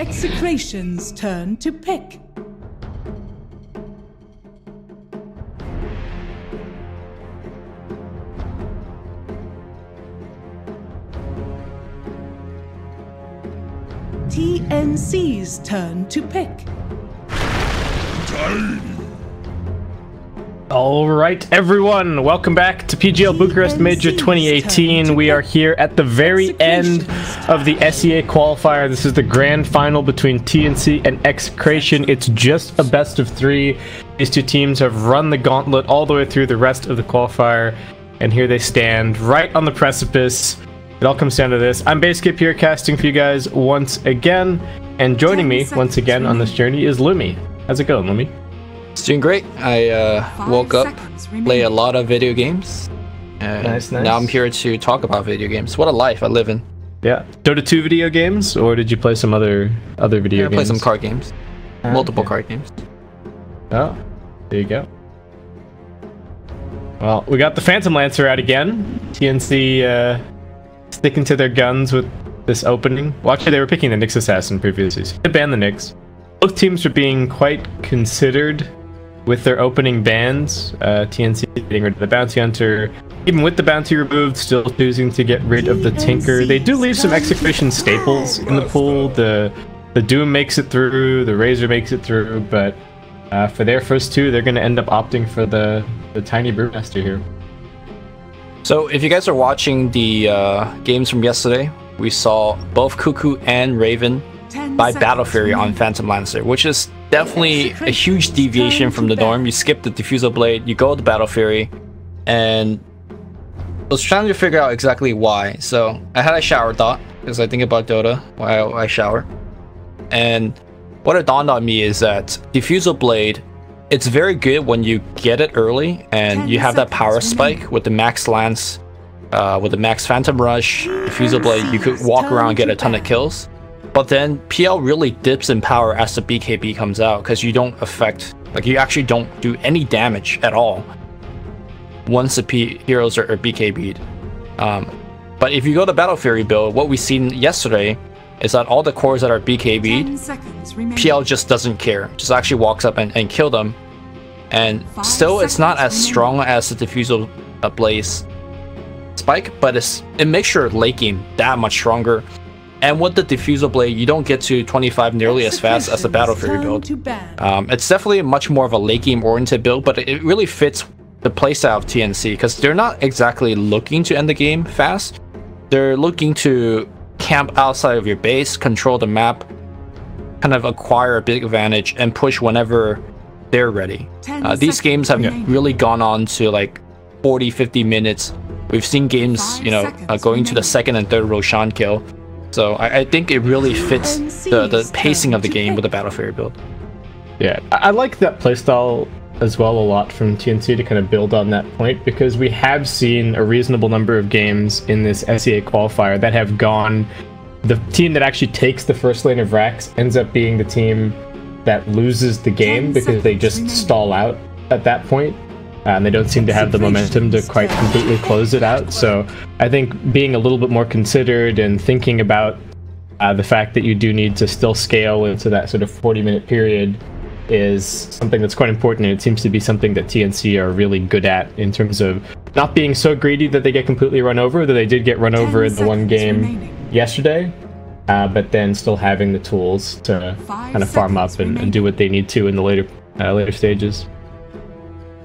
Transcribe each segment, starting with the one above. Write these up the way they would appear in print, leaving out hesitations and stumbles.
Execration's turn to pick. TNC's turn to pick. All right, everyone, welcome back to PGL Bucharest Major 2018. We are here at the very end of the SEA qualifier. This is the grand final between TNC and Execration. It's just a best of 3. These two teams have run the gauntlet all the way through the rest of the qualifier, and here they stand right on the precipice. It all comes down to this. I'm Baseskip here, casting for you guys once again, and joining me once again on this journey is Lumi. How's it going, Lumi? It's doing great. I woke up, play a lot of video games, and nice. Now I'm here to talk about video games. What a life I live in. Yeah. Dota 2 video games, or did you play some other video games? I play some card games. Multiple card games. Oh, there you go. Well, we got the Phantom Lancer out again. TNC sticking to their guns with this opening. Well, actually, they were picking the Nyx Assassin previously, so they banned the Nyx. Both teams are being quite considered with their opening bans. TNC getting rid of the Bounty Hunter. Even with the bounty removed, still choosing to get rid of the Tinker. They do leave some Execration staples in the pool. The Doom makes it through, the Razor makes it through, but for their first two, they're going to end up opting for the Tiny Brewmaster here. So if you guys are watching the games from yesterday, we saw both Cuckoo and Raven by Battle Fury on Phantom Lancer, which is definitely a huge deviation from the norm. You skip the Diffusal Blade, you go to Battle Fury, and I was trying to figure out exactly why. So I had a shower thought, because I think about Dota while I shower, and what it dawned on me is that Diffusal Blade, it's very good when you get it early and you have that power spike with the max lance, with the max Phantom Rush, Diffusal Blade. You could walk around and get a ton of kills. But then PL really dips in power as the BKB comes out, because you don't affect, like, you actually don't do any damage at all once the heroes are BKB'd. But if you go to Battle Fury build, what we've seen yesterday is that all the cores that are BKB'd, PL just doesn't care, just actually walks up and kill them. And still, it's not as strong as the Diffusal Blaze spike, but it makes your late game that much stronger. And with the Diffusal Blade, you don't get to 25 nearly as fast as the Battle Fury build. It's definitely much more of a late game oriented build, but it really fits the playstyle of TNC, because they're not exactly looking to end the game fast. They're looking to camp outside of your base, control the map, kind of acquire a big advantage, and push whenever they're ready. These games have really gone on to like 40-50 minutes. We've seen games, you know, going to the second and third Roshan kill. So I think it really fits the pacing of the game with the Battle Fury build. Yeah, I like that playstyle as well a lot from TNC to kind of build on that point, because we have seen a reasonable number of games in this SEA qualifier that have gone, the team that actually takes the first lane of Rax ends up being the team that loses the game because they just stall out at that point. And they don't seem to have the momentum to quite completely close it out. So I think being a little bit more considered and thinking about the fact that you do need to still scale into that sort of 40-minute period is something that's quite important. And it seems to be something that TNC are really good at, in terms of not being so greedy that they get completely run over, though they did get run over in the one game yesterday, but then still having the tools to kind of farm up and do what they need to in the later stages.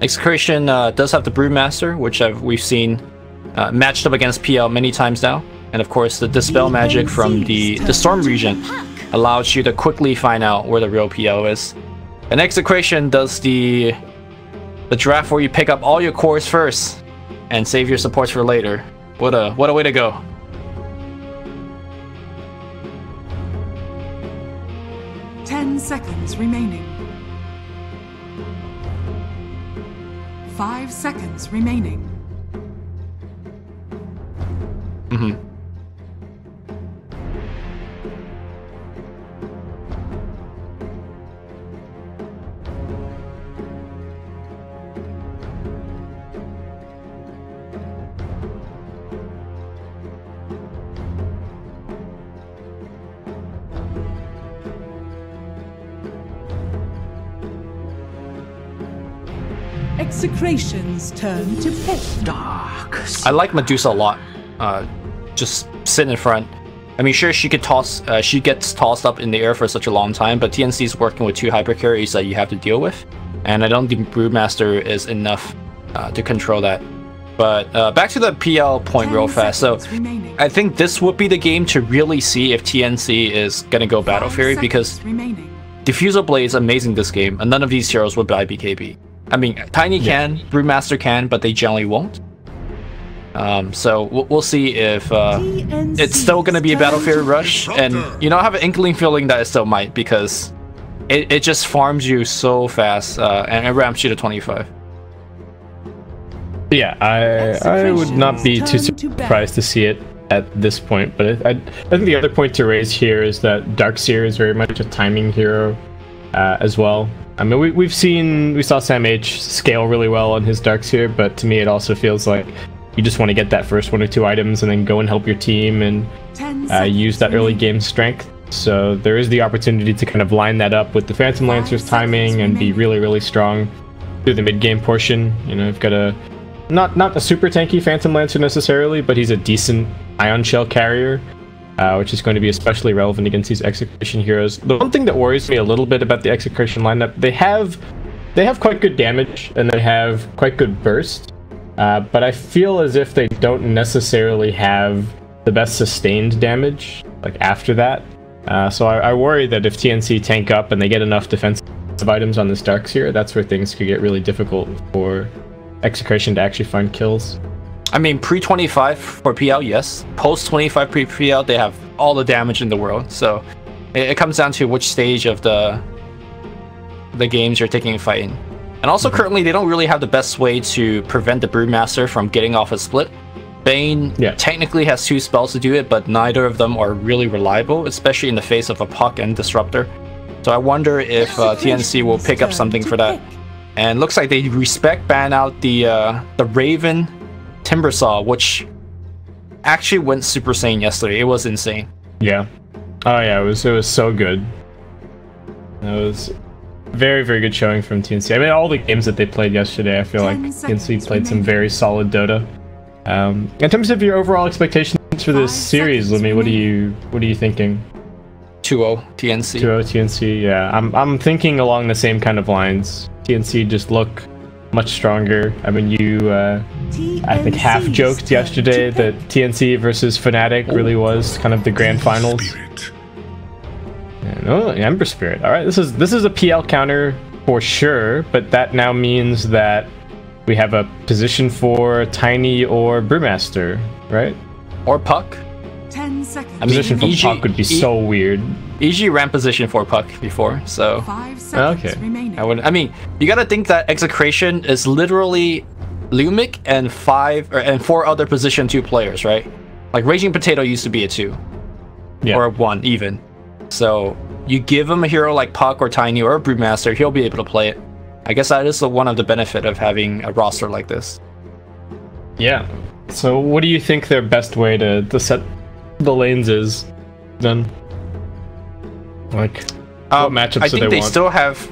Execration does have the Brewmaster, which we've seen matched up against PL many times now. And of course, the Dispel magic from the Storm region allows you to quickly find out where the real PL is. And Execration does the draft where you pick up all your cores first and save your supports for later. What a way to go. Seconds remaining. 5 seconds remaining. Execration's turn to pick. I like Medusa a lot. Just sit in front. I mean, sure, she could toss. She gets tossed up in the air for such a long time, but TNC is working with 2 hyper carries that you have to deal with, and I don't think Brewmaster is enough to control that. But back to the PL point real fast. So I think this would be the game to really see if TNC is gonna go Battle Fury, because Diffusal Blade is amazing this game, and none of these heroes would buy BKB. I mean, Tiny can, Brewmaster can, but they generally won't. So we'll see if it's still going to be a Battle Fury rush, and you know, I have an inkling feeling that it still might, because it just farms you so fast and it ramps you to 25. Yeah, I would not be too surprised to see it at this point, but I think the other point to raise here is that Darkseer is very much a timing hero as well. I mean, we saw Sam H scale really well on his Darkseer, but to me it also feels like you just want to get that first 1 or 2 items and then go and help your team and use that early game strength. So there is the opportunity to kind of line that up with the Phantom Lancer's timing and be really, really strong through the mid-game portion. You know, you've got a not a super tanky Phantom Lancer necessarily, but he's a decent Ion Shell carrier, which is going to be especially relevant against these Execration heroes. The one thing that worries me a little bit about the Execration lineup, they have quite good damage and they have quite good burst. But I feel as if they don't necessarily have the best sustained damage like after that. So I worry that if TNC tank up and they get enough defensive items on this Darkseer, that's where things could get really difficult for Execration to actually find kills. I mean, pre-25 for PL, yes. Post-25 pre-PL, they have all the damage in the world. So it comes down to which stage of the games you're taking a fight in. And also, currently, they don't really have the best way to prevent the Brewmaster from getting off a split. Bane technically has 2 spells to do it, but neither of them are really reliable, especially in the face of a Puck and Disruptor. So I wonder if TNC will pick up something for that. And looks like they ban out the Raven Timbersaw, which actually went Super Saiyan yesterday. It was insane. Yeah. Oh yeah, it was so good. It was very, very good showing from TNC. I mean, all the games that they played yesterday, I feel like TNC played some very solid Dota. In terms of your overall expectations for this series, Lumi, what are you thinking? 2-0 TNC. 2-0 TNC. Yeah, I'm thinking along the same kind of lines. TNC just look much stronger. I mean, you I think half joked yesterday that TNC versus Fnatic really was kind of the grand finals. Oh, Ember Spirit. All right, this is a PL counter for sure, but that now means that we have a position for Tiny or Brewmaster, right? Or Puck. 10 seconds. A position for Puck would be so weird. EG ran position for Puck before, so 5 seconds remaining. I mean, you gotta think that Execration is literally Lumic and 4 other position 2 players, right? Like Raging Potato used to be a 2, or 1 even. So you give him a hero like Puck or Tiny or a Brewmaster, he'll be able to play it. I guess that is one of the benefit of having a roster like this. Yeah. So what do you think their best way to set the lanes is then? Like, what matchups do they want?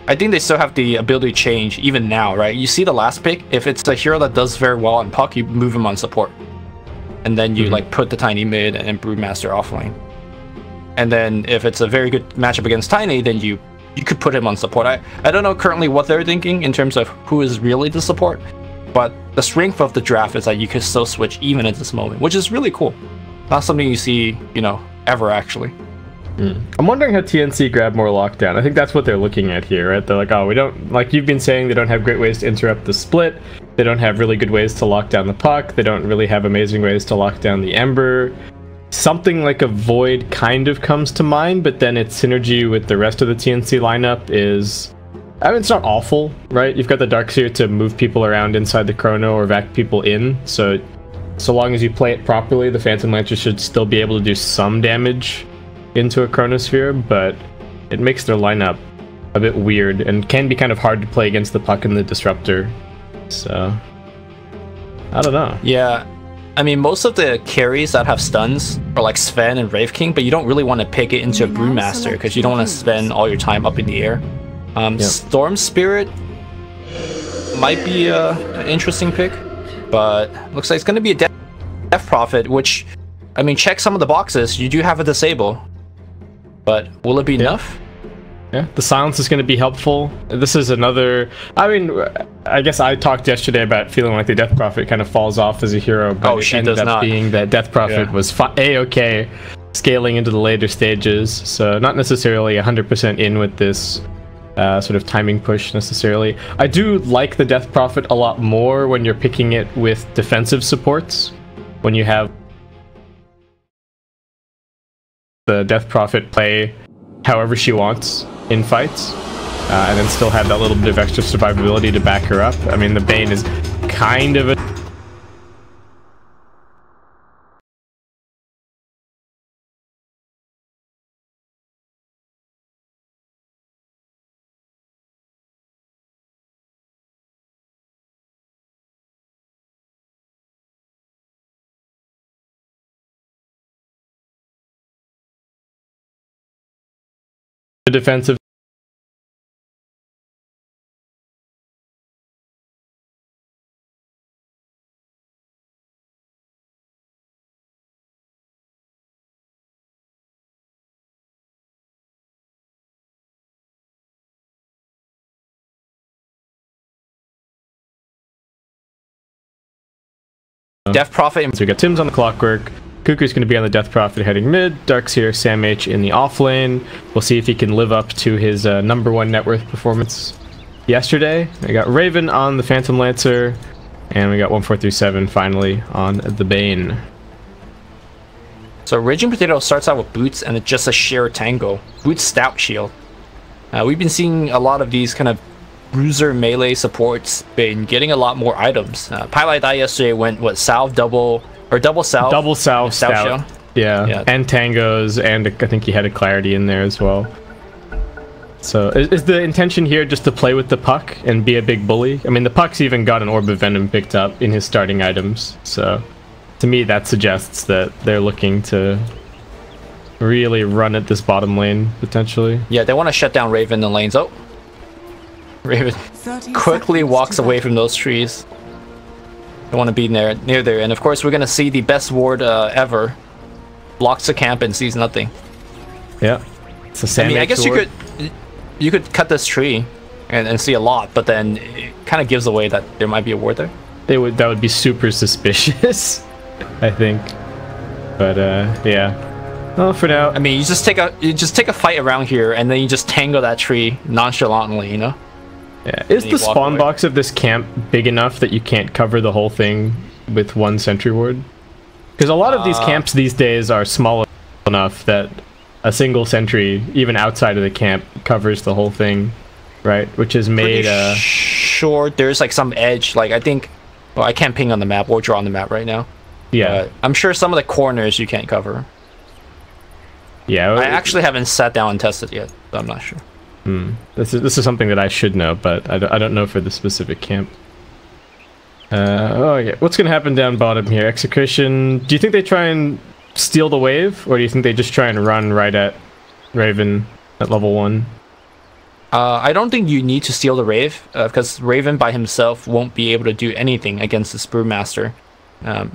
I think they still have the ability to change even now, right? You see the last pick, if it's a hero that does very well on Puck, you move him on support. And then you like put the Tiny mid and Brewmaster offlane. And then if it's a very good matchup against Tiny, then you could put him on support. I don't know currently what they're thinking in terms of who is really the support, but the strength of the draft is that you can still switch even at this moment, which is really cool. Not something you see, you know, ever actually. I'm wondering how TNC grab more lockdown. I think that's what they're looking at here, right? They're like, oh, we don't, like you've been saying, they don't have great ways to interrupt the split. They don't have really good ways to lock down the Puck. They don't really have amazing ways to lock down the Ember. Something like a Void kind of comes to mind, but then its synergy with the rest of the TNC lineup is, I mean, it's not awful, right? You've got the Darkseer to move people around inside the Chrono or vac people in, so long as you play it properly, the Phantom Lancer should still be able to do some damage into a Chronosphere, but it makes their lineup a bit weird and can be kind of hard to play against the Puck and the Disruptor. So, I don't know. Yeah, I mean, most of the carries that have stuns are like Sven and Wraith King, but you don't really want to pick it into a Brewmaster because you don't want to spend all your time up in the air. Storm Spirit might be an interesting pick, but looks like it's going to be a Death Prophet, which, I mean, check some of the boxes. You do have a disable, but will it be enough? Yeah, the silence is going to be helpful. This is another... I mean, I guess I talked yesterday about feeling like the Death Prophet kind of falls off as a hero, but it ended up being that Death Prophet was A-okay scaling into the later stages, so not necessarily 100% in with this sort of timing push necessarily. I do like the Death Prophet a lot more when you're picking it with defensive supports, when you have the Death Prophet play however she wants in fights, and then still have that little bit of extra survivability to back her up. I mean, the Bane is kind of a defensive. Death Prophet. So we got Tim's on the clockwork. Cuckoo's going to be on the Death Prophet heading mid. Dark's here, Sam H in the off lane. We'll see if he can live up to his #1 net worth performance yesterday. We got Raven on the Phantom Lancer, and we got 1437 finally on the Bane. So Raging Potato starts out with Boots and it's just a sheer tango. Boots Stout Shield. We've been seeing a lot of these kind of bruiser melee supports been getting a lot more items. Pylite Die yesterday went what, Salve double Salve? Double Salve Stout. Yeah, and Tangos, and I think he had a Clarity in there as well. So is the intention here just to play with the Puck and be a big bully? I mean, the Puck's even got an Orb of Venom picked up in his starting items, so to me that suggests that they're looking to really run at this bottom lane, potentially. Yeah, they want to shut down Raven in the lanes. Oh, Raven quickly walks away from those trees. They want to be near there, and of course we're going to see the best ward ever. Blocks the camp and sees nothing. Yeah. It's a I mean, I guess you could cut this tree and see a lot, but then it kind of gives away that there might be a ward there. That would be super suspicious, I think. But yeah. Well, for now, I mean, you just take a fight around here, and then you just tangle that tree nonchalantly, you know? Yeah. Is the spawn box of this camp big enough that you can't cover the whole thing with one sentry ward? Because a lot of these camps these days are small enough that a single sentry, even outside of the camp, covers the whole thing, right? Which is made sure there's like some edge, like I think, well, I can't ping on the map or draw on the map right now. Yeah. I'm sure some of the corners you can't cover. Yeah. I actually haven't sat down and tested yet, so I'm not sure. This is something that I should know, but I don't know for the specific camp. Oh yeah, what's gonna happen down bottom here? Execration. Do you think they try and steal the wave, or do you think they just try and run right at Raven at level 1? I don't think you need to steal the Rave, because Raven by himself won't be able to do anything against the Brewmaster. And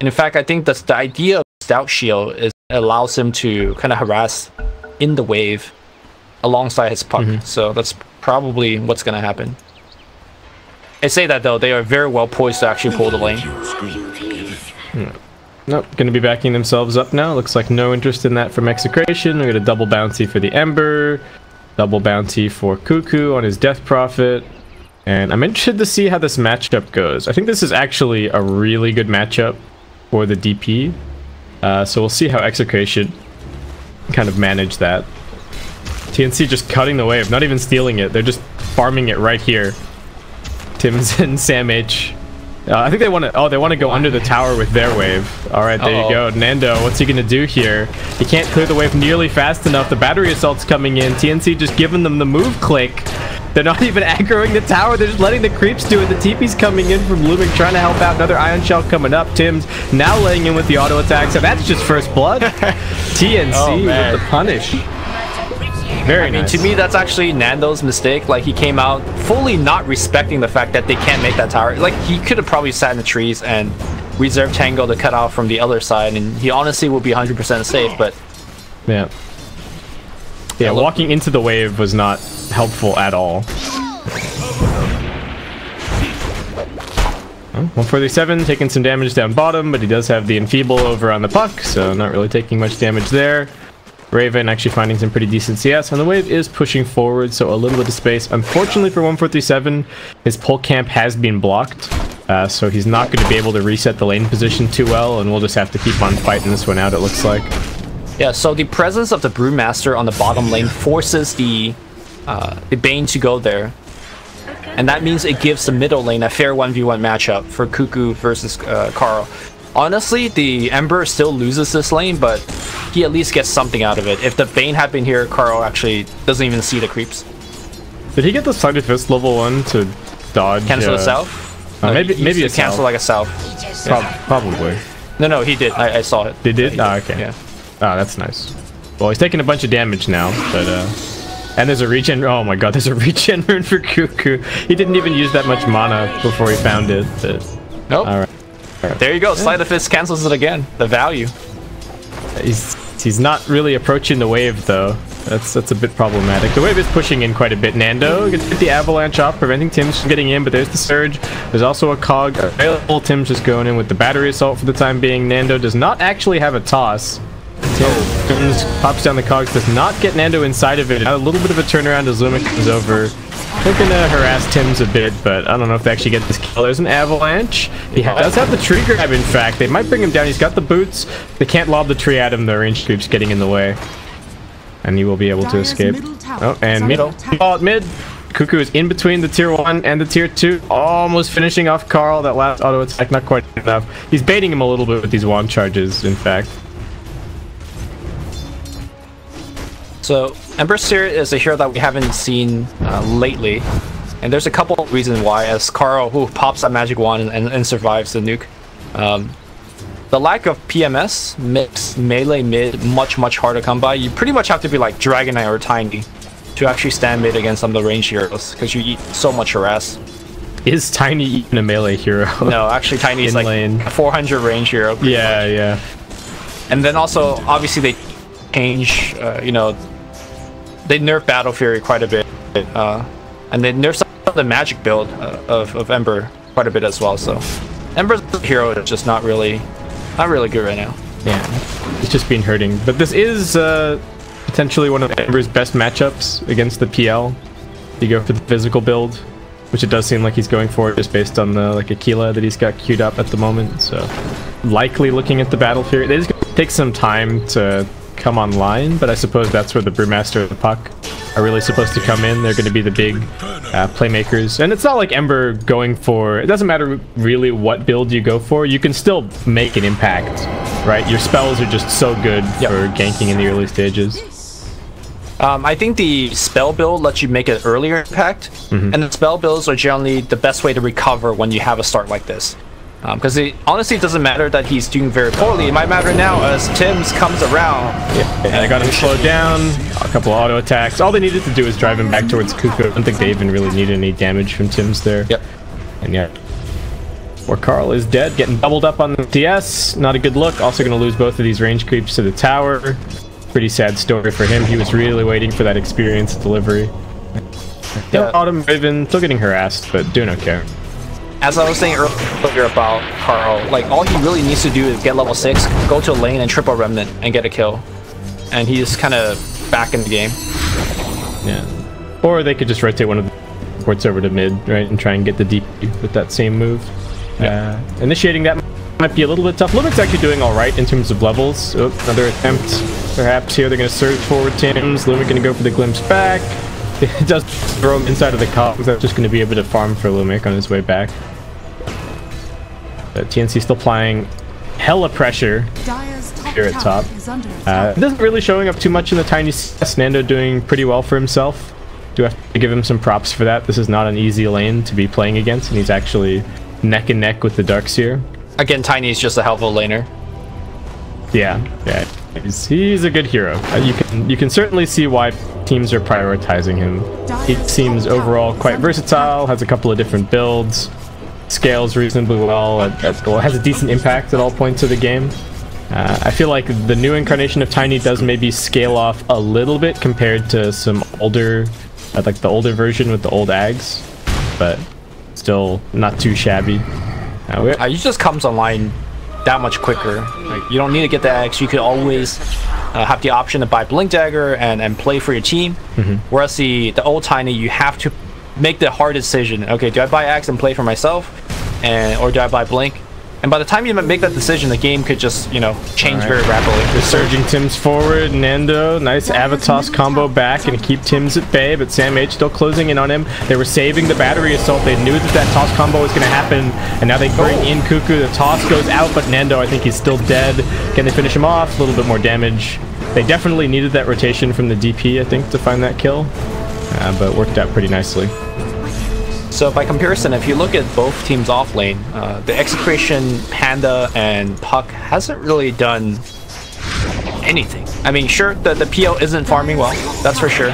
in fact, I think that's the idea of Stout Shield is it allows him to kind of harass in the wave alongside his Puck. So that's probably what's going to happen. I say that though, they are very well poised to actually pull the lane. Nope, going to be backing themselves up now. Looks like no interest in that from Execration. We got a double bounty for the Ember, double bounty for Cuckoo on his Death Prophet. And I'm interested to see how this matchup goes. I think this is actually a really good matchup for the DP. So we'll see how Execration kind of manage that. TNC just cutting the wave, not even stealing it. They're just farming it right here. Tim's and Sam H. I think they want to. Oh, they want to go under the tower with their wave. All right, there you go. Nando, what's he gonna do here? He can't clear the wave nearly fast enough. The battery assault's coming in. TNC just giving them the move click. They're not even aggroing the tower. They're just letting the creeps do it. The TP's coming in from Looming, trying to help out. Another Ion Shell coming up. Tim's now laying in with the auto attack. So that's just first blood. TNC with the punish. Very I mean, nice. to me, that's actually Nando's mistake. Like, he came out fully not respecting the fact that they can't make that tower. Like, he could have probably sat in the trees and reserved Tango to cut out from the other side, and he honestly would be 100% safe, but... Yeah. Yeah, walking into the wave was not helpful at all. 147 taking some damage down bottom, but he does have the Enfeeble over on the puck, so not really taking much damage there. Raven actually finding some pretty decent CS, and the wave is pushing forward, so a little bit of space. Unfortunately for 147, his pull camp has been blocked, so he's not going to be able to reset the lane position too well, and we'll just have to keep on fighting this one out, it looks like. Yeah, so the presence of the Brewmaster on the bottom lane forces the Bane to go there. And that means it gives the middle lane a fair 1v1 matchup for Cuckoo versus Carl. Honestly, the Ember still loses this lane, but he at least gets something out of it. If the Bane had been here, Carl actually doesn't even see the creeps. Did he get the Sleight of Fist level 1 to dodge? Cancel a south? No, maybe a cancel south. like a south. Probably. No, he did. I saw it. They did? Oh, okay. Yeah. Oh, that's nice. Well, he's taking a bunch of damage now, but and there's a regen. Oh my god, there's a regen rune for Cuckoo. He didn't even use that much mana before he found it. But... Nope. All right. There you go. Sleight of Fist cancels it again. The value. He's not really approaching the wave though. That's a bit problematic. The wave is pushing in quite a bit. Nando gets the avalanche off, preventing Tim's from getting in, but there's the surge. There's also a cog available. Tim's just going in with the battery assault for the time being. Nando does not actually have a toss. Tim's pops down the cogs, does not get Nando inside of it. A little bit of a turnaround as Lumic comes over. They're gonna harass Tim's a bit, but I don't know if they actually get this kill. There's an avalanche. He does have the tree grab, in fact. They might bring him down. He's got the boots. They can't lob the tree at him. The range creep's getting in the way. And he will be able to escape. Oh, and middle. Ball at mid. Cuckoo is in between the tier 1 and the tier 2. Almost finishing off Carl. That last auto attack, not quite enough. He's baiting him a little bit with these wand charges, in fact. So, Ember Spirit is a hero that we haven't seen lately. And there's a couple of reasons why, as Carl, who pops that magic wand and survives the nuke. The lack of PMS makes melee mid much harder to come by. You pretty much have to be like Dragon Knight or Tiny to actually stand mid against some of the range heroes, because you eat so much harass. Is Tiny even a melee hero? No, actually Tiny is like lane. a 400 range hero. Yeah. And then also, obviously they change, you know, they nerf Battle Fury quite a bit. And they nerf some of the magic build of Ember quite a bit as well, so Ember's hero is just not really good right now. Yeah, it's just been hurting. But this is potentially one of Ember's best matchups against the PL. You go for the physical build, which it does seem like he's going for, just based on the Aquila that he's got queued up at the moment. So likely looking at the Battle Fury. They just take some time to come online, but I suppose that's where the Brewmaster and the Puck are really supposed to come in. They're going to be the big playmakers. And it's not like Ember going for... It doesn't matter really what build you go for. You can still make an impact, right? Your spells are just so good for ganking in the early stages. I think the spell build lets you make an earlier impact, and the spell builds are generally the best way to recover when you have a start like this. Because honestly, it doesn't matter that he's doing very poorly. It might matter now as Tim's comes around. Yeah, and I got him slowed down. A couple of auto attacks. All they needed to do is drive him back towards Cuckoo. I don't think they even really needed any damage from Tim's there. Yep. And yeah, where Carl is dead, getting doubled up on the DS. Not a good look. Also going to lose both of these range creeps to the tower. Pretty sad story for him. He was really waiting for that experience delivery. Yeah. Autumn Raven still getting harassed, but doing okay. As I was saying earlier about Carl, like all he really needs to do is get level 6, go to a lane and triple remnant and get a kill. And he's kind of back in the game. Yeah. Or they could just rotate one of the ports over to mid, right, and try and get the DP with that same move. Yeah. Initiating that might be a little bit tough. Lumic's actually doing alright in terms of levels. Oh, another attempt, perhaps here. They're going to surge forward Tim's. Lumic going to go for the glimpse back. It does throw him inside of the cogs. That's just going to be a bit of farm for Lumic on his way back. TNC still applying hella pressure here at top. It isn't really showing up too much in the tiny CS. Nando doing pretty well for himself. Do have to give him some props for that. This is not an easy lane to be playing against, and he's actually neck and neck with the Darkseer. Again, Tiny is just a helpful laner. Yeah. He's a good hero. You can certainly see why teams are prioritizing him. He seems overall quite versatile, has a couple of different builds, scales reasonably well, well, has a decent impact at all points of the game. I feel like the new incarnation of Tiny does maybe scale off a little bit compared to some older, like the older version with the old Ags, but still not too shabby. He just comes online that much quicker. Like, you don't need to get the Ags. You could always have the option to buy Blink Dagger and play for your team. Whereas the old Tiny, you have to make the hard decision. Okay, do I buy Ags and play for myself, or do I buy Blink? And by the time you make that decision, the game could just, you know, change very rapidly. Surging Tim's forward, Nando, nice Avatos combo back and keep Tim's at bay, but Sam H still closing in on him. They were saving the battery assault. They knew that toss combo was going to happen, and now they bring in Cuckoo. The toss goes out, but Nando, I think he's still dead. Can they finish him off? A little bit more damage. They definitely needed that rotation from the DP, I think, to find that kill, but worked out pretty nicely. So by comparison, if you look at both teams off lane, the Execration, Panda, and Puck hasn't really done anything. I mean, sure, the PL isn't farming well, that's for sure.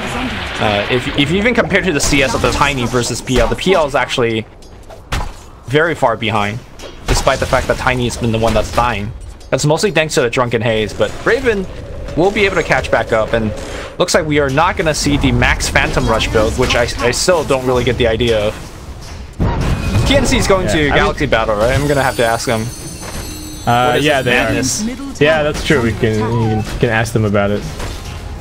If you even compare to the CS of the Tiny versus PL, the PL is actually very far behind, despite the fact that Tiny has been the one that's dying. That's mostly thanks to the Drunken Haze, but Raven will be able to catch back up, and looks like we are not going to see the max Phantom Rush build, which I still don't really get the idea of. TNC is going to Galaxy Battle, right? I'm gonna have to ask them. Yeah, they are. Yeah, that's true. We can ask them about it.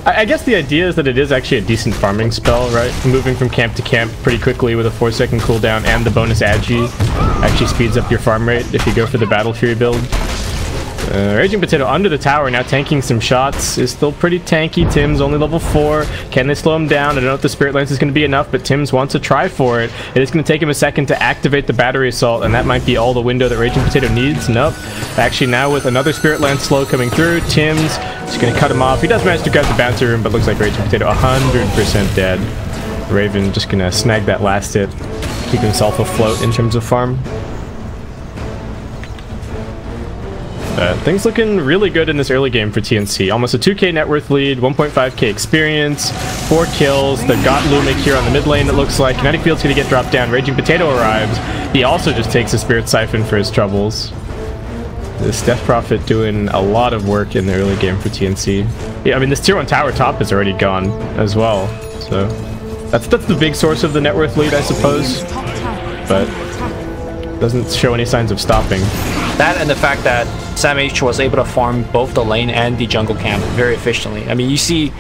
I guess the idea is that it is actually a decent farming spell, right? Moving from camp to camp pretty quickly with a 4-second cooldown and the bonus Agi actually speeds up your farm rate if you go for the Battle Fury build. Raging Potato under the tower, now tanking some shots, is still pretty tanky. Tim's only level 4. Can they slow him down? I don't know if the Spirit Lance is going to be enough, but Tim's wants to try for it. It is going to take him a second to activate the battery assault, and that might be all the window that Raging Potato needs. Nope. Actually, now with another Spirit Lance slow coming through, Tim's just going to cut him off. He does manage to grab the bouncer room, but looks like Raging Potato 100% dead. Raven just going to snag that last hit, keep himself afloat in terms of farm. Things looking really good in this early game for TNC. Almost a 2k net worth lead, 1.5k experience, 4 kills. They've got Lumic here on the mid lane, it looks like. Kinetic Field's going to get dropped down. Raging Potato arrives. He also just takes a Spirit Siphon for his troubles. This Death Prophet doing a lot of work in the early game for TNC. Yeah, I mean, this tier 1 tower top is already gone as well. So that's the big source of the net worth lead, I suppose. But doesn't show any signs of stopping. That and the fact that Sam H was able to farm both the lane and the jungle camp very efficiently. I mean, you see,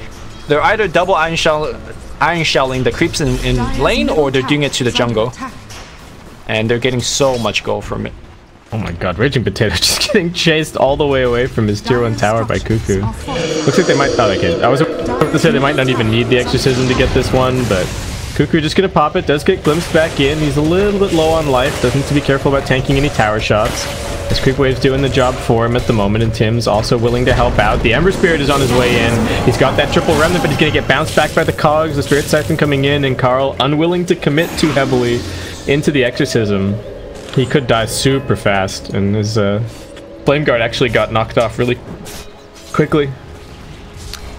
they're either double iron shelling the creeps in lane, or they're doing it to the jungle. And they're getting so much gold from it. Oh my god, Raging Potato just getting chased all the way away from his tier 1 tower by Cuckoo. Looks like they might... Oh, okay. I was about to say they might not even need the Exorcism to get this one, but Cuckoo just gonna pop it, does get glimpsed back in. He's a little bit low on life, doesn't need to be careful about tanking any tower shots. This Creep Wave's doing the job for him at the moment, and Tim's also willing to help out. The Ember Spirit is on his way in. He's got that triple remnant, but he's gonna get bounced back by the cogs. The Spirit Siphon coming in, and Carl unwilling to commit too heavily into the Exorcism. He could die super fast, and his Flame Guard actually got knocked off really quickly.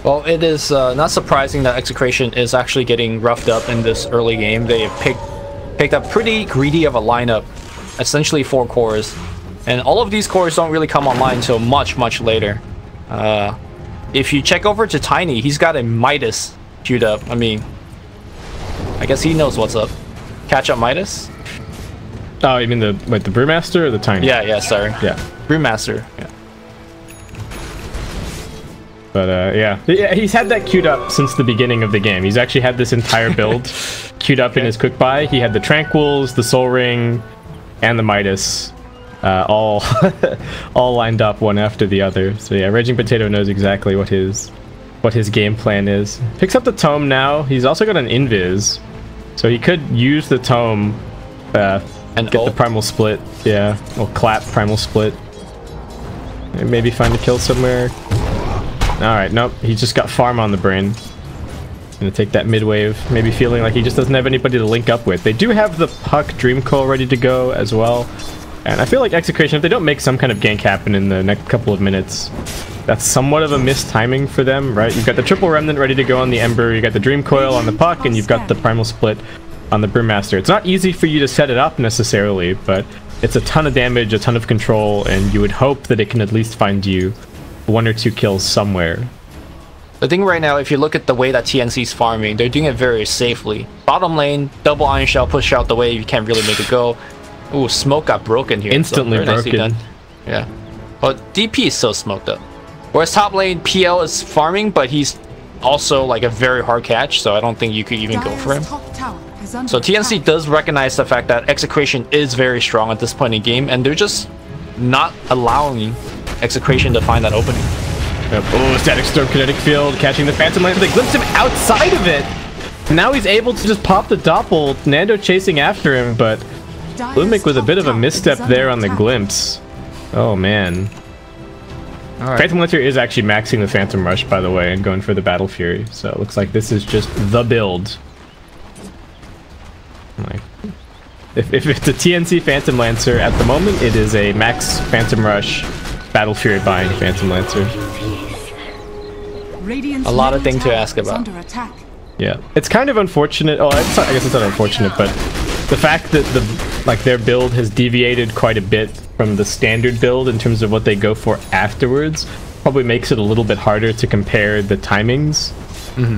Well, it is not surprising that Execration is actually getting roughed up in this early game. They have picked up pretty greedy of a lineup, essentially 4 cores. And all of these cores don't really come online until much, much later. If you check over to Tiny, he's got a Midas queued up. I mean, I guess he knows what's up. Catch up Midas? Oh, you mean the Brewmaster or the Tiny? Yeah, sorry. Yeah. Brewmaster, yeah. But yeah, he's had that queued up since the beginning of the game. He's actually had this entire build queued up in his quick buy. He had the Tranquils, the Soul Ring, and the Midas. All lined up one after the other. So yeah, Raging Potato knows exactly what his game plan is. Picks up the Tome now. He's also got an Invis, so he could use the Tome and get the Primal Split. Yeah, or clap Primal Split. And maybe find a kill somewhere. Alright, nope. He just got farm on the brain. Gonna take that mid wave. Maybe feeling like he just doesn't have anybody to link up with. They do have the Puck Dream Coil ready to go as well. And I feel like Execration, if they don't make some kind of gank happen in the next couple of minutes, That's somewhat of a missed timing for them, right? You've got the triple remnant ready to go on the Ember, you got the Dream Coil on the Puck, and you've got the Primal Split on the Brewmaster. It's not easy for you to set it up necessarily, but it's a ton of damage, a ton of control, and you would hope that it can at least find you 1 or 2 kills somewhere. The thing right now, if you look at the way that TNC's farming, they're doing it very safely. Bottom lane, double Iron Shell, push out the wave, you can't really make it go. Ooh, smoke got broken here. Instantly so broken. Done. Yeah. But DP is still smoked up. Whereas top lane, PL is farming, but he's also like a very hard catch, so I don't think you could even go for him. So TNC does recognize the fact that Execration is very strong at this point in the game, and they're just not allowing Execration to find that opening. Yep. Oh, Static Storm, Kinetic Field, catching the Phantom Lance. They glimpsed him outside of it. Now he's able to just pop the Doppel. Nando chasing after him, but Lumik with a bit of a misstep there on the glimpse. Oh, man. All right. Phantom Lancer is actually maxing the Phantom Rush, by the way, and going for the Battle Fury. So it looks like this is just the build. Like, if it's a TNC Phantom Lancer at the moment, it is a max Phantom Rush, Battle Fury bind Phantom Lancer. A lot of things to ask about. Yeah, it's kind of unfortunate. Oh, it's not, I guess it's not unfortunate, but the fact that their build has deviated quite a bit from the standard build in terms of what they go for afterwards probably makes it a little bit harder to compare the timings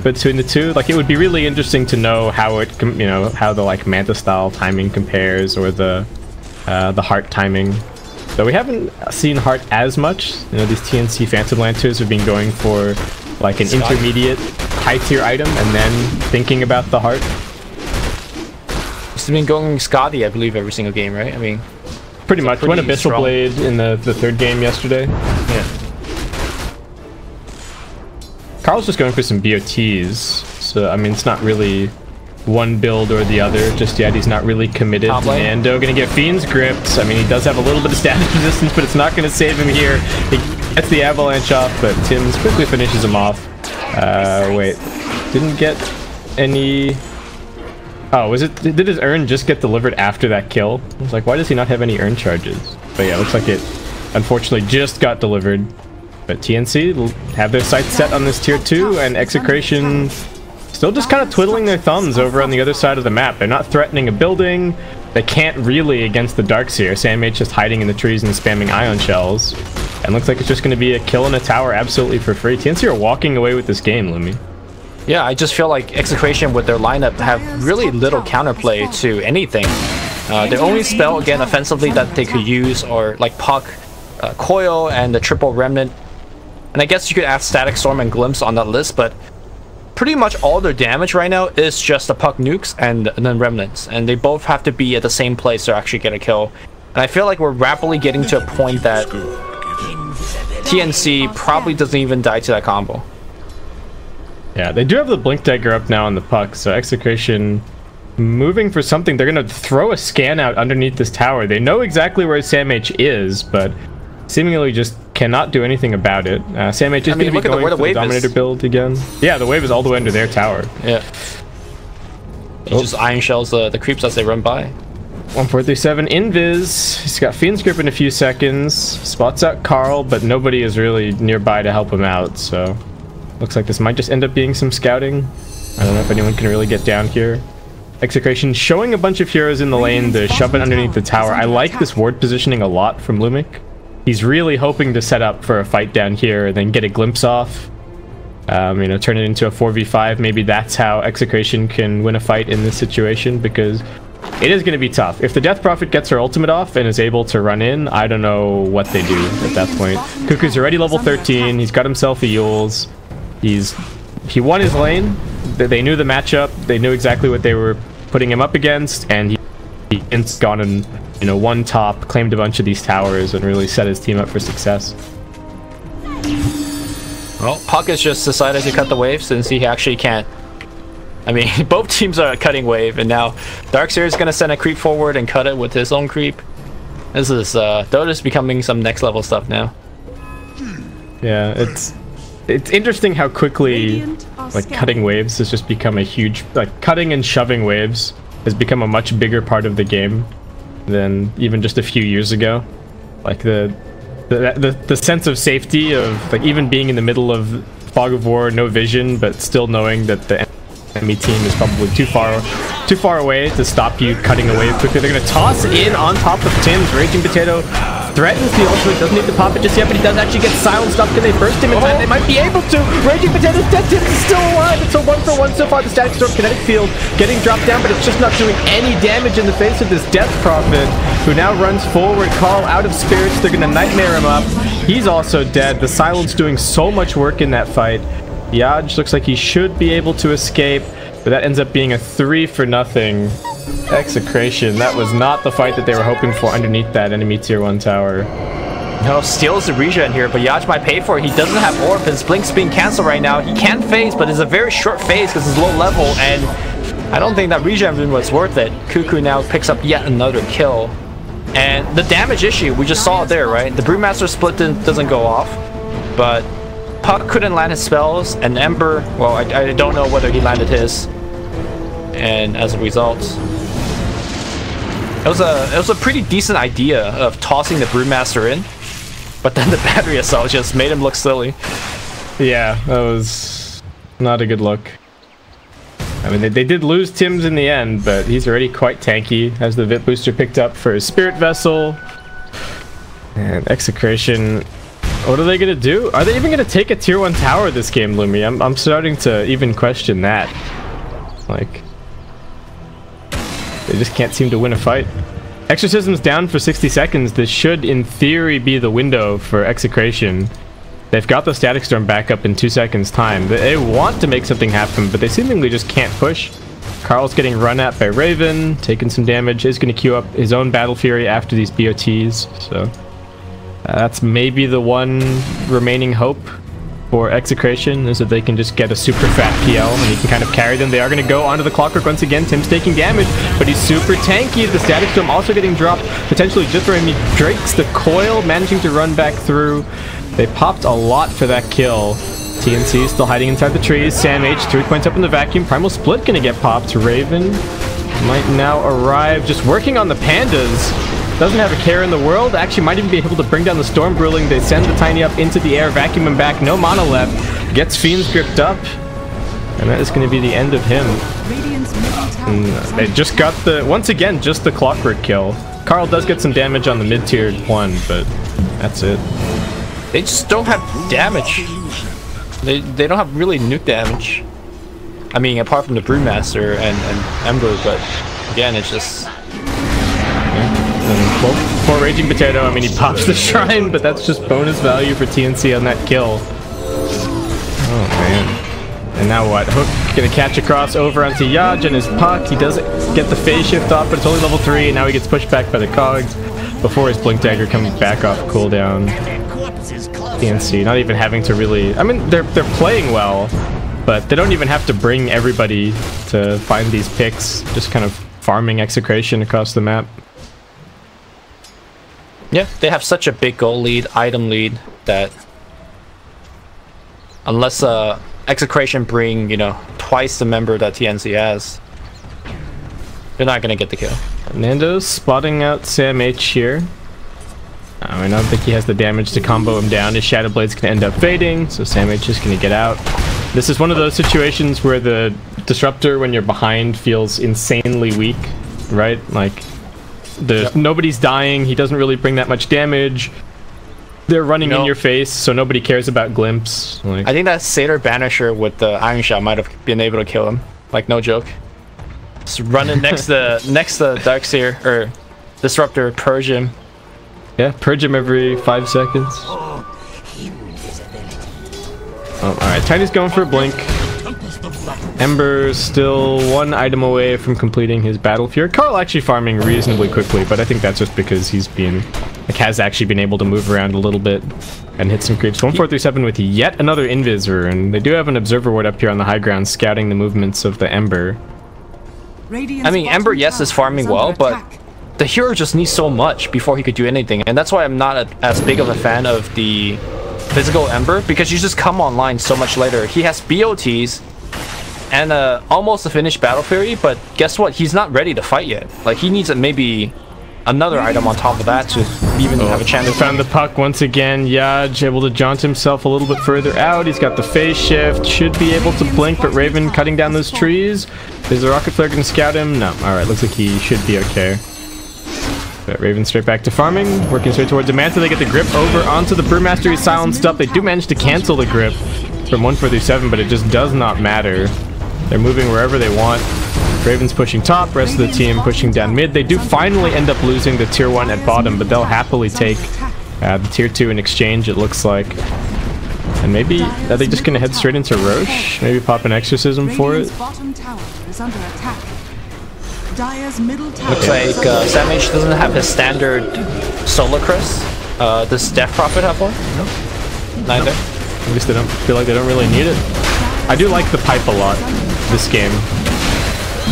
between the two. Like, it would be really interesting to know how it, how the like Manta style timing compares, or the Heart timing. So we haven't seen Heart as much. You know, these TNC Phantom Lancers have been going for like an intermediate high tier item and then thinking about the Heart. He's been going Scotty, I believe, every single game, right? I mean, pretty much. Went Abyssal Blade in the third game yesterday. Yeah. Carl's just going for some BOTs, so I mean, it's not really one build or the other just yet. He's not really committed. Nando gonna get Fiend's Gripped. I mean, he does have a little bit of status resistance, but it's not gonna save him here. He gets the avalanche off, but Tim's quickly finishes him off. Wait, didn't get any... Oh, did his urn just get delivered after that kill? I was like, why does he not have any urn charges? But yeah, it looks like it unfortunately just got delivered. But TNC will have their sights set on this tier 2, and Execration still just kind of twiddling their thumbs over on the other side of the map. They're not threatening a building. They can't really against the Darkseer. SamH just hiding in the trees and spamming Ion Shells. And looks like it's just going to be a kill in a tower absolutely for free. TNC are walking away with this game, Lumi. Yeah, I just feel like Execration with their lineup have really little counterplay to anything. The only spell, again, offensively that they could use are like Puck, Coil, and the triple Remnant. And I guess you could add Static Storm and Glimpse on that list, but pretty much all their damage right now is just the Puck nukes and then Remnants. And they both have to be at the same place to actually get a kill. And I feel like we're rapidly getting to a point that TNC probably doesn't even die to that combo. Yeah, they do have the Blink Dagger up now on the Puck, so Execration moving for something. They're going to throw a scan out underneath this tower. They know exactly where SamH is, but seemingly just cannot do anything about it. SamH is going to be going for the Dominator build again. Yeah, the wave is all the way under their tower. Yeah. He just Iron Shells the creeps as they run by. 1437 Invis. He's got Fiend's Grip in a few seconds. Spots out Carl, but nobody is really nearby to help him out, so looks like this might just end up being some scouting. I don't know if anyone can really get down here. Execration showing a bunch of heroes in the lane to shove it underneath the tower. I like this ward positioning a lot from Lumik. He's really hoping to set up for a fight down here and then get a glimpse off. Turn it into a 4v5. Maybe that's how Execration can win a fight in this situation, because it is going to be tough. If the Death Prophet gets her ultimate off and is able to run in, I don't know what they do at that point. Cuckoo's already level 13. He's got himself a Yules. He won his lane. They knew the matchup. They knew exactly what they were putting him up against, and he's gone and one top, claimed a bunch of these towers, and really set his team up for success. Well, Puck has just decided to cut the wave since he actually can't. I mean, both teams are cutting wave, and now Darkseer is going to send a creep forward and cut it with his own creep. This is DOTA's becoming some next level stuff now. Yeah, it's interesting how quickly like cutting waves has just become a huge, like cutting and shoving waves has become a much bigger part of the game than even just a few years ago. Like the the sense of safety of like even being in the middle of fog of war, no vision, but still knowing that the enemy team is probably too far away to stop you cutting away quickly. They're gonna toss in on top of Tim's. Raging Potato threatens the ultimate, doesn't need to pop it just yet, but he does actually get silenced up. Can they burst him in time? They might be able to. Raging Potato's dead. Tim's is still alive. It's a 1-for-1 so far. The Static Storm Kinetic Field getting dropped down, but it's just not doing any damage in the face of this Death Prophet, who now runs forward. Carl out of spirits. They're gonna Nightmare him up. He's also dead. The Silence doing so much work in that fight. Yaj looks like he should be able to escape, but that ends up being a 3-for-0. Execration. That was not the fight that they were hoping for underneath that enemy tier 1 tower. No, steals the regen here, but Yaj might pay for it. He doesn't have orb. His blink's being cancelled right now. He can phase, but it's a very short phase because it's low level, and I don't think that regen was worth it. Cuckoo now picks up yet another kill. And the damage issue, we just saw it there, right? The Brewmaster split doesn't go off, but Puck couldn't land his spells, and Ember, well, I don't know whether he landed his. And as a result, it was a pretty decent idea of tossing the Brewmaster in, but then the battery assault just made him look silly. Yeah, that was not a good look. I mean, they did lose Tim's in the end, but he's already quite tanky. Has the VIP booster picked up for his Spirit Vessel. And Execration, what are they going to do? Are they even going to take a tier 1 tower this game, Lumi? I'm starting to even question that. Like, they just can't seem to win a fight. Exorcism's down for 60 seconds. This should, in theory, be the window for Execration. They've got the Static Storm back up in 2 seconds time. They want to make something happen, but they seemingly just can't push. Carl's getting run at by Raven, taking some damage. He's going to queue up his own Battle Fury after these BOTs, so that's maybe the one remaining hope for Execration, is that they can just get a super fat PL and he can kind of carry them. They are going to go onto the Clockwork once again. Tim's taking damage, but he's super tanky. The Static Storm also getting dropped, potentially just for him. He breaks the coil, managing to run back through. They popped a lot for that kill. TNC still hiding inside the trees. Sam H, 3 points up in the vacuum. Primal Split gonna get popped. Raven might now arrive, just working on the pandas. Doesn't have a care in the world. Actually might even be able to bring down the Storm Bruling. They send the Tiny up into the air, vacuum him back. No mana left. Gets Fiends gripped up. And that is going to be the end of him. And they just got the, once again, just the Clockwork kill. Carl does get some damage on the mid-tier one, but that's it. They just don't have damage. They don't have really nuke damage. I mean, apart from the Brewmaster and Ember, but again, it's just... Well, poor Raging Potato, I mean, he pops the Shrine, but that's just bonus value for TNC on that kill. Oh, man. And now what? Hook gonna catch across over onto Yaj and his Puck. He doesn't get the phase shift off, but it's only level 3, and now he gets pushed back by the Cogs before his Blink Dagger comes back off cooldown. TNC not even having to really... I mean, they're playing well, but they don't even have to bring everybody to find these picks. Just kind of farming Execration across the map. Yeah, they have such a big goal lead, item lead, that unless Execration bring, you know, twice the member that TNC has, they're not gonna get the kill. Nando's spotting out Sam H here. I don't think he has the damage to combo him down. His Shadow Blade's gonna end up fading, so Sam H is gonna get out. This is one of those situations where the Disruptor, when you're behind, feels insanely weak, right? Like, nobody's dying, he doesn't really bring that much damage. They're running in your face, so nobody cares about Glimpse. Like, I think that Satyr Banisher with the Iron Shot might have been able to kill him. Like, no joke. Just running next to Darkseer, or Disruptor, purge him. Yeah, purge him every 5 seconds. Oh, alright, Tiny's going for a blink. Ember's still 1 item away from completing his Battle Fury. Carl actually farming reasonably quickly, but I think that's just because he's been, like, has actually been able to move around a little bit and hit some creeps. 1437 with yet another Invisor, and they do have an Observer Ward up here on the high ground scouting the movements of the Ember. I mean, Ember, yes, is farming well, but the hero just needs so much before he could do anything, and that's why I'm not as big of a fan of the physical Ember, because you just come online so much later. He has BOTs and almost a finished Battle Fury, but guess what? He's not ready to fight yet. Like, he needs maybe another item on top of that to even have a chance. They found the puck once again. Yaj able to jaunt himself a little bit further out. He's got the phase shift. Should be able to blink, but Raven cutting down those trees. Is the rocket flare going to scout him? No. Alright, looks like he should be okay. But Raven straight back to farming, working straight towards Manta. They get the grip over onto the Brewmaster. He's silenced up. They do manage to cancel the grip from 1-4-3-7, but it just does not matter. They're moving wherever they want. Raven's pushing top, rest of the team pushing down mid. They do finally end up losing the tier 1 at bottom, but they'll happily take the tier 2 in exchange, it looks like. And maybe, are they just going to head straight into Roche? Maybe pop an exorcism for it? Looks like Sam H doesn't have his standard solo Chris. Does Death Prophet have one? No. Neither. At least they don't feel like they don't really need it. I do like the pipe a lot this game.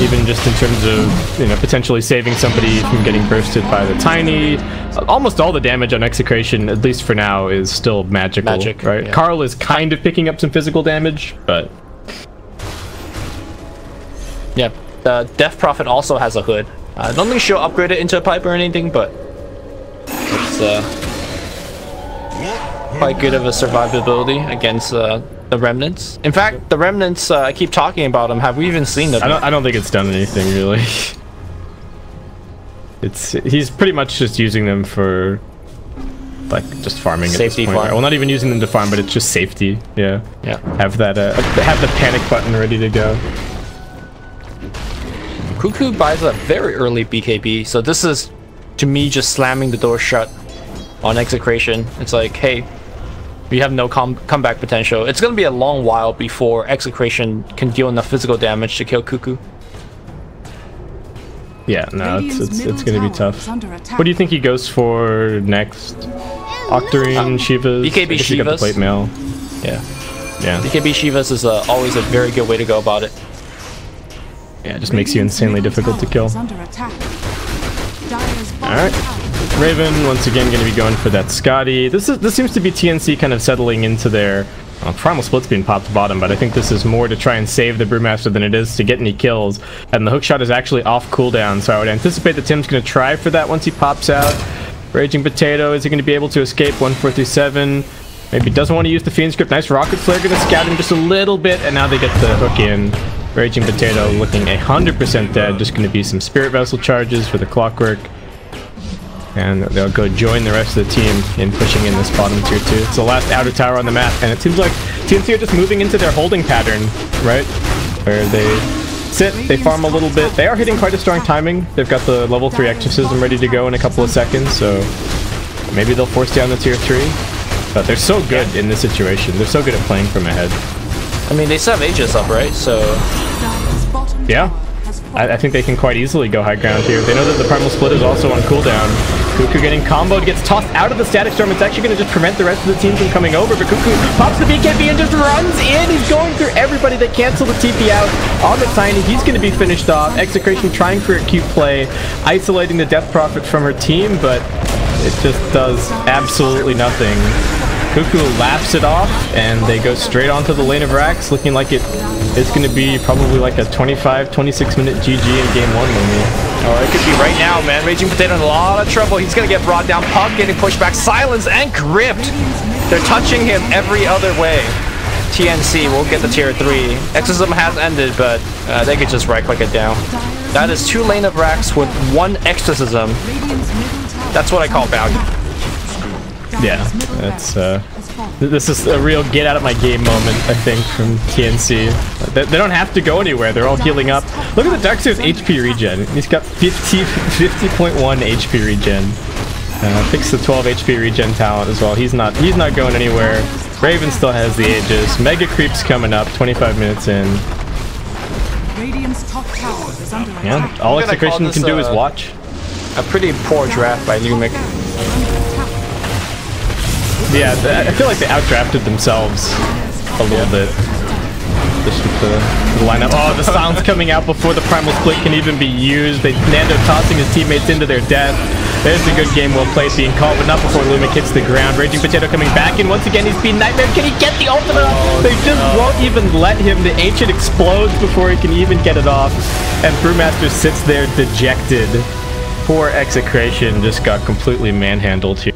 Even just in terms of, you know, potentially saving somebody from getting bursted by the tiny. Almost all the damage on Execration, at least for now, is still magical, right? Yeah. Carl is kind of picking up some physical damage, but... Yeah, the Death Prophet also has a hood. I don't think she'll upgrade it into a pipe or anything, but it's quite good of a survivability against the Remnants. In fact, the Remnants, I keep talking about them. Have we even seen them? I don't think it's done anything, really. He's pretty much just using them for, like, just farming at this point. Right? Well, not even using them to farm, but it's just safety. Yeah. Yeah. Have that. Have the panic button ready to go. Cuckoo buys a very early BKB, so this is, to me, just slamming the door shut on Execration. It's like, hey, we have no comeback potential. It's going to be a long while before Execration can deal enough physical damage to kill Cuckoo. Yeah, no, it's going to be tough. What do you think he goes for next? Octarine, Shivas? BKB Shivas. Plate mail. Yeah. Yeah. BKB Shivas is always a very good way to go about it. Yeah, it just makes you insanely difficult to kill. Alright. Raven, once again, going to be going for that Scotty. This seems to be TNC kind of settling into their... Primal Split's being popped bottom, but I think this is more to try and save the Brewmaster than it is to get any kills. And the hookshot is actually off cooldown, so I would anticipate that Tim's going to try for that once he pops out. Raging Potato, is he going to be able to escape 1-4-3-7? Maybe doesn't want to use the Fiend Script. Nice Rocket Flare, going to scout him just a little bit, and now they get the hook in. Raging Potato looking 100% dead. Just going to be some Spirit Vessel charges for the Clockwork. And they'll go join the rest of the team in pushing in this bottom tier 2. It's the last outer tower on the map, and it seems like TNC are just moving into their holding pattern, right? Where they sit, they farm a little bit. They are hitting quite a strong timing. They've got the level 3 Exorcism ready to go in a couple of seconds, so maybe they'll force down the tier 3. But they're so good in this situation. They're so good at playing from ahead. I mean, they still have Aegis up, right? So... Yeah. I think they can quite easily go high ground here. They know that the Primal Split is also on cooldown. Cuckoo getting comboed, gets tossed out of the Static Storm. It's actually going to just prevent the rest of the team from coming over, but Cuckoo pops the BKB and just runs in. He's going through everybody. They cancel the TP out on the Tiny. He's going to be finished off. Execration trying for a cute play, isolating the Death Prophet from her team, but it just does absolutely nothing. Cuckoo laps it off, and they go straight onto the lane of Rax, looking like it's going to be probably like a 25-26 minute GG in game 1 maybe. Oh, it could be right now, man. Raging Potato in a lot of trouble. He's going to get brought down. Puck getting pushed back. Silence and gripped. They're touching him every other way. TNC will get the tier 3. Exorcism has ended, but they could just right-click it down. That is 2 lane of Rax with 1 Exorcism. That's what I call value. Yeah, that's this is a real get out of my game moment, I think, from TNC. They don't have to go anywhere. They're all healing up. Look at the Darkseer's HP regen. He's got 50.1 HP regen. Picks the 12 HP regen talent as well. He's not going anywhere. Raven still has the Aegis. Mega Creep's coming up. 25 minutes in. Yeah, all Execration can do is watch. A pretty poor draft by Numic. Yeah, I feel like they outdrafted themselves a little bit. Just with the lineup. Oh, the sound's coming out before the Primal Split can even be used. Nando tossing his teammates into their death. There's a good game well played being called, but not before Lumic hits the ground. Raging Potato coming back, and once again he's being Nightmare. Can he get the ultimate off? They just won't even let him. The Ancient explodes before he can even get it off. And Brewmaster sits there dejected. Poor Execration just got completely manhandled here.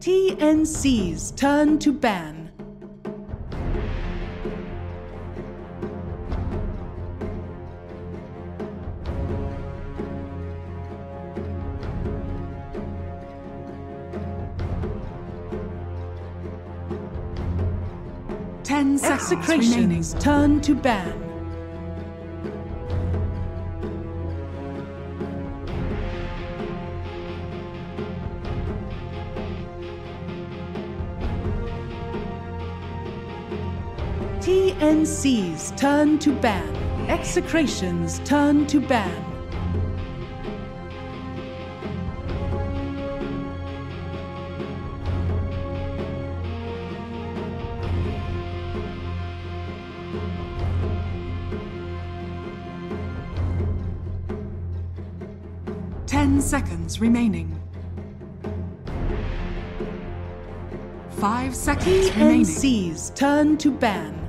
TNC's turn to ban. Execration's turn to ban. TNC's turn to ban. Execration's turn to ban. Seconds remaining. 5 seconds remaining. TNC's turn to ban.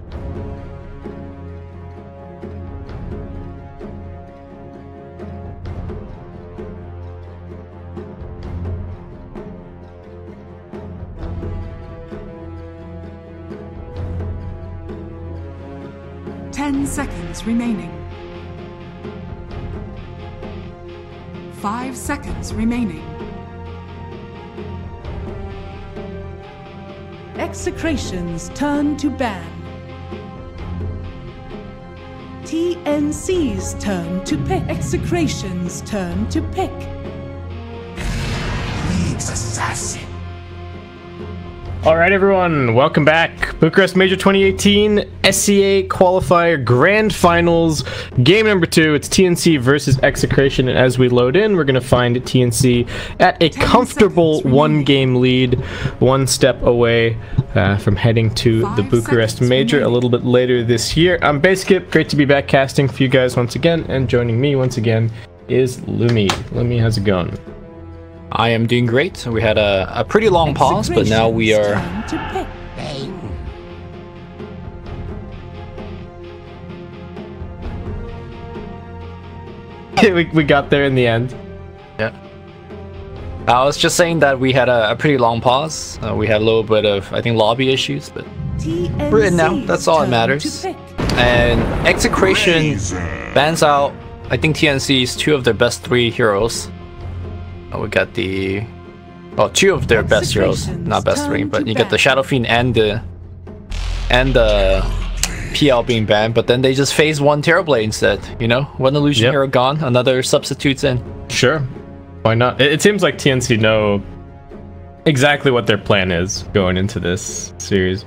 Seconds remaining. 5 seconds remaining. Execration's turn to ban. TNC's turn to pick. Execration's turn to pick. League's assassin. All right, everyone, welcome back. Bucharest Major 2018 SCA Qualifier Grand Finals, game number 2. It's TNC versus Execration, and as we load in, we're going to find TNC at a comfortable one-game lead, one step away from heading to the Bucharest Major a little bit later this year. I'm Baseskip, great to be back casting for you guys once again, and joining me once again is Lumi. Lumi, how's it going? I am doing great. We had a pretty long pause, but now we are... we got there in the end. Yeah. I was just saying that we had a pretty long pause. We had a little bit of, I think, lobby issues, but we're in now. That's all that matters. And Execration bans out, I think, TNC's 2 of their best 3 heroes. We got the... well, 2 of their best heroes, not best 3, but you get the Shadow Fiend and the PL being banned, but then they just phase 1 Terrorblade instead, you know? One illusion hero gone, another substitutes in. Sure. Why not? It seems like TNC know exactly what their plan is going into this series.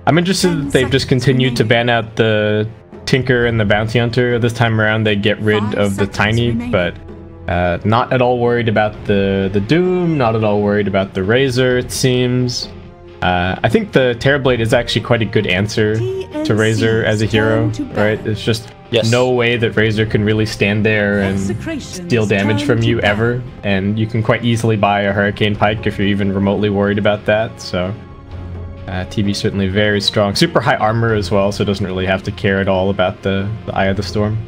I'm interested that they've just continued to ban out the Tinker and the Bounty Hunter. This time around they get rid of the Tiny, but not at all worried about the Doom, not at all worried about the Razor, it seems. I think the Terrorblade is actually quite a good answer to Razor as a hero, right? It's just no way that Razor can really stand there and deal damage from you ever, and you can quite easily buy a Hurricane Pike if you're even remotely worried about that, so... TB certainly very strong. Super high armor as well, so it doesn't really have to care at all about the Eye of the Storm.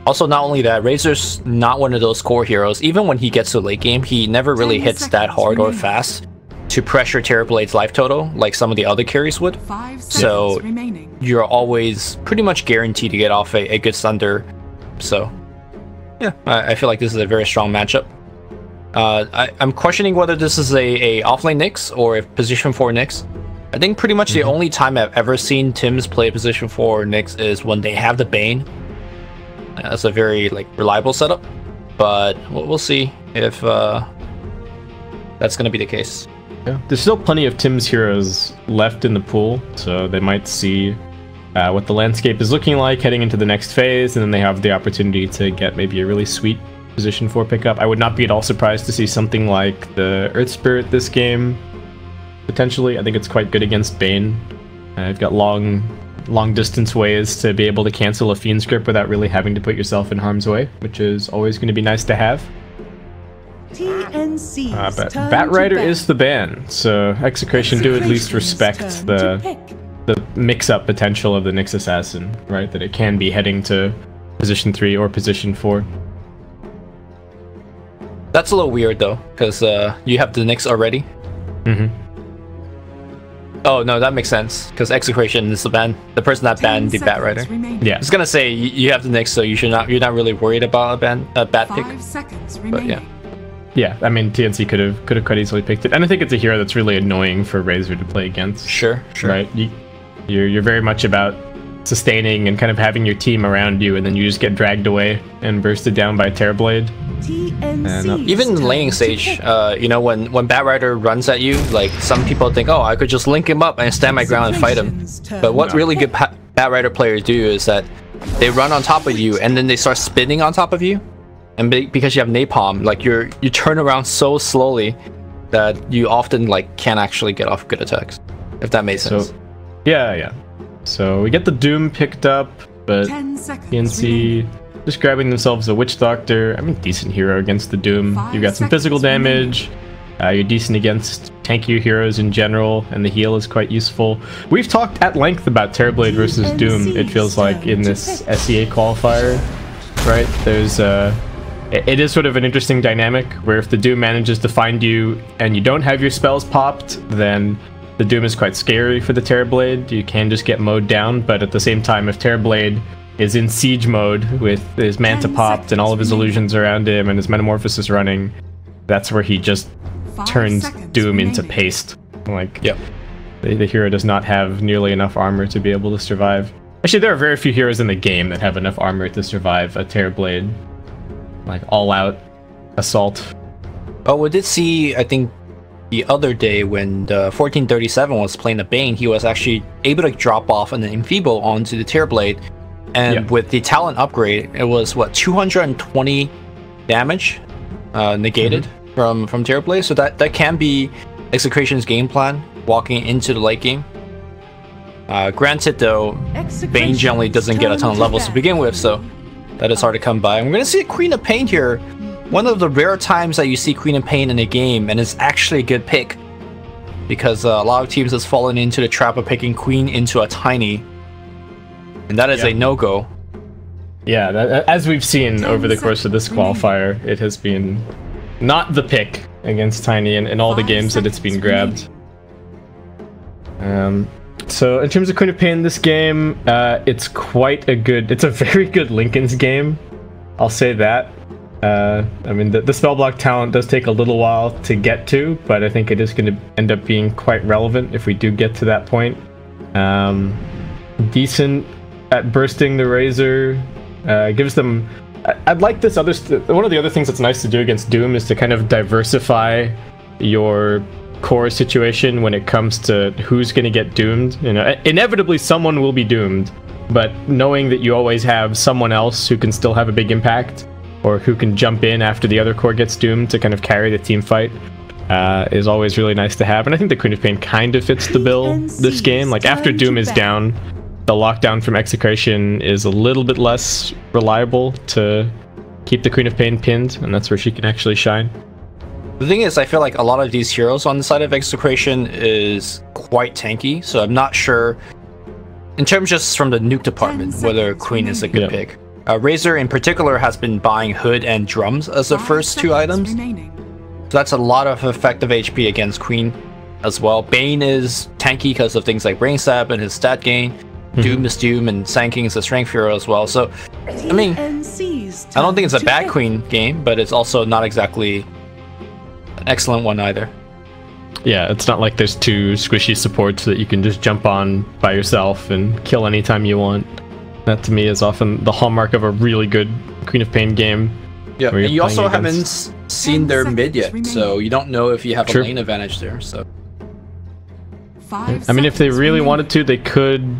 Also, not only that, Razor's not one of those core heroes. Even when he gets to late game, he never really hits that hard or fast to pressure Terrorblade's life total like some of the other carries would. So you're always pretty much guaranteed to get off a good Thunder. So yeah, I feel like this is a very strong matchup. I'm questioning whether this is a offlane Nyx or a position 4 Nyx. I think pretty much the only time I've ever seen Tims play position 4 Nyx is when they have the Bane. That's a very reliable setup, but we'll see if that's going to be the case. Yeah. There's still plenty of Tim's heroes left in the pool, so they might see what the landscape is looking like heading into the next phase, and then they have the opportunity to get maybe a really sweet position 4 pickup. I would not be at all surprised to see something like the Earth Spirit this game, potentially. I think it's quite good against Bane. You've got long distance ways to be able to cancel a Fiend's Grip without really having to put yourself in harm's way, which is always going to be nice to have. But Batrider is the ban, so Execration do at least respect the mix-up potential of the Nyx Assassin, right? That it can be heading to position 3 or position 4. That's a little weird though, because you have the Nyx already. Oh no, that makes sense, because Execration is the person that banned the Batrider. Yeah, I was gonna say you have the Nyx, so you're not really worried about a bat pick. But yeah. Yeah, I mean, TNC could have quite easily picked it, and I think it's a hero that's really annoying for Razor to play against. Sure. Right? You're very much about sustaining and kind of having your team around you, and then you just get dragged away and bursted down by Terrorblade. Even in laning stage, you know, when Batrider runs at you, like some people think, oh, I could just link him up and stand my ground and fight him. But what really good Batrider players do is that they run on top of you, and then they start spinning on top of you. And because you have napalm, like you turn around so slowly that you often can't actually get off good attacks, if that makes sense. Yeah. So we get the Doom picked up, but TNC just grabbing themselves a Witch Doctor. I mean, decent hero against the Doom. You've got some physical damage. You're decent against tankier heroes in general, and the heal is quite useful. We've talked at length about Terrorblade versus Doom, it feels like, in this SEA qualifier, right? There's it is sort of an interesting dynamic where if the Doom manages to find you and you don't have your spells popped, then the Doom is quite scary for the Terrorblade. You can just get mowed down, but at the same time, if Terrorblade is in siege mode with his Manta popped and all of his illusions around him and his Metamorphosis running, that's where he just turns Doom into paste. The hero does not have nearly enough armor to be able to survive. Actually, there are very few heroes in the game that have enough armor to survive a Terrorblade, all-out assault. Oh, we did see, I think, the other day when the 1437 was playing the Bane, he was actually able to drop off an Enfeeble onto the Terrorblade, and with the talent upgrade, it was, what, 220 damage negated from Terrorblade, so that can be Execration's game plan, walking into the late game. Granted, though, Bane generally doesn't get a ton of levels to begin with, so that is hard to come by. And we're going to see a Queen of Pain here. One of the rare times that you see Queen of Pain in a game, and it's actually a good pick, because a lot of teams has fallen into the trap of picking Queen into a Tiny, and that is a no-go. Yeah, as we've seen over the course of this qualifier, it has been not the pick against Tiny in all the games that it's been grabbed. So in terms of Queen of Pain, this game, it's a very good Lincoln's game. I'll say that. I mean, the spell block talent does take a little while to get to, but I think it is going to end up being quite relevant if we do get to that point. Decent at bursting the Razor, gives them... I'd like this other... One of the other things that's nice to do against Doom is to kind of diversify your core situation when it comes to who's going to get doomed. You know, inevitably someone will be doomed, but knowing that you always have someone else who can still have a big impact, or who can jump in after the other core gets doomed to kind of carry the team fight, is always really nice to have. And I think the Queen of Pain kind of fits the bill this game. Like, after Doom is down, the lockdown from Execration is a little bit less reliable to keep the Queen of Pain pinned, and that's where she can actually shine. The thing is, I feel like a lot of these heroes on the side of Execration is quite tanky, so I'm not sure, in terms just from the nuke department, whether Queen is a good pick. Razor in particular has been buying Hood and Drums as the first two items, so that's a lot of effective HP against Queen as well. Bane is tanky because of things like Brain Stab and his stat gain. Doom is Doom, and Sand King is a strength hero as well. So, I mean, I don't think it's a bad Queen game, but it's also not exactly an excellent one either. Yeah, it's not like there's two squishy supports that you can just jump on by yourself and kill anytime you want. That to me is often the hallmark of a really good Queen of Pain game. Yeah, and you also haven't seen their mid yet, so you don't know if you have a lane advantage there. So, I mean, if they really wanted to, they could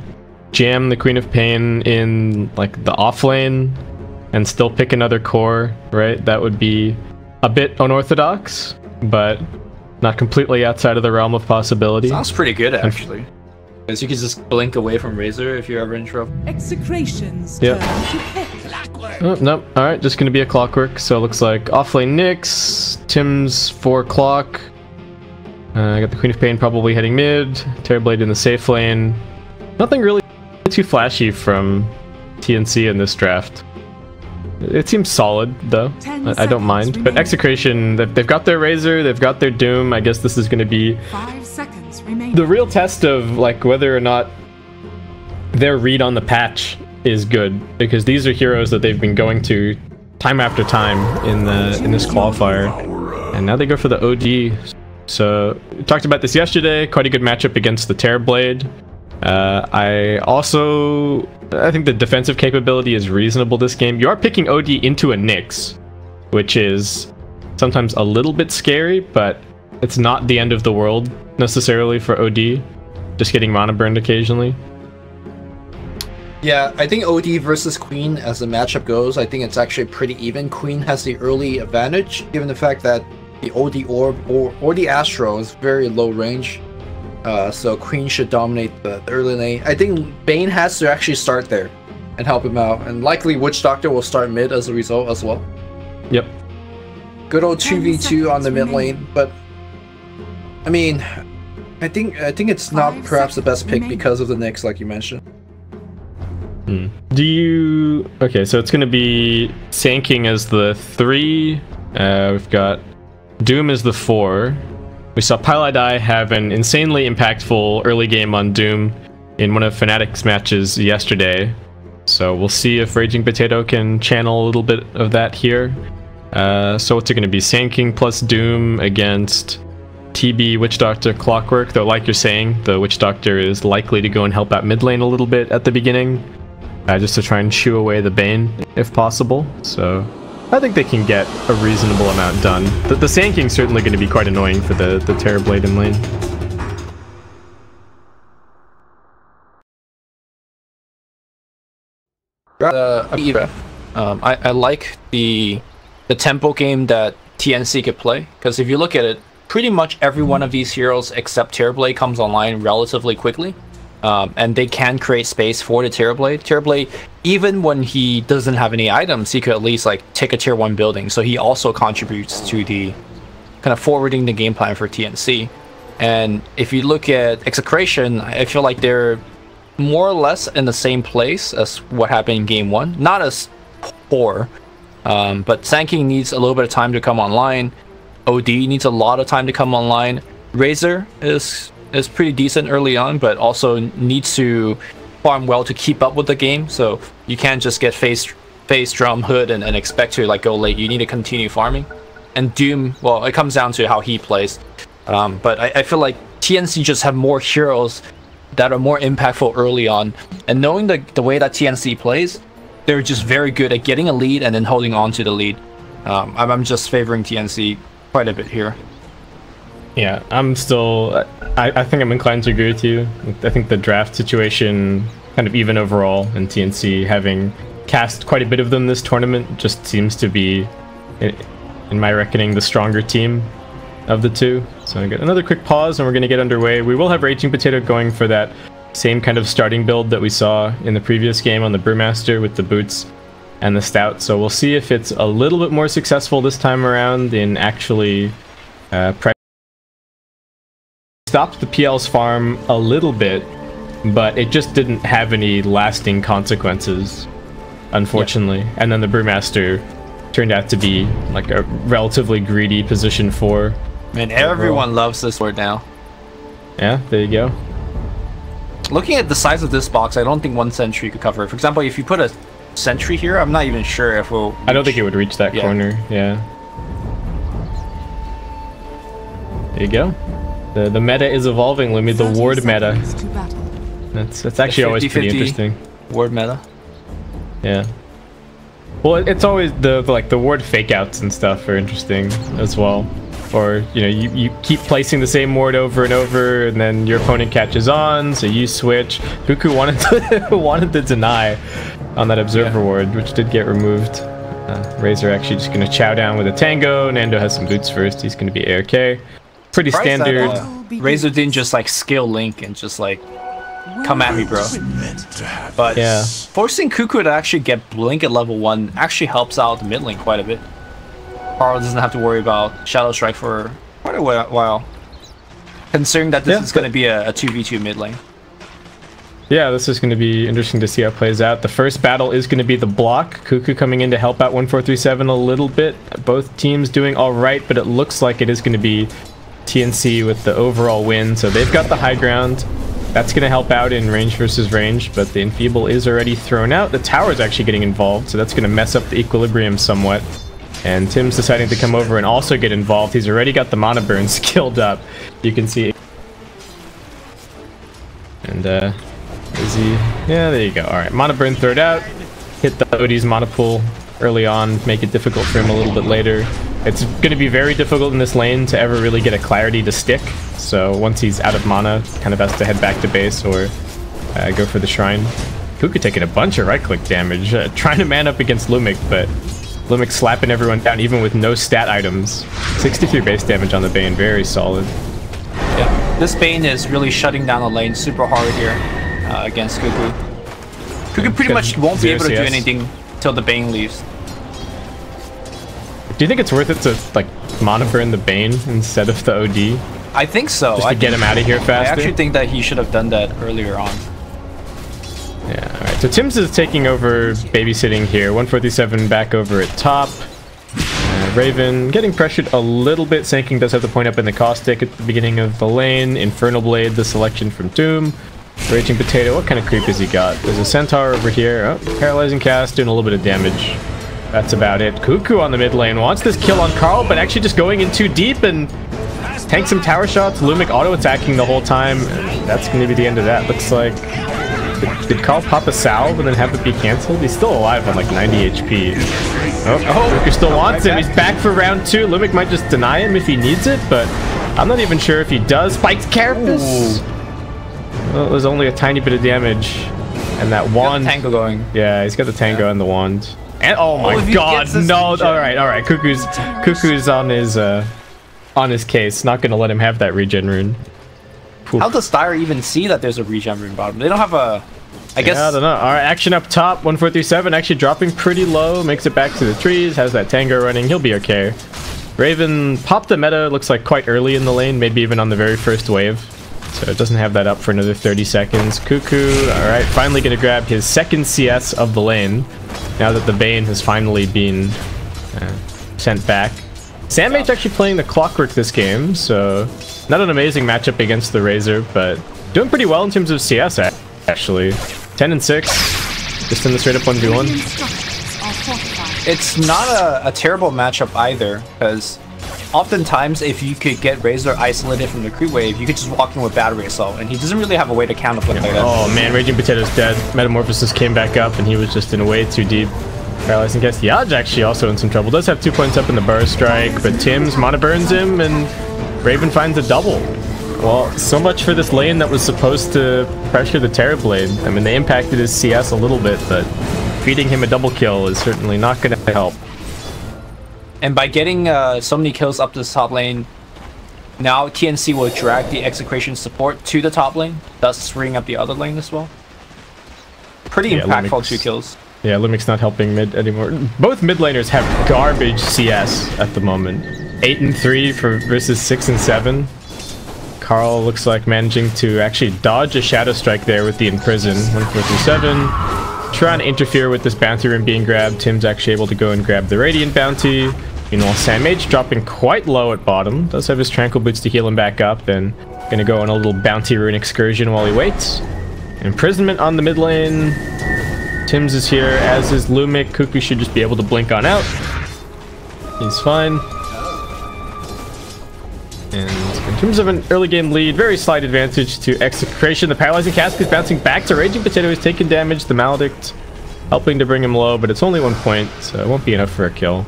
jam the Queen of Pain in like the off lane and still pick another core, right? That would be a bit unorthodox, but not completely outside of the realm of possibility. Sounds pretty good, actually. Because you can just blink away from Razor if you're ever in trouble. Execrations. Yep. Oh, nope. Alright, just gonna be a Clockwork. So it looks like offlane Nyx, Tim's 4 o'clock. I got the Queen of Pain probably heading mid, Terrorblade in the safe lane. Nothing really too flashy from TNC in this draft. It seems solid, though. I don't mind. But Execration, they've got their Razor, they've got their Doom. I guess this is going to be 5 seconds remaining. The real test of like whether or not their read on the patch is good, because these are heroes that they've been going to time after time in this qualifier, and now they go for the OD. So we talked about this yesterday. Quite a good matchup against the Terrorblade. I think the defensive capability is reasonable this game. You are picking OD into a Nyx, which is sometimes a little bit scary, but it's not the end of the world necessarily for OD. Just getting mana burned occasionally. Yeah, I think OD versus Queen, as the matchup goes, I think it's actually pretty even. Queen has the early advantage, given the fact that the OD Orb or the Astro is very low range. So Queen should dominate the early lane. I think Bane has to actually start there and help him out, and likely Witch Doctor will start mid as a result as well. Yep. Good old 2v2 on the mid lane, but I mean, I think it's not perhaps the best pick because of the Nyx, like you mentioned. Do you... Okay, so it's going to be Sand King as the 3. We've got Doom as the 4. We saw Piladai have an insanely impactful early game on Doom in one of Fnatic's matches yesterday. So we'll see if Raging Potato can channel a little bit of that here. So what's it going to be? Sand King plus Doom against TB, Witch Doctor, Clockwork. Though, like you're saying, the Witch Doctor is likely to go and help out mid lane a little bit at the beginning. Just to try and shoo away the Bane, if possible. So I think they can get a reasonable amount done. The Sand King's certainly going to be quite annoying for the Terrorblade in lane. I like the tempo game that TNC could play, because if you look at it, pretty much every one of these heroes except Terrorblade comes online relatively quickly. And they can create space for the Terrorblade. Terrorblade, even when he doesn't have any items, he could at least like take a tier 1 building. So he also contributes to the kind of forwarding the game plan for TNC. And if you look at Execration, I feel like they're more or less in the same place as what happened in game 1. Not as poor, but Sand King needs a little bit of time to come online. OD needs a lot of time to come online. Razor is pretty decent early on, but also needs to farm well to keep up with the game. So you can't just get face drum hood and expect to like go late. You need to continue farming. And Doom, well, it comes down to how he plays. But I feel like TNC just have more heroes that are more impactful early on. And knowing the way that TNC plays, they're just very good at getting a lead and then holding on to the lead. I'm just favoring TNC quite a bit here. Yeah, I'm still... I think I'm inclined to agree with you. I think the draft situation, kind of even overall, and TNC having cast quite a bit of them this tournament just seems to be, in my reckoning, the stronger team of the two. So I get another quick pause and we're going to get underway. We will have Raging Potato going for that same kind of starting build that we saw in the previous game on the Brewmaster with the boots and the stout. So we'll see if it's a little bit more successful this time around in actually stopped the PL's farm a little bit, but it just didn't have any lasting consequences, unfortunately. Yep. And then the Brewmaster turned out to be like a relatively greedy position 4. Man, everyone loves this word now. Yeah, there you go. Looking at the size of this box, I don't think 1 sentry could cover it. For example, if you put a sentry here, I'm not even sure if we'll... I don't think it would reach that corner, yeah. There you go. The meta is evolving, Lumi, the ward meta. That's actually always pretty interesting. Ward meta. Yeah. Well, it's always the ward fake outs and stuff are interesting as well. Or, you know, you keep placing the same ward over and over, and then your opponent catches on, so you switch. Cuckoo wanted to deny on that observer ward, which did get removed. Razor actually just going to chow down with a tango. Nando has some boots first. He's going to be ARK. Pretty standard. Razor didn't just like skill link and just like come at me, bro. But yeah, forcing Cuckoo to actually get blink at level 1 actually helps out the mid lane quite a bit. Carl doesn't have to worry about Shadow Strike for quite a while, considering that this is going to be a 2v2 mid lane. Yeah, this is going to be interesting to see how it plays out. The first battle is going to be the block. Cuckoo coming in to help out 1437 a little bit. Both teams doing all right, but it looks like it is going to be TNC with the overall win. So they've got the high ground. That's going to help out in range versus range, but the Enfeeble is already thrown out. The tower is actually getting involved, so that's going to mess up the equilibrium somewhat. And Tim's deciding to come over and also get involved. He's already got the mana burn skilled up. You can see. And is he? Yeah, there you go. All right, mana burn third out. Hit the OD's mana pool early on, make it difficult for him a little bit later. It's going to be very difficult in this lane to ever really get a clarity to stick. So once he's out of mana, kind of has to head back to base or go for the shrine. Cuckoo taking a bunch of right-click damage, trying to man up against Lumik, but Lumik slapping everyone down even with no stat items. 63 base damage on the Bane, very solid. Yeah, this Bane is really shutting down the lane super hard here against Cuckoo. Cuckoo pretty much won't be able to do anything till the Bane leaves. Do you think it's worth it to like mana burn the Bane instead of the OD? I think so. Just to get him out of here faster? I actually think that he should have done that earlier on. Yeah, alright. So Tim's is taking over babysitting here. 147 back over at top. Raven getting pressured a little bit. Sanking does have the point up in the caustic at the beginning of the lane. Infernal Blade, the selection from Doom. Raging Potato, what kind of creep has he got? There's a Centaur over here. Oh, paralyzing cast, doing a little bit of damage. That's about it. Cuckoo on the mid lane wants this kill on Carl, but actually just going in too deep and tanks some tower shots. Lumik auto-attacking the whole time. That's going to be the end of that. Looks like... Did Carl pop a salve and then have it be cancelled? He's still alive on like 90 HP. Oh, Cuckoo still wants him. He's back for round 2. Lumik might just deny him if he needs it, but I'm not even sure if he does. Spiked Carapace! Well, there's only a tiny bit of damage. And that wand... Tango going. Yeah, he's got the tango and the wand. And oh my god, no! Alright. Cuckoo's on his case. Not gonna let him have that regen rune. Oof. How does Dire even see that there's a regen rune bottom? They don't have a... I guess... Yeah, I don't know. Alright, action up top. 1437 actually dropping pretty low. Makes it back to the trees. Has that tango running. He'll be okay. Raven popped the meta, looks like quite early in the lane. Maybe even on the very first wave. So it doesn't have that up for another 30 seconds. Cuckoo, alright, finally gonna grab his second CS of the lane. Now that the Bane has finally been sent back. Sandmage actually playing the Clockwork this game, so not an amazing matchup against the Razor, but doing pretty well in terms of CS actually. 10 and 6, just in the straight up 1v1. It's not a terrible matchup either, because oftentimes if you could get Razor isolated from the creep wave, you could just walk in with Battery Assault, and he doesn't really have a way to counterplay like that. Oh man, Raging Potato's dead. Metamorphosis came back up, and he was just in way too deep. Paralyzing Cast. Yaj actually also in some trouble. Does have 2 points up in the Burst Strike, but Tim's Mana burns him, and Raven finds a double. Well, so much for this lane that was supposed to pressure the Terrorblade. I mean, they impacted his CS a little bit, but feeding him a double kill is certainly not going to help. And by getting so many kills up this top lane, now TNC will drag the Execration support to the top lane, thus freeing up the other lane as well. Pretty impactful 2 kills. Yeah, Lumik's not helping mid anymore. Both mid laners have garbage CS at the moment. 8 and 3 versus 6 and 7. Carl looks like managing to actually dodge a Shadow Strike there with the Imprison. 1, 4, 3, 7. Trying to interfere with this bounty rune being grabbed. Tim's actually able to go and grab the Radiant bounty. Meanwhile, Sandmage dropping quite low at bottom. Does have his Tranquil Boots to heal him back up. And gonna go on a little bounty rune excursion while he waits. Imprisonment on the mid lane. Tim's is here, as is Lumik. Cuckoo should just be able to blink on out. He's fine. And in terms of an early game lead, very slight advantage to Execration. The Paralyzing Cask is bouncing back to Raging Potato. He's taking damage. The Maledict helping to bring him low, but it's only 1 point, so it won't be enough for a kill.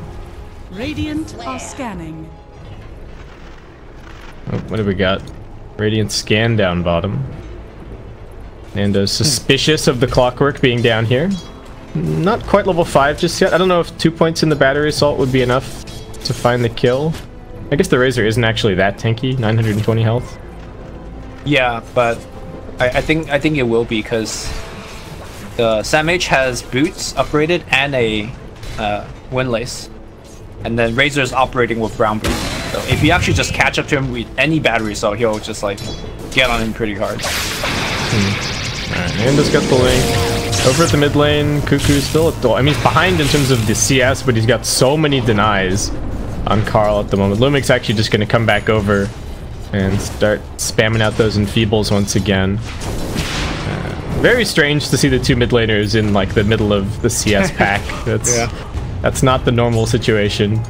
Radiant are scanning. Oh, what do we got? Radiant scan down bottom. And suspicious of the Clockwork being down here. Not quite level 5 just yet. I don't know if 2 points in the Battery Assault would be enough to find the kill. I guess the Razor isn't actually that tanky. 920 health. Yeah, but I think it will be, because the Sandmage has boots upgraded and a Windlace, and then Razor's operating with brown boots. So if you actually just catch up to him with any Battery Assault, he'll just like get on him pretty hard. Alright, Nando's got the link. Over at the mid lane, Cuckoo's still at the... I mean, he's behind in terms of the CS, but he's got so many denies on Carl at the moment. Lumik's actually just going to come back over and start spamming out those enfeebles once again. Very strange to see the 2 mid laners in like the middle of the CS pack. That's not the normal situation. I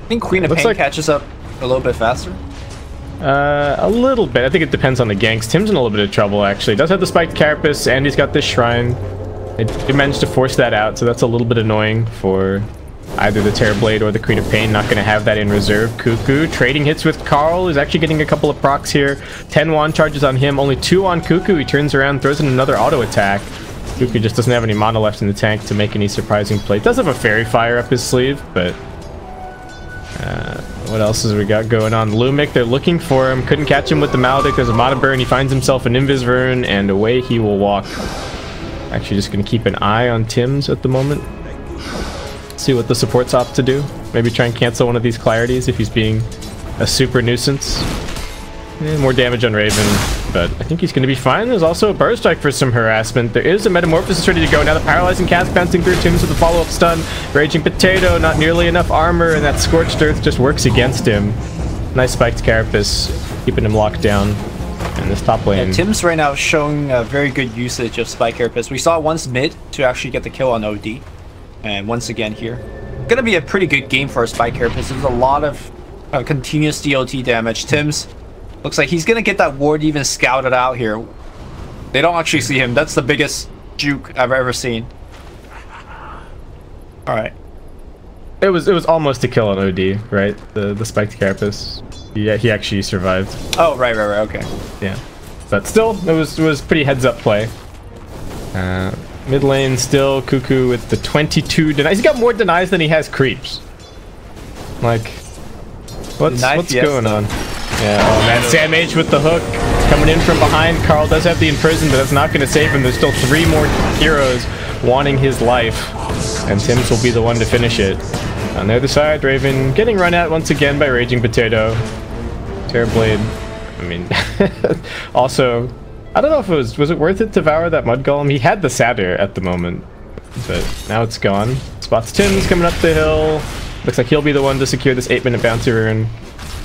think Queen of Pain catches up a little bit faster. A little bit. I think it depends on the ganks. Tim's in a little bit of trouble, actually. Does have the spiked Carapace, and he's got this Shrine. They managed to force that out, so that's a little bit annoying for either the Terrorblade or the Queen of Pain. Not going to have that in reserve. Cuckoo trading hits with Carl. He's actually getting a couple of procs here. 10 wand charges on him, only 2 on Cuckoo. He turns around, throws in another auto attack. Cuckoo just doesn't have any mana left in the tank to make any surprising play. Does have a Fairy Fire up his sleeve, but... what else has we got going on? Lumik, they're looking for him. Couldn't catch him with the Maledict. There's a Mana Burn. He finds himself an Invis Rune, and away he will walk. Actually, just going to keep an eye on Tim's at the moment. See what the support's opt to do. Maybe try and cancel one of these Clarities if he's being a super nuisance. More damage on Raven, but I think he's going to be fine. There's also a Burst Strike for some harassment. There is a Metamorphosis ready to go. Now the Paralyzing Cast bouncing through Tim's with a follow-up stun. Raging Potato, not nearly enough armor, and that Scorched Earth just works against him. Nice spiked Carapace, keeping him locked down. And this top lane... Yeah, Tim's right now showing very good usage of Spike Carapace. We saw it once mid to actually get the kill on OD. And once again here. Gonna be a pretty good game for Spike Carapace. There's a lot of continuous DOT damage. Tim's looks like he's gonna get that ward even scouted out here. They don't actually see him. That's the biggest juke I've ever seen. Alright. It was almost a kill on OD, right? The spiked Carapace. Yeah, he actually survived. Oh, right, okay. Yeah. But still, it was pretty heads up play. Mid lane still, Cuckoo with the 22 denies. He's got more denies than he has creeps. Like, what's going on? Yeah, oh man, Sandmage with the hook, coming in from behind. Carl does have the Imprison, but that's not going to save him. There's still 3 more heroes wanting his life, and Tim's will be the one to finish it. On the other side, Raven getting run at once again by Raging Potato. Terrorblade, I mean, also, I don't know if it was it worth it to devour that Mud Golem? He had the Satyr at the moment, but now it's gone. Spots Tim's coming up the hill. Looks like he'll be the one to secure this 8-minute bounty rune.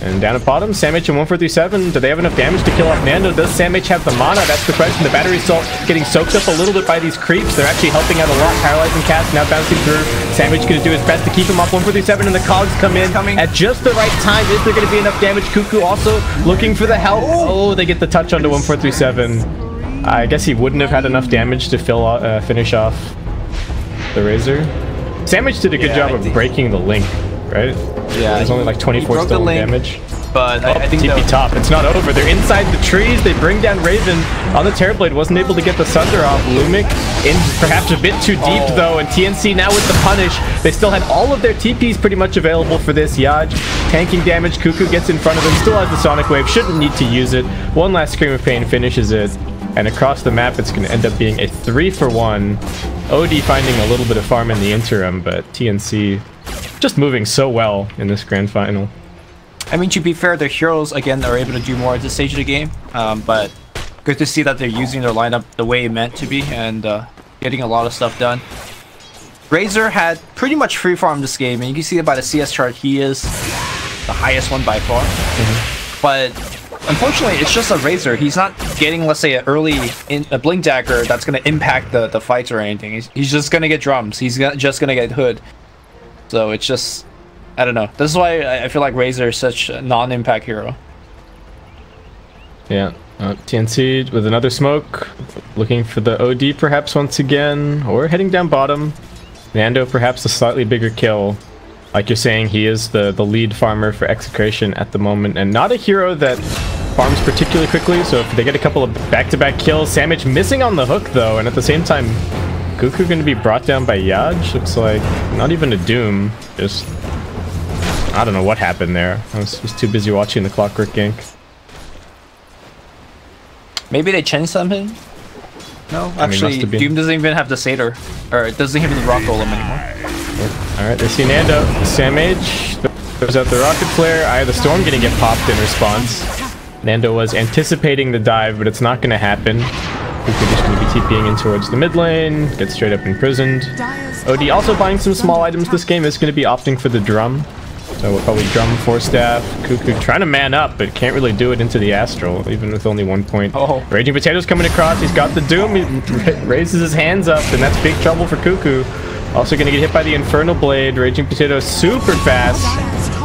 And down at bottom, Samh and 1437. Do they have enough damage to kill off Nando? Does Samh have the mana? That's the question. The battery assault getting soaked up a little bit by these creeps. They're actually helping out a lot. Paralyzing cast now bouncing through. Samh going to do his best to keep him off 1437, and the cogs come in at just the right time. Is there going to be enough damage? Cuckoo also looking for the help. Oh, they get the touch onto 1437. I guess he wouldn't have had enough damage to finish off the Razor. Samh did a good job of breaking the link, right? Yeah, there's only like 24 stolen damage. But I think TP top. It's not over. They're inside the trees. They bring down Raven on the Terrorblade. Wasn't able to get the Sunder off. Lumic in perhaps a bit too deep though. And TNC now with the punish. They still had all of their TPs pretty much available for this. Yaj tanking damage. Cuckoo gets in front of him. Still has the Sonic Wave. Shouldn't need to use it. One last Scream of Pain finishes it. And across the map, it's going to end up being a 3-for-1. OD finding a little bit of farm in the interim, but TNC just moving so well in this grand final. I mean, to be fair, their heroes, again, are able to do more at this stage of the game. But good to see that they're using their lineup the way it meant to be and getting a lot of stuff done. Razor had pretty much free farm this game, and you can see that by the CS chart, he is the highest one by far. But unfortunately, it's just a Razor. He's not getting, let's say, a Blink Dagger that's going to impact the fights or anything. He's just going to get drums. He's just going to get Hood. So it's just, I don't know. This is why I feel like Razor is such a non-impact hero. Yeah. TNC with another smoke. Looking for the OD perhaps once again. Or heading down bottom. Nando perhaps a slightly bigger kill. Like you're saying, he is the lead farmer for Execration at the moment. And not a hero that farms particularly quickly. So if they get a couple of back-to-back kills. Samh missing on the hook though. And at the same time, Cuckoo going to be brought down by Yaj. Looks like not even a Doom. Just, I don't know what happened there. I was just too busy watching the Clockwork gank. Maybe they changed something? No, actually, Doom doesn't even have the Satyr. Or it doesn't have the Rock Golem anymore. Alright, they see Nando. Samh throws out the Rocket Flare. Eye of the Storm going to get popped in response. Nando was anticipating the dive, but it's not going to happen. Cuckoo just going to be TPing in towards the mid lane, gets straight up imprisoned. OD also buying some small items this game, is going to be opting for the drum. So we'll probably drum 4-staff. Cuckoo trying to man up, but can't really do it into the Astral, even with only 1 point. Raging Potato's coming across, he's got the Doom, he raises his hands up, and that's big trouble for Cuckoo. Also going to get hit by the Infernal Blade. Raging Potato super fast.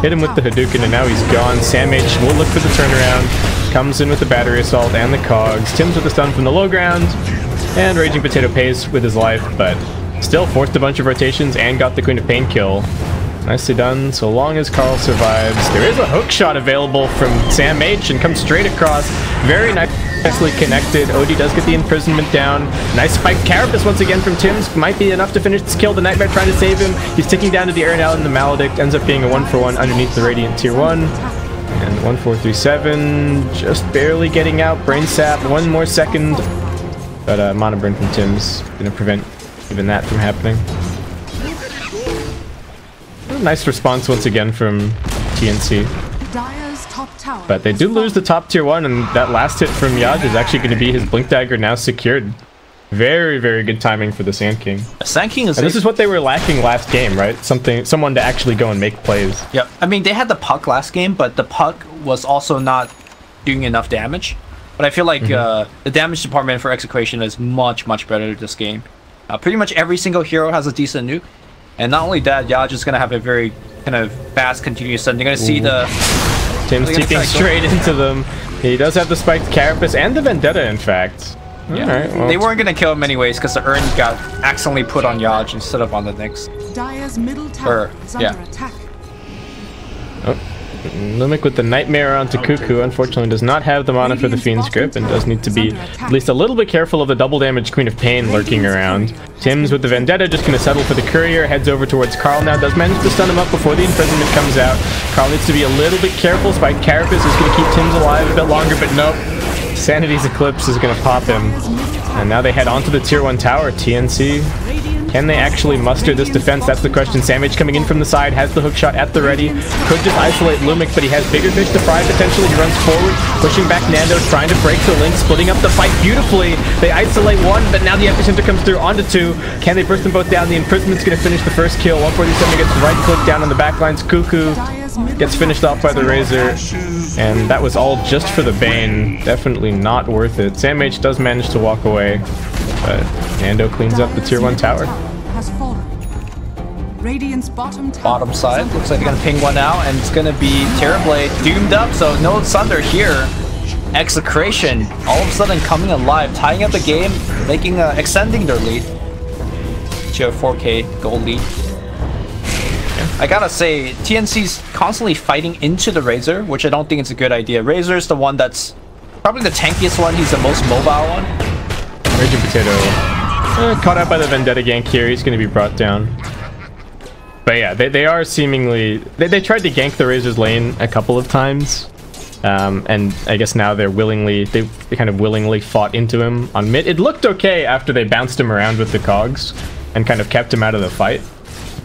Hit him with the Hadouken, and now he's gone. Samh will look for the turnaround. Comes in with the Battery Assault and the Cogs. Tim's with the stun from the low ground. And Raging Potato pays with his life, but still forced a bunch of rotations and got the Queen of Pain kill. Nicely done, so long as Carl survives. There is a hook shot available from Samh and comes straight across. Very nicely connected. OD does get the imprisonment down. Nice spiked Carapace once again from Tim's. Might be enough to finish this kill. The Nightmare trying to save him. He's ticking down to the air now, and the Maledict ends up being a 1-for-1 underneath the Radiant Tier 1. And 1437 just barely getting out. Brain Sap, 1 more second. But Mana Burn from Tim's gonna prevent even that from happening. Nice response once again from TNC. But they do lose the top tier 1, and that last hit from Yaj is actually going to be his Blink Dagger now secured. Very, very good timing for the Sand King. Sand King is... And this is what they were lacking last game, right? Someone to actually go and make plays. Yep. I mean, they had the Puck last game, but the Puck was also not doing enough damage. But I feel like the damage department for Execration is much, much better this game. Pretty much every single hero has a decent nuke. And not only that, Yaj is going to have a very kind of fast, continuous stun. You're going to see the... Tim's TPing straight into them. He does have the spiked Carapace and the Vendetta, in fact. Yeah. Alright, well. They weren't going to kill him anyways because the urn got accidentally put on Yaj instead of on the Nyx. Dire's middle tower is under attack. Lumic with the Nightmare onto Cuckoo unfortunately does not have the mana for the Fiend's Grip and does need to be at least a little bit careful of the double damage Queen of Pain lurking around. Tim's with the Vendetta just going to settle for the Courier, heads over towards Carl now, does manage to stun him up before the imprisonment comes out. Carl needs to be a little bit careful. Spike Carapace is going to keep Tim's alive a bit longer, but nope. Sanity's Eclipse is going to pop him. And now they head onto the tier 1 tower, TNC. Can they actually muster this defense? That's the question. Samage coming in from the side, has the hook shot at the ready. Could just isolate Lumic, but he has bigger fish to fry potentially. He runs forward, pushing back Nando, trying to break the link, splitting up the fight beautifully. They isolate one, but now the epicenter comes through onto two. Can they burst them both down? The imprisonment's going to finish the first kill. 147 gets right click down on the backlines. Cuckoo gets finished off by the Razor, and that was all just for the Bane. Definitely not worth it. Sam H does manage to walk away, but Nando cleans up the tier 1 tower. Bottom side, looks like they're gonna ping one out, and it's gonna be Terrorblade doomed up, so no Sunder here. Execration all of a sudden coming alive, tying up the game, making extending their lead to a 4K gold lead. I gotta say, TNC's constantly fighting into the Razor, which I don't think it's a good idea. Razor is the one that's probably the tankiest one. He's the most mobile one. Raging Potato caught out by the Vendetta gank here. He's going to be brought down. But yeah, they are seemingly... They tried to gank the Razor's lane a couple of times. And I guess now they're willingly... They kind of willingly fought into him on mid. It looked okay after they bounced him around with the cogs and kind of kept him out of the fight.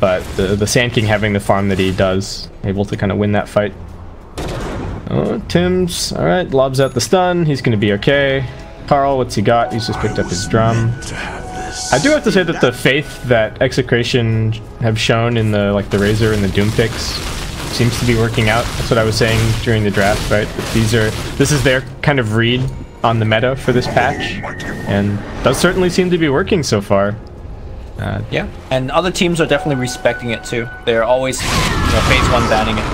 But the Sand King having the farm that he does, able to kind of win that fight. Oh, Tim's, alright, lobs out the stun, he's gonna be okay. Carl, what's he got? He's just picked up his drum. I do have to say that the faith that Execration have shown in the Razor and the Doom picks seems to be working out. That's what I was saying during the draft, right? This is their kind of read on the meta for this patch, and does certainly seem to be working so far. Yeah, and other teams are definitely respecting it too. They're always, phase 1 banning it.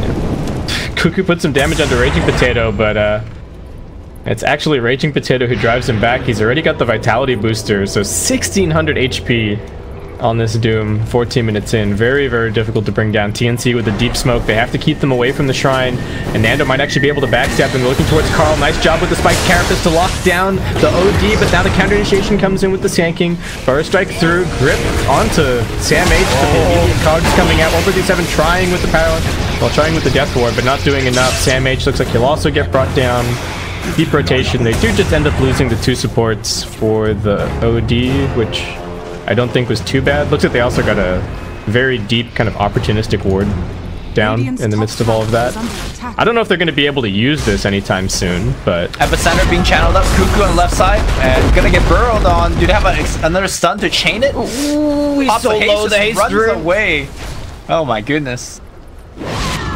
Yeah. Cuckoo put some damage onto Raging Potato, but it's actually Raging Potato who drives him back. He's already got the Vitality booster, so 1600 HP on this Doom 14 minutes in. Very, very difficult to bring down. TNC with the deep smoke. They have to keep them away from the shrine, and Nando might actually be able to backstab them. They're looking towards Carl. Nice job with the spiked carapace to lock down the OD, but now the counter initiation comes in with the Sand King. Burst strike through, grip onto Sam H, but the immediate cogs coming out. 157 trying with the power, well, trying with the Death Ward, but not doing enough. Sam H looks like he'll also get brought down. Deep rotation. They do just end up losing the 2 supports for the OD, which I don't think was too bad. Looks like they also got a very deep kind of opportunistic ward down in the midst of all of that. I don't know if they're going to be able to use this anytime soon, but... Epicenter being channeled up, Cuckoo on the left side, and gonna get burrowed on. Do they have another stun to chain it? Ooh, he's so low, the haste runs away. Oh my goodness.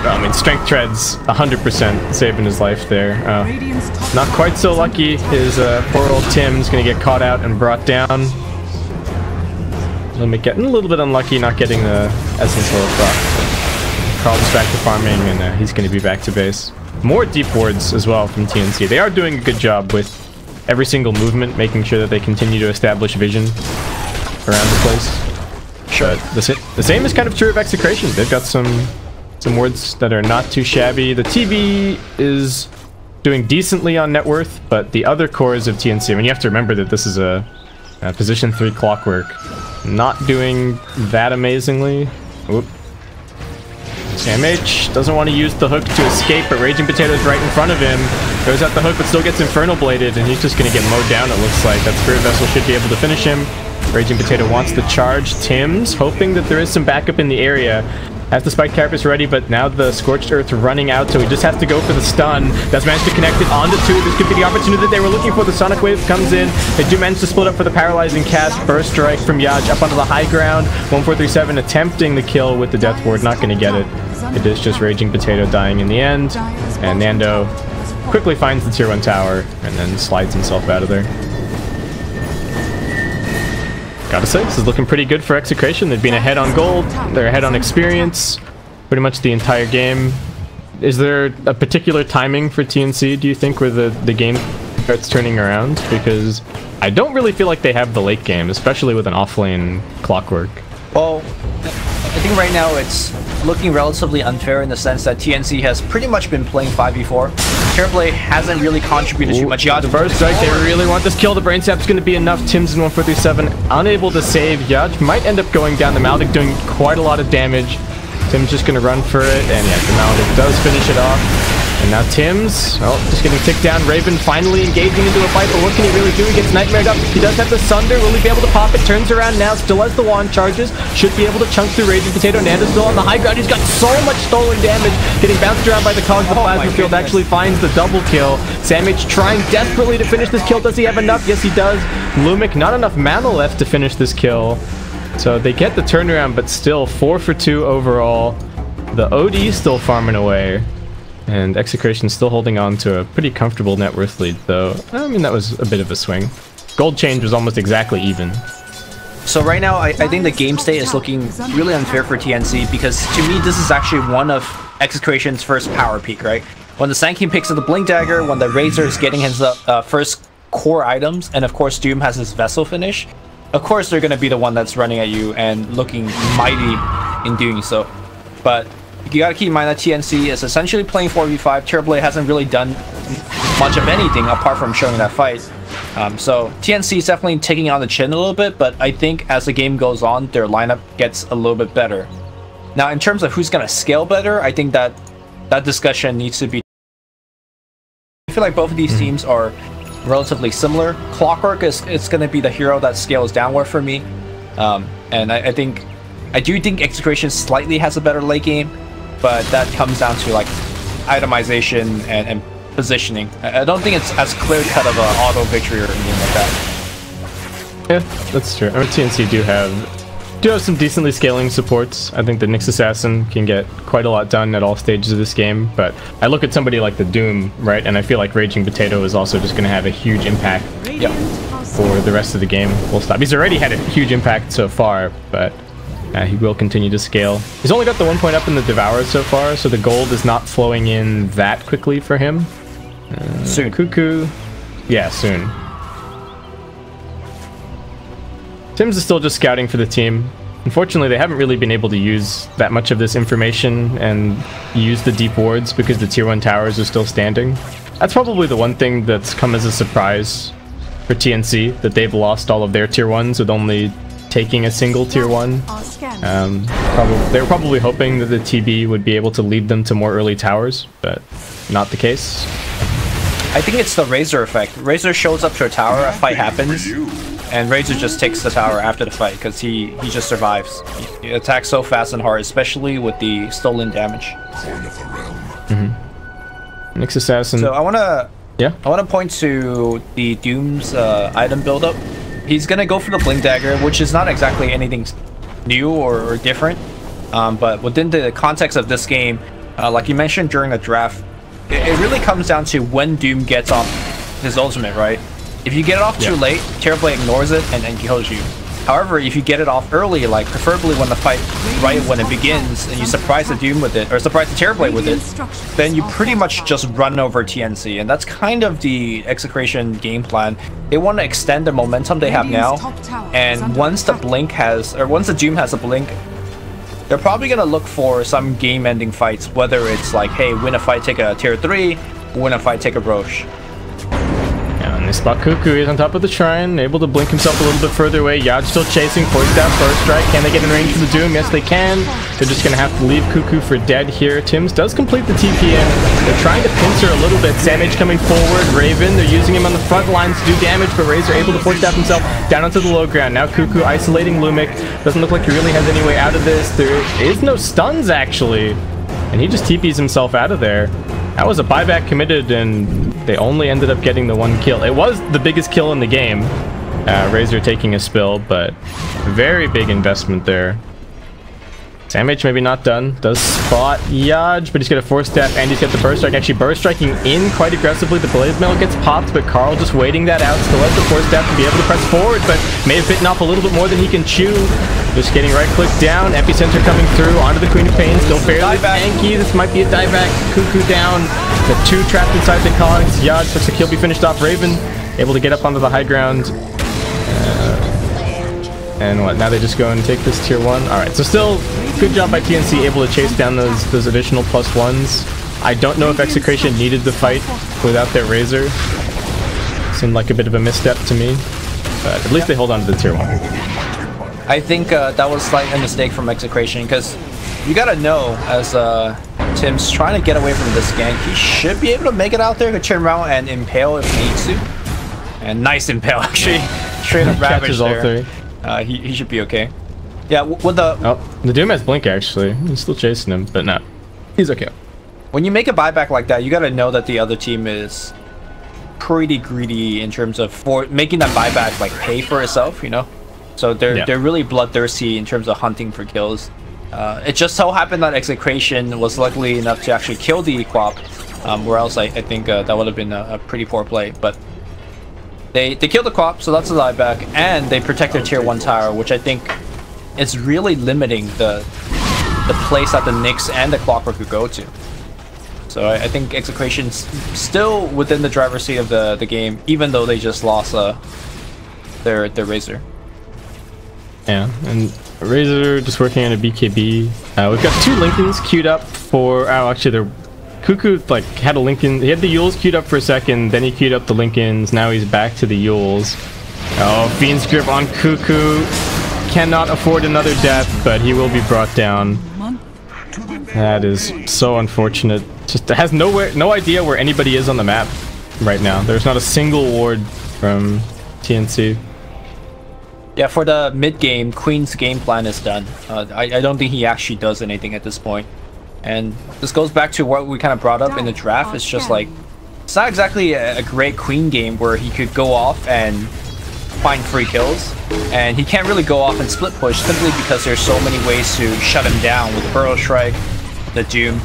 I mean, Strength Tread's 100% saving his life there. Not quite so lucky. His poor old Tim's going to get caught out and brought down. Lumic getting a little bit unlucky not getting the Essence Low proc. Carl's back to farming, and he's going to be back to base. More deep wards as well from TNC. They are doing a good job with every single movement, making sure that they continue to establish vision around the place. Sure. But the same is kind of true of Execration. They've got some wards that are not too shabby. The TB is doing decently on net worth, but the other cores of TNC, I mean, you have to remember that this is a position 3 clockwork. Not doing that amazingly. Oop. Sam H doesn't want to use the hook to escape, but Raging Potato's right in front of him. Goes out the hook, but still gets Infernal Bladed, and he's just going to get mowed down, it looks like. That Spirit Vessel should be able to finish him. Raging Potato wants the charge. Tim's hoping that there is some backup in the area. Has the Spike Carapace ready, but now the Scorched Earth running out, so he just has to go for the stun. Does manage to connect it onto 2. This could be the opportunity that they were looking for. The Sonic Wave comes in. They do manage to split up for the Paralyzing Cast. Burst Strike from Yaj up onto the high ground. 1437 attempting the kill with the Death Ward. Not going to get it. It is just Raging Potato dying in the end. And Nando quickly finds the tier 1 tower and then slides himself out of there. Gotta say, this is looking pretty good for Execration. They've been ahead on gold, they're ahead on experience, pretty much the entire game. Is there a particular timing for TNC, do you think, where the game starts turning around? Because I don't really feel like they have the late game, especially with an offlane clockwork. Well, I think right now it's looking relatively unfair in the sense that TNC has pretty much been playing 5v4. Terrorblade hasn't really contributed too much. Yaj, the Burst Strike, they really want this kill. The Brain Sap's going to be enough. Tim's in 1437, unable to save. Yaj might end up going down. The Maldic doing quite a lot of damage. Tim's just going to run for it, and yeah, the Maldic does finish it off. And And now Tim's, oh, just getting ticked down. Raven finally engaging into a fight, but what can he really do? He gets nightmared up. He does have the Sunder. Will he be able to pop it? Turns around now, still has the wand charges. Should be able to chunk through Raging Potato. Nanda's still on the high ground. He's got so much stolen damage. Getting bounced around by the cogs. The plasma field actually finds the double kill. Samich trying desperately to finish this kill. Does he have enough? Yes, he does. Lumic, not enough mana left to finish this kill. So they get the turnaround, but still 4 for 2 overall. The OD still farming away. And Execration still holding on to a pretty comfortable net worth lead, though. I mean, that was a bit of a swing. Gold change was almost exactly even. So right now, I think the game state is looking really unfair for TNC, because to me, this is actually one of Execration's first power peak, right? When the Sand King picks up the Blink Dagger, when the Razor is getting his first core items, and of course Doom has his Vessel finish, of course they're going to be the one that's running at you and looking mighty in doing so. But you gotta keep in mind that TNC is essentially playing 4v5. Terrorblade hasn't really done much of anything apart from showing that fight. So TNC is definitely taking on the chin a little bit, but I think as the game goes on, their lineup gets a little bit better. Now, in terms of who's gonna scale better, I think that discussion needs to be. I feel like both of these teams are relatively similar. Clockwork is gonna be the hero that scales downward for me, and I do think Execration slightly has a better late game. But that comes down to like itemization and positioning. I don't think it's as clear-cut of an auto victory or anything like that. Yeah, that's true. I mean, TNC do have some decently scaling supports. I think the Nyx Assassin can get quite a lot done at all stages of this game. But I look at somebody like the Doom, right, and I feel like Raging Potato is also just going to have a huge impact for the rest of the game. Full stop. He's already had a huge impact so far, but he will continue to scale. He's only got the 1 point up in the Devour so far, so the gold is not flowing in that quickly for him. Soon. Cuckoo. Yeah, soon. Tim's is still just scouting for the team. Unfortunately, they haven't really been able to use that much of this information and use the deep wards because the tier 1 towers are still standing. That's probably the one thing that's come as a surprise for TNC, that they've lost all of their tier 1s with only taking a single tier 1. They were probably hoping that the TB would be able to lead them to more early towers, but not the case. I think it's the Razor effect. Razor shows up to a tower, a fight happens, and Razor just takes the tower after the fight because he just survives. He attacks so fast and hard, especially with the stolen damage. Nyx Assassin. So I wanna point to the Doom's item buildup. He's gonna go for the Blink Dagger, which is not exactly anything new or different, but within the context of this game, like you mentioned during the draft, it really comes down to when Doom gets off his ultimate, right? If you get it off too late, Terrorblade ignores it and kills you. However, if you get it off early, like preferably when the fight, right when it begins, and you surprise the Doom with it, or surprise the Terrorblade with it, then you pretty much just run over TNC, and that's kind of the Execration game plan. They want to extend the momentum they have now, and once the Blink has, or once the Doom has a Blink, they're probably going to look for some game-ending fights, whether it's like, hey, win a fight, take a tier 3, win a fight, take a Roche. And they spot Cuckoo. He's on top of the shrine, able to blink himself a little bit further away. Yaj still chasing, forced out first strike. Can they get in range for the Doom? Yes, they can. They're just going to have to leave Cuckoo for dead here. Tims does complete the TP in. They're trying to pincer a little bit. Samage coming forward. Raven, they're using him on the front lines to do damage, but Razor able to force out himself down onto the low ground. Now Cuckoo isolating Lumic. Doesn't look like he really has any way out of this. There is no stuns, actually. And he just TPs himself out of there. That was a buyback committed, and they only ended up getting the 1 kill. It was the biggest kill in the game. Razor taking a spill, but very big investment there. Samage maybe not done. Does spot Yaj, but he's got a 4-step, and he's got the burst strike. Actually, burst striking in quite aggressively. The blaze mail gets popped, but Carl just waiting that out. Still has the 4-step to be able to press forward, but may have bitten off a little bit more than he can chew. Just getting right-click down. Epicenter coming through onto the Queen of Pain. Still fairly tanky. This might be a dieback. Cuckoo down. The 2 trapped inside the cogs. Yaj looks like he'll be finished off. Raven able to get up onto the high ground. And what, now they just go and take this tier 1? Alright, so still, good job by TNC, able to chase down those additional +1s. I don't know if Execration needed the fight without their Razor. Seemed like a bit of a misstep to me. But at least they hold on to the tier 1. I think that was slightly a mistake from Execration, because you gotta know, as Tim's trying to get away from this gank. He should be able to make it out there, to turn around and impale if he needs to. And nice impale, actually. Straight up ravage there. He should be okay. Yeah, with the... Oh, the Doom has Blink, actually. He's still chasing him, but no. He's okay. When you make a buyback like that, you gotta know that the other team is pretty greedy in terms of making that buyback like pay for itself, you know? So they're really bloodthirsty in terms of hunting for kills. It just so happened that Execration was lucky enough to actually kill the Quap, where else I think that would have been a pretty poor play. But they killed the Quap, so that's a buyback, and they protect their tier 1 tower, which I think is really limiting the place that the Nyx and the Clockwork could go to. So I think Execration's still within the driver's seat of the game, even though they just lost their Razor. Yeah, and Razor just working on a BKB. We've got 2 Lincolns queued up for... Oh, actually, they're... Cuckoo, like, had a Lincoln... He had the Yules queued up for a second, then he queued up the Lincolns, now he's back to the Yules. Oh, Fiend's Grip on Cuckoo. Cannot afford another death, but he will be brought down. That is so unfortunate. Just has no idea where anybody is on the map right now. There's not a single ward from TNC. Yeah, for the mid game, Queen's game plan is done. I don't think he actually does anything at this point. And this goes back to what we kind of brought up in the draft. It's just like, it's not exactly a great Queen game where he could go off and find free kills. And he can't really go off and split push simply because there's so many ways to shut him down with Burrow Strike, the Doom.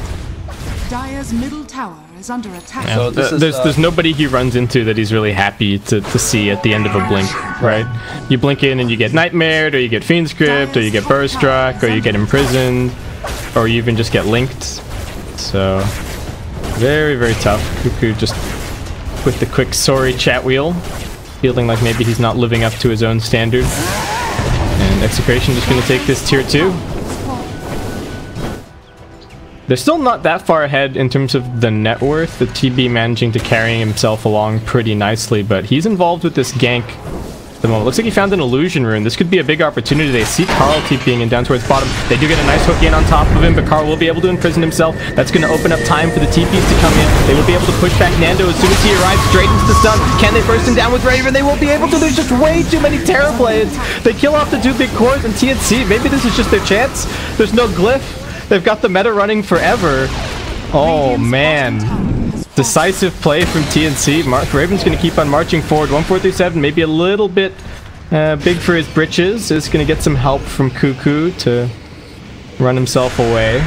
Dire's middle tower is under attack. Yeah, so there's nobody he runs into that he's really happy to see at the end of a blink, right? You blink in and you get Nightmared, or you get Fiend Script, or you get Burrow Struck, or you get Imprisoned, or you even just get linked. So very, very tough. Cuckoo just with the quick sorry chat wheel, feeling like maybe he's not living up to his own standard. And Execration just going to take this tier 2. They're still not that far ahead in terms of the net worth. The TB managing to carry himself along pretty nicely, but he's involved with this gank at the moment. Looks like he found an illusion rune. This could be a big opportunity. They see Carl TPing in down towards bottom. They do get a nice hook in on top of him, but Carl will be able to imprison himself. That's going to open up time for the TPs to come in. They will be able to push back Nando as soon as he arrives straight into the stun. Can they burst him down with Raven? They won't be able to. There's just way too many Terra blades. They kill off the 2 big cores and TNC. Maybe this is just their chance. There's no glyph. They've got the meta running forever. Oh man. Decisive play from TNC. Raven's going to keep on marching forward. 1437, maybe a little bit big for his britches. Is going to get some help from Cuckoo to run himself away.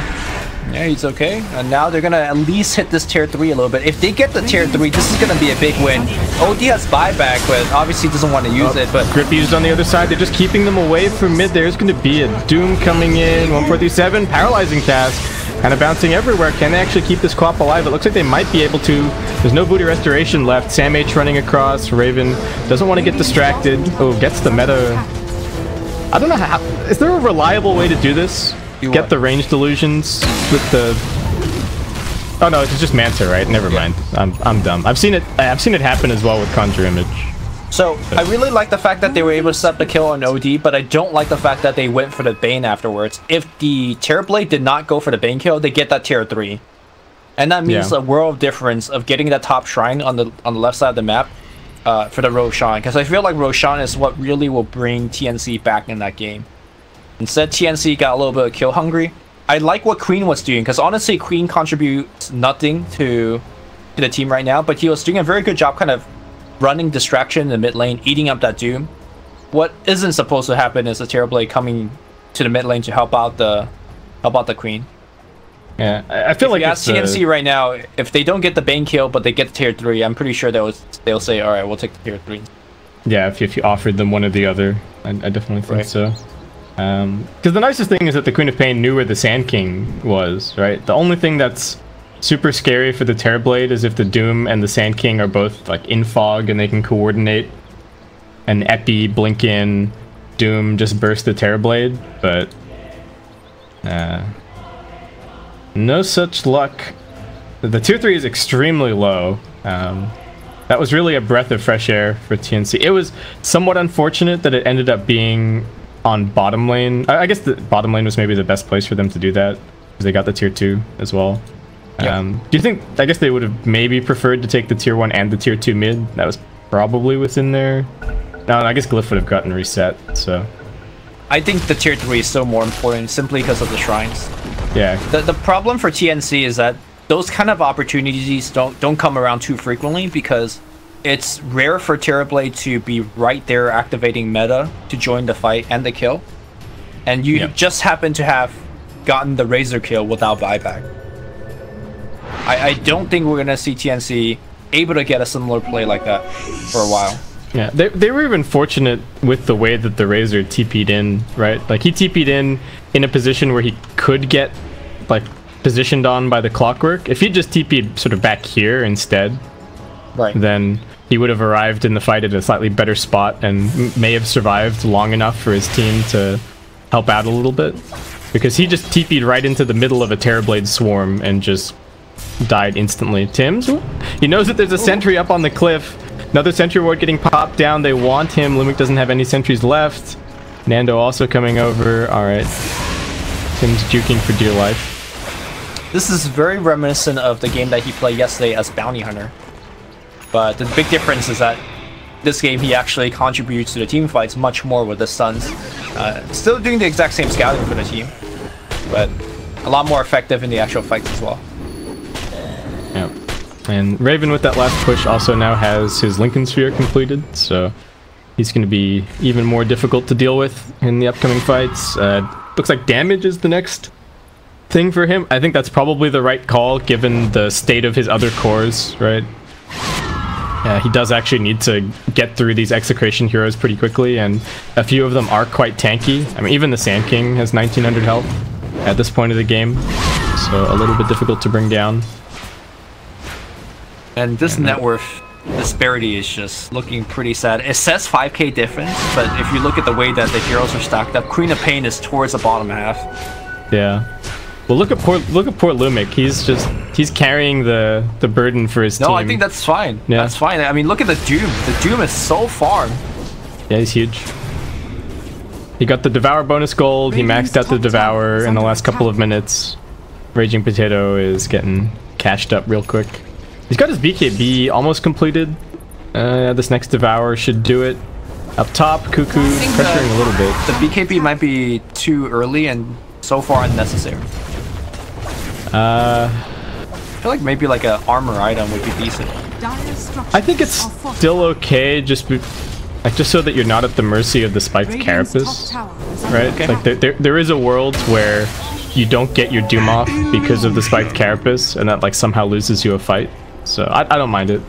Yeah, he's okay. And now they're going to at least hit this tier 3 a little bit. If they get the tier 3, this is going to be a big win. OD has buyback, but obviously doesn't want to use it. But Grip used on the other side. They're just keeping them away from mid. There's going to be a Doom coming in. 1437, paralyzing cast. Kind of bouncing everywhere. Can they actually keep this Quap alive? It looks like they might be able to. There's no booty restoration left. Sam H running across. Raven doesn't want to get distracted. Oh, gets the meta. I don't know how. Is there a reliable way to do this? Get the ranged illusions with the... Oh no, it's just Manta, right? Never mind. I'm dumb. I've seen it happen as well with Conjure Image. So I really like the fact that they were able to set the kill on OD, but I don't like the fact that they went for the Bane afterwards. If the Terrorblade did not go for the Bane kill, they get that tier 3. And that means a world of difference of getting that top shrine on the left side of the map for the Roshan, because I feel like Roshan is what really will bring TNC back in that game. Instead, TNC got a little bit of kill hungry. I like what Queen was doing, because honestly, Queen contributes nothing to the team right now, but he was doing a very good job kind of running distraction in the mid lane, eating up that Doom. What isn't supposed to happen is a Terrorblade coming to the mid lane to help out the Queen. Yeah, I feel like it's TNC right now, if they don't get the Bane kill, but they get the tier 3, I'm pretty sure they'll say, alright, we'll take the tier 3. Yeah, if you offered them one or the other, I definitely think so. Because the nicest thing is that the Queen of Pain knew where the Sand King was, right? The only thing that's super scary for the Terrorblade is if the Doom and the Sand King are both like in fog and they can coordinate an Epi, blink in, Doom, just burst the Terrorblade, but no such luck. The tier 3 is extremely low. That was really a breath of fresh air for TNC. It was somewhat unfortunate that it ended up being on bottom lane. I guess the bottom lane was maybe the best place for them to do that. because they got the tier 2 as well. Yep. Do you think, I guess they would have maybe preferred to take the tier 1 and the tier 2 mid? That was probably within their... No, I guess Glyph would have gotten reset, so... I think the tier 3 is still more important simply because of the shrines. Yeah. The problem for TNC is that those kind of opportunities don't come around too frequently, because it's rare for Terrorblade to be right there activating meta to join the fight and the kill. And you just happen to have gotten the Razor kill without buyback. I don't think we're going to see TNC able to get a similar play like that for a while. Yeah, they were even fortunate with the way that the Razor TP'd in, right? Like, he TP'd in a position where he could get, like, positioned on by the clockwork. If he just TP'd sort of back here instead, right, then he would have arrived in the fight at a slightly better spot and may have survived long enough for his team to help out a little bit. Because he just TP'd right into the middle of a Terrorblade swarm and just died instantly. Tim's, he knows that there's a sentry up on the cliff. Another sentry ward getting popped down. They want him. Lumik doesn't have any sentries left. Nando also coming over. Alright. Tim's juking for dear life. This is very reminiscent of the game that he played yesterday as Bounty Hunter. But the big difference is that this game he actually contributes to the team fights much more with the stuns. Still doing the exact same scouting for the team, but a lot more effective in the actual fights as well. Yep. And Raven with that last push also now has his Lincoln Sphere completed, so he's going to be even more difficult to deal with in the upcoming fights. Looks like damage is the next thing for him. I think that's probably the right call given the state of his other cores, right? He does actually need to get through these Execration heroes pretty quickly, and a few of them are quite tanky. I mean, even the Sand King has 1900 health at this point of the game, so a little bit difficult to bring down. And this net worth disparity is just looking pretty sad. It says 5k difference, but if you look at the way that the heroes are stacked up, Queen of Pain is towards the bottom half. Yeah. Well, look at poor Lumik. He's carrying the burden for his team. No, I think that's fine. Yeah. That's fine. I mean, look at the Doom. The Doom is so far. Yeah, he's huge. He got the Devour bonus gold. He maxed out the Devour in the last couple of minutes. Raging Potato is getting cashed up real quick. He's got his BKB almost completed. This next Devour should do it. Up top, Cuckoo pressuring a little bit. The BKB might be too early and so far unnecessary. I feel like maybe like an armor item would be decent. I think it's still okay, just so that you're not at the mercy of the spiked carapace, right? Okay. Like there is a world where you don't get your Doom off because of the spiked carapace, and that like somehow loses you a fight. So I don't mind it.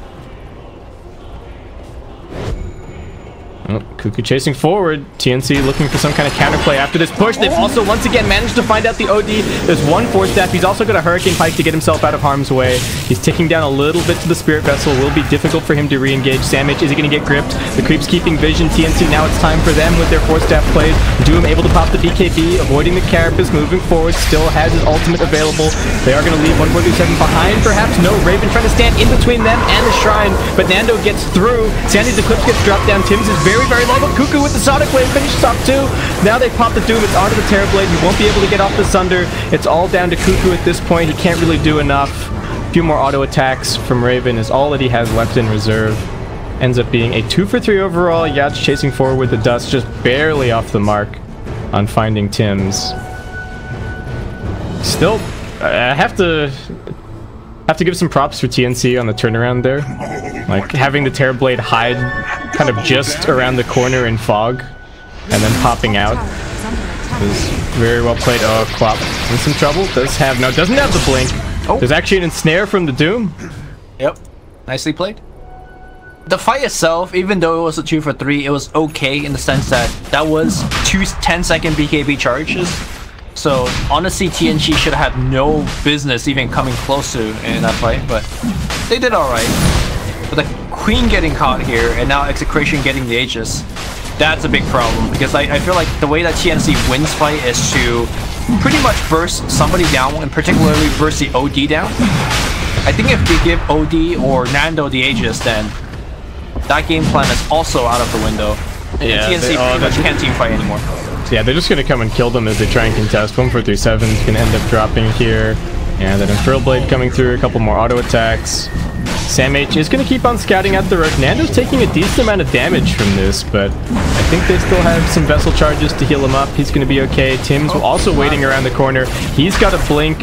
Oh, Cuckoo chasing forward. TNC looking for some kind of counterplay after this push. They've also once again managed to find out the OD. There's one Force Staff. He's also got a Hurricane Pike to get himself out of harm's way. He's ticking down a little bit to the Spirit Vessel. Will be difficult for him to re-engage. Samich, is he going to get gripped? The Creep's keeping vision. TNC, now it's time for them with their Force Staff plays. Doom able to pop the BKB, avoiding the Carapace, moving forward. Still has his ultimate available. They are going to leave 1437 behind, perhaps. No, Raven trying to stand in between them and the Shrine, but Nando gets through. Sandy's Eclipse gets dropped down. Tim's is very, very low, but Cuckoo with the Sonic Wave finishes off too. Now they pop the Doom. It's onto the Terrorblade. He won't be able to get off the Sunder. It's all down to Cuckoo at this point. He can't really do enough. A few more auto attacks from Raven is all that he has left in reserve. Ends up being a 2 for 3 overall. Yacht's chasing forward with the dust, just barely off the mark on finding Tim's. Still, I have to give some props for TNC on the turnaround there. Like, having the Terrorblade hide kind of just around the corner in fog, and then popping out was very well played. Oh, Quap in some trouble. Doesn't have the blink. Oh. There's actually an ensnare from the Doom. Yep. Nicely played. The fight itself, even though it was a 2 for 3, it was okay in the sense that that was 2 10-second BKB charges. So honestly, TNC should have no business even coming close to in that fight, but they did alright. But the Queen getting caught here, and now Execration getting the Aegis, that's a big problem, because I feel like the way that TNC wins fight is to pretty much burst somebody down, and particularly burst the OD down. I think if they give OD or Nando the Aegis, then that game plan is also out of the window. Yeah, TNC pretty much can't team fight anymore. Yeah, they're just gonna come and kill them as they try and contest. 1437's gonna end up dropping here. And then Infernal Blade coming through, a couple more auto attacks. Sam H is going to keep on scouting out the road. Nando's taking a decent amount of damage from this, but I think they still have some Vessel charges to heal him up. He's going to be okay. Tim's also waiting around the corner. He's got a blink.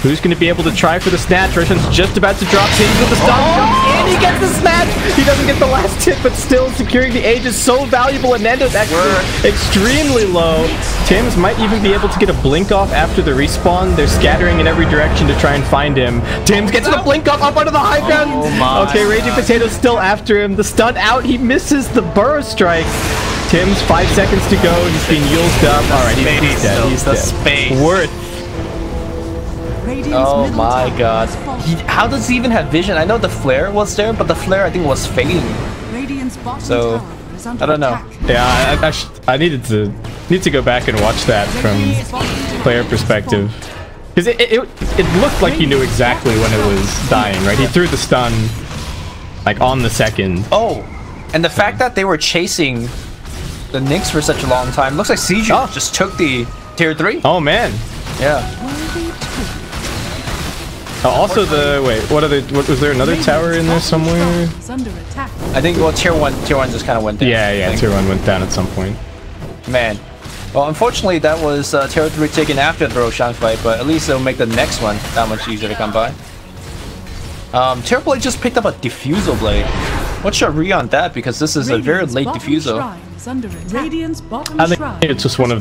Who's going to be able to try for the snatch? Roshan's just about to drop. Tim's with the stun. And he gets the snatch. He doesn't get the last hit, but still securing the age is so valuable, and Nando's actually extremely low. Tim's might even be able to get a blink off after the respawn. They're scattering in every direction to try and find him. Tim's gets the blink off up onto the high ground. Okay, Raging Potato's still after him. The stun out. He misses the burrow strike. Tim's 5 seconds to go. He's being used up. All right, he's dead. He's dead. Worth. Oh my god. How does he even have vision? I know the flare was there, but the flare I think was fading. So I don't know. Yeah, I need to go back and watch that from player perspective. Because it looked like he knew exactly when it was dying, right? He threw the stun, like, on the second. Oh, and the fact that they were chasing the Nyx for such a long time. Looks like Siju just took the tier 3. Oh, man. Yeah. Also what was there another tower in there somewhere? I think, well, tier 1 just kind of went down. Yeah, tier 1 went down at some point. Man. Well, unfortunately, that was tier 3 taken after the Roshan fight, but at least it'll make the next one that much easier to come by. Tier Blade just picked up a Diffusal Blade. What's your re on that? Because this is a very late Diffusal. I think it's just one of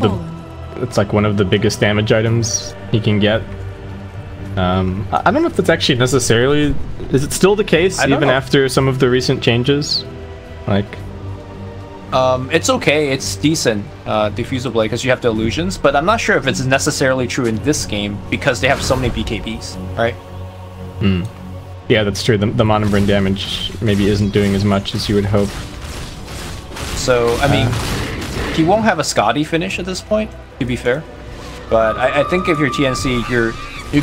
the biggest damage items he can get. I don't know if that's actually necessarily... Is it still the case even after some of the recent changes? Like... It's okay, it's decent, Diffusal Blade, because you have the illusions, but I'm not sure if it's necessarily true in this game, because they have so many BKBs, right? Yeah, that's true. The monoburn damage maybe isn't doing as much as you would hope. So, I mean, he won't have a Scotty finish at this point, to be fair. But I think if you're TNC, your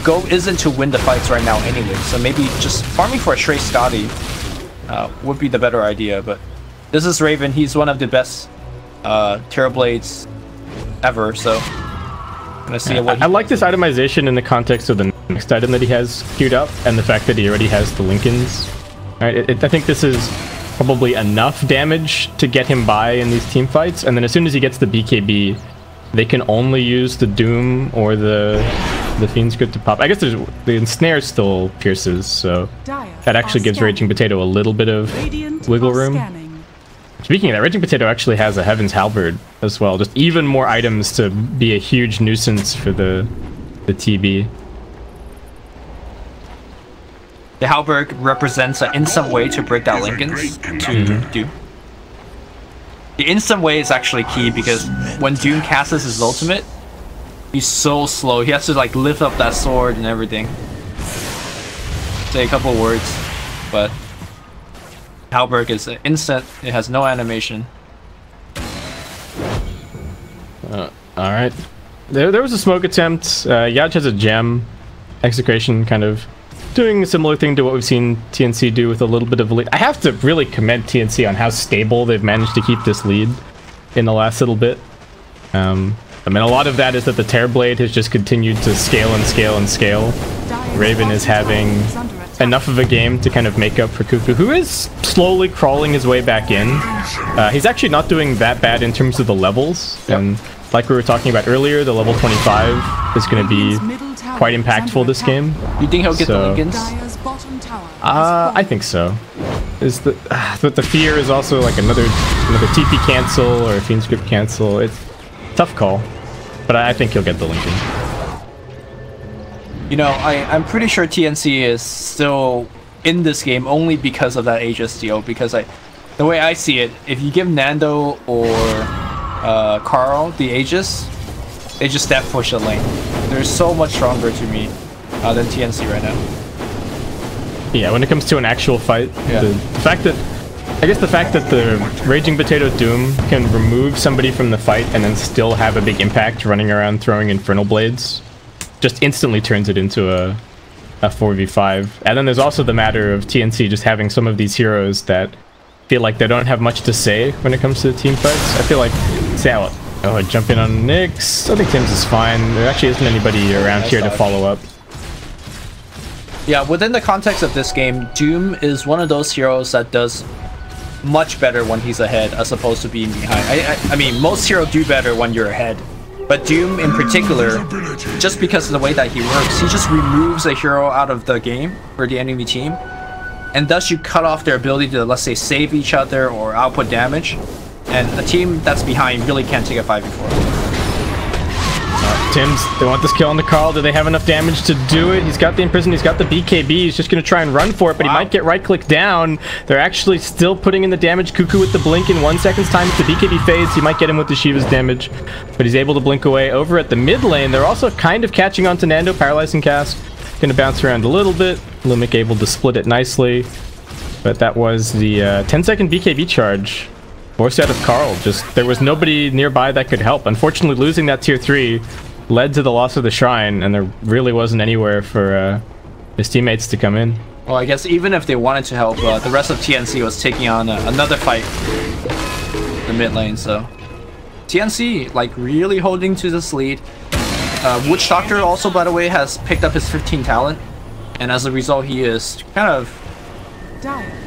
goal isn't to win the fights right now anyway, so maybe just farming for a straight Scotty would be the better idea, but... This is Raven. He's one of the best Terrorblades ever, so gonna see what I like this itemization in the context of the next item that he has queued up, and the fact that he already has the Lincolns. Right, I think this is probably enough damage to get him by in these team fights, and then as soon as he gets the BKB, they can only use the Doom or the Fiend's Grip to pop. I guess the Ensnare still pierces, so that actually gives Raging Potato a little bit of wiggle room. Speaking of that, Raging Potato actually has a Heaven's Halberd as well. Just even more items to be a huge nuisance for the TB. The Halberd represents an instant way to break down Lincolns to Doom. The instant way is actually key because when Doom casts his ultimate, he's so slow. He has to like lift up that sword and everything. Say a couple words, but Halberd is instant. It has no animation. Alright. There was a smoke attempt. Yaj has a gem. Execration kind of doing a similar thing to what we've seen TNC do with a little bit of a lead. I have to really commend TNC on how stable they've managed to keep this lead in the last little bit. I mean, a lot of that is that the Terrorblade has just continued to scale and scale and scale. Raven is having enough of a game to kind of make up for Cuckoo, who is slowly crawling his way back in. He's actually not doing that bad in terms of the levels, and like we were talking about earlier, the level 25 is going to be quite impactful this game. You think he'll get the Lincolns? I think so. But the fear is also like another TP cancel or a Fiend's Grip cancel. It's a tough call, but I think he'll get the Lincoln. You know, I'm pretty sure TNC is still in this game only because of that HSDO, because the way I see it, if you give Nando or Carl the Aegis, they just step push the lane. They're so much stronger to me than TNC right now. Yeah, when it comes to an actual fight, the fact that the Raging Potato Doom can remove somebody from the fight and then still have a big impact running around throwing Infernal Blades just instantly turns it into a 4v5. And then there's also the matter of TNC just having some of these heroes that feel like they don't have much to say when it comes to the team fights. I feel like Oh, jump in on Nyx. I think Tim's is fine. There actually isn't anybody around here to follow up. Yeah, within the context of this game, Doom is one of those heroes that does much better when he's ahead as opposed to being behind. I mean, most heroes do better when you're ahead. But Doom in particular, just because of the way that he works, he just removes a hero out of the game for the enemy team. And thus you cut off their ability to, let's say, save each other or output damage. And a team that's behind really can't take a 5v4. Tim's, they want this kill on the Carl. Do they have enough damage to do it? He's got the Imprison, he's got the BKB. He's just going to try and run for it, but he might get right-click down. They're actually still putting in the damage. Cuckoo with the blink in 1 second's time. If the BKB fades, he might get him with the Shiva's damage, but he's able to blink away. Over at the mid lane, they're also kind of catching on to Nando. Paralyzing cast. Going to bounce around a little bit. Lumic able to split it nicely, but that was the 10-second BKB charge. Forced out of Carl. Just, there was nobody nearby that could help. Unfortunately, losing that tier 3 led to the loss of the shrine, and there really wasn't anywhere for his teammates to come in. Well, I guess even if they wanted to help, the rest of TNC was taking on another fight in the mid lane, so TNC like really holding to this lead. Witch Doctor also, by the way, has picked up his 15 talent, and as a result he is kind of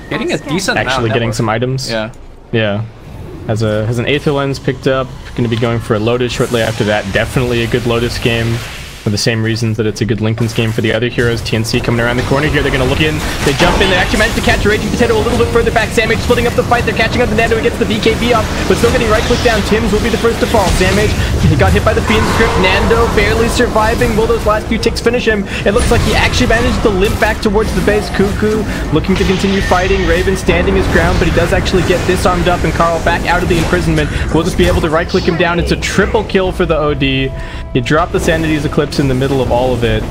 getting a decent amount. Actually getting some items. Yeah. Has an Aether Lens picked up. Going to be going for a Lotus shortly after that. Definitely a good Lotus game. For the same reasons that it's a good Linken's game for the other heroes. TNC coming around the corner here. They're going to look in. They jump in. They actually managed to catch a Raging Potato a little bit further back. Samage splitting up the fight. They're catching up to Nando. He gets the BKB off, but still getting right click down. Tim's will be the first to fall. Samage, he got hit by the Fiend's Grip. Nando barely surviving. Will those last few ticks finish him? It looks like he actually managed to limp back towards the base. Cuckoo looking to continue fighting. Raven standing his ground, but he does actually get disarmed up, and Carl back out of the imprisonment. We'll just be able to right click him down. It's a triple kill for the OD. You drop the Sanity's Eclipse in the middle of all of it,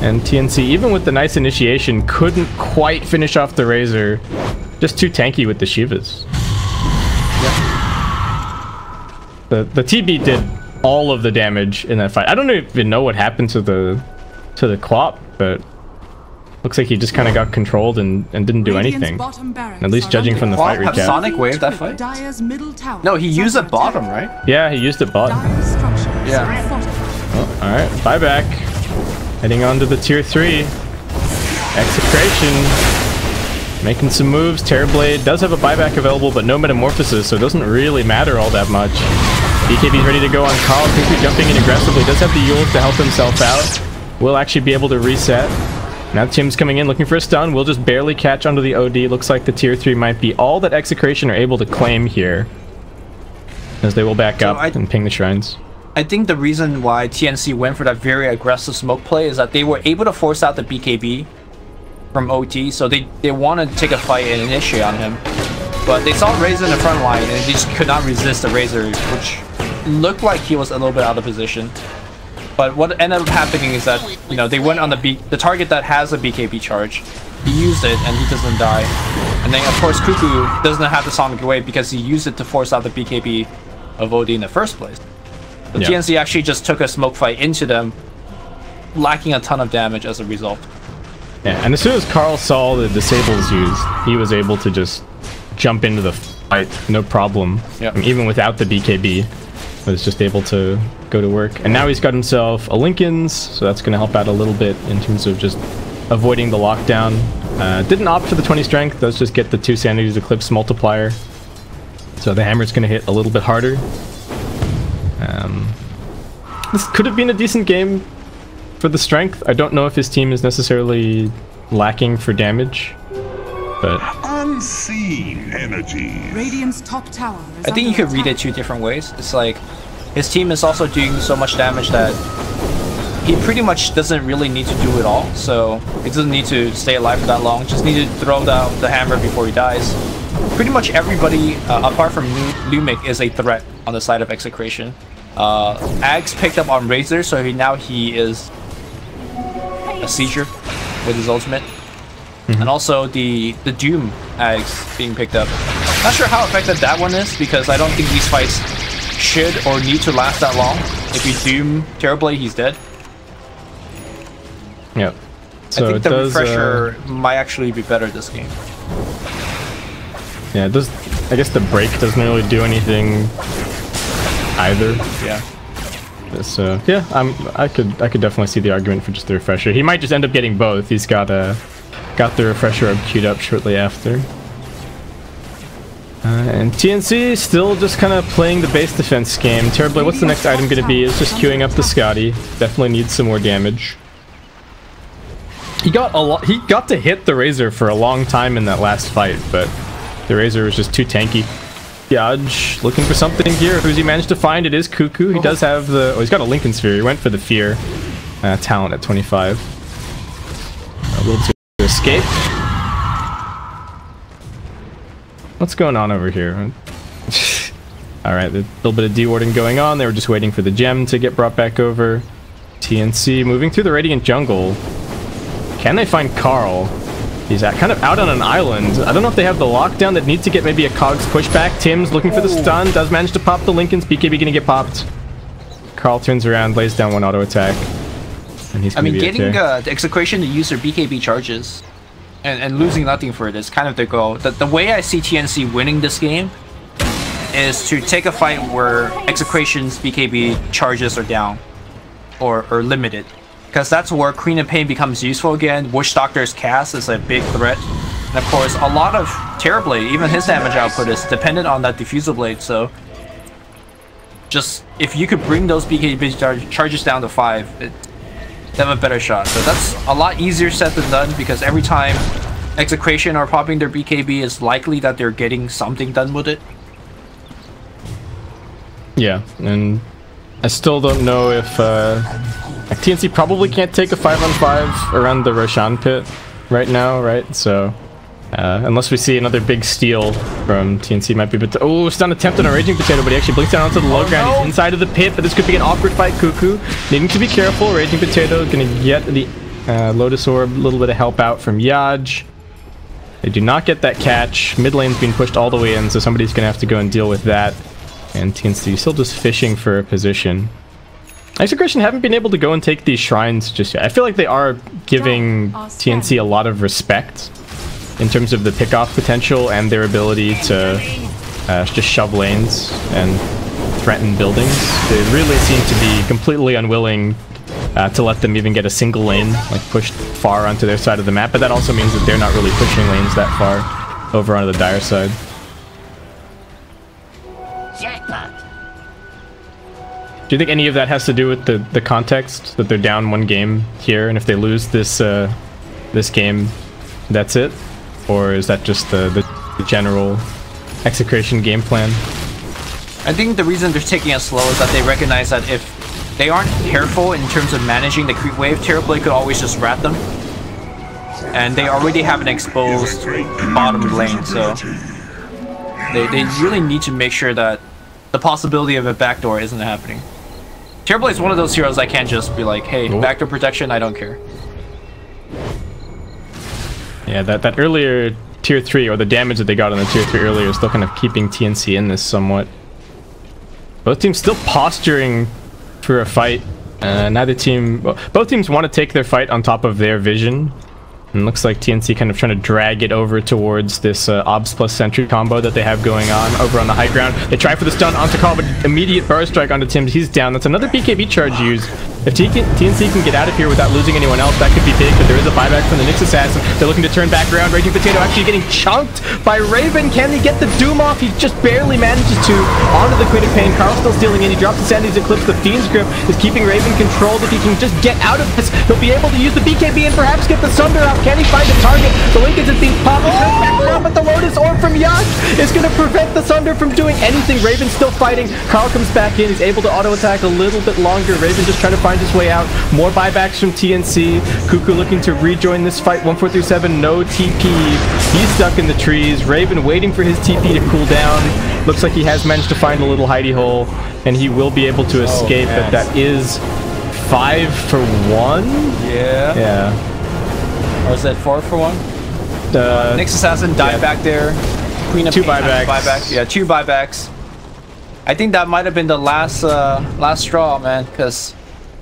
and TNC, even with the nice initiation, couldn't quite finish off the Razor. Just too tanky with the Shivas. Yep. The TB did all of the damage in that fight. I don't even know what happened to the Quap, but looks like he just kind of got controlled and didn't do anything. At least judging from the fight recap. Sonic wave that fight? No, he used it bottom, right? Yeah, he used it bottom. Yeah. Oh, alright, buyback. Heading on to the tier 3. Execration. Making some moves. Terrorblade does have a buyback available, but no metamorphosis, so it doesn't really matter all that much. BKB's ready to go on Carl. Quickly jumping in aggressively. Does have the Yules to help himself out. Will actually be able to reset. Now Tim's coming in looking for a stun. Will just barely catch onto the OD. Looks like the tier 3 might be all that Execration are able to claim here, as they will back up and ping the shrines. I think the reason why TNC went for that very aggressive smoke play is that they were able to force out the BKB from OT, so they wanted to take a fight and initiate on him. But they saw Razor in the front line, and they just could not resist the Razor, which looked like he was a little bit out of position. But what ended up happening is that, you know, they went on the target that has a BKB charge. He used it, and he doesn't die. And then, of course, Cuckoo doesn't have the Sonic Wave because he used it to force out the BKB of OD in the first place. The TNC actually just took a smoke fight into them, lacking a ton of damage as a result. Yeah, and as soon as Carl saw the disables used, he was able to just jump into the fight, no problem. Yep. I mean, even without the BKB, was just able to go to work. And now he's got himself a Linken's, so that's going to help out a little bit in terms of just avoiding the lockdown. Didn't opt for the 20 strength, does just get the 2 Sanity's Eclipse multiplier. So the hammer's going to hit a little bit harder. This could have been a decent game for the strength. I don't know if his team is necessarily lacking for damage, but unseen energy. Radiant's top tower is I think you could read it 2 different ways. It's like his team is also doing so much damage that he pretty much doesn't really need to do it all, so he doesn't need to stay alive for that long. Just need to throw down the hammer before he dies. Pretty much everybody, apart from Lumic, is a threat on the side of Execration. Ags picked up on Razor, so now he is a seizure with his ultimate. And also the Doom Ags being picked up. Not sure how effective that one is, because I don't think these fights should or need to last that long. If you Doom Terrorblade, he's dead. Yep. So I think the refresher might actually be better this game. Yeah, it does. I guess the break doesn't really do anything either. Yeah. So yeah, I could definitely see the argument for just the refresher. He might just end up getting both. He's got the refresher up queued up shortly after. And TNC still just kind of playing the base defense game. Terribly, what's the next item going to be? Is just queuing up the Scotty. Definitely needs some more damage. He got to hit the Razor for a long time in that last fight, but the Razor was just too tanky. Yaj looking for something here. Who's he managed to find? It is Cuckoo. He does have the... Oh, he's got a Lincoln Sphere. He went for the Fear. Talent at 25. A little to escape. What's going on over here? Alright, a little bit of dewarding going on. They were just waiting for the gem to get brought back over. TNC moving through the Radiant Jungle. Can they find Carl? He's kind of out on an island. I don't know if they have the lockdown that needs to get maybe a Cogs pushback. Tim's looking for the stun. Does manage to pop the Lincolns. BKB gonna get popped. Carl turns around, lays down one auto attack. And he's gonna be getting okay. The Execration to use their BKB charges and losing nothing for it is kind of their goal. The way I see TNC winning this game is to take a fight where Execration's BKB charges are down or limited. Because that's where Queen of Pain becomes useful again. Witch Doctor's cast is a big threat. And of course, a lot of Terrorblade, even his damage output is dependent on that Diffusal Blade, so... Just, if you could bring those BKB charges down to 5, they have a better shot. So that's a lot easier said than done, because every time Execration are popping their BKB, it's likely that they're getting something done with it. Yeah, and I still don't know if... TNC probably can't take a 5-on-5 around the Roshan pit right now, right? So, unless we see another big steal from TNC, might be... Oh, stun attempt on a Raging Potato, but he actually blinks down onto the low ground. He's inside of the pit, but this could be an awkward fight. Cuckoo needing to be careful. Raging Potato gonna get the Lotus Orb. A little bit of help out from Yaj. They do not get that catch. Mid lane's being pushed all the way in, so somebody's gonna have to go and deal with that. And TNC still just fishing for a position. Execration haven't been able to go and take these shrines just yet. I feel like they are giving TNC a lot of respect in terms of the pickoff potential and their ability to just shove lanes and threaten buildings. They really seem to be completely unwilling to let them even get a single lane like pushed far onto their side of the map, but that also means that they're not really pushing lanes that far over onto the Dire side. Do you think any of that has to do with the context that they're down one game here, and if they lose this this game, that's it? Or is that just the general Execration game plan? I think the reason they're taking it slow is that they recognize that if they aren't careful in terms of managing the creep wave, Terrorblade could always just rat them. And they already have an exposed bottom lane, so they really need to make sure that the possibility of a backdoor isn't happening. Terrorblade is one of those heroes I can't just be like, hey, backdoor protection, I don't care. Yeah, that earlier tier 3, or the damage that they got on the tier 3 earlier, is still kind of keeping TNC in this somewhat. Both teams still posturing for a fight. Neither team... Well, both teams want to take their fight on top of their vision. And it looks like TNC kind of trying to drag it over towards this Obs plus Sentry combo that they have going on over on the high ground. They try for the stun onto Carl, but immediate burst strike onto Tim. He's down. That's another BKB charge used. If TNC can get out of here without losing anyone else, that could be big, but there is a buyback from the Nyx Assassin. They're looking to turn back around. Raging Potato actually getting chunked by Raven. Can he get the Doom off? He just barely manages to. Onto the Queen of Pain. Carl still stealing in. He drops the Sandy's Eclipse. The Fiend's Grip is keeping Raven controlled. If he can just get out of this, he'll be able to use the BKB and perhaps get the Sunder out. Can he find a target? The Lincoln's is being popped. He turns back around, but the Lotus Orb from Yash is going to prevent the Sunder from doing anything. Raven's still fighting. Carl comes back in. He's able to auto attack a little bit longer. Raven just trying to find his way out. More buybacks from TNC. Cuckoo looking to rejoin this fight. 1-4-3-7, no TP. He's stuck in the trees. Raven waiting for his TP to cool down. Looks like he has managed to find a little hidey hole, and he will be able to escape, but that is 5 for 1? Yeah. Or is that 4 for 1? Nyx Assassin died back there. Queen of Two Pain buybacks. Buyback. Yeah, 2 buybacks. I think that might have been the last straw, man, because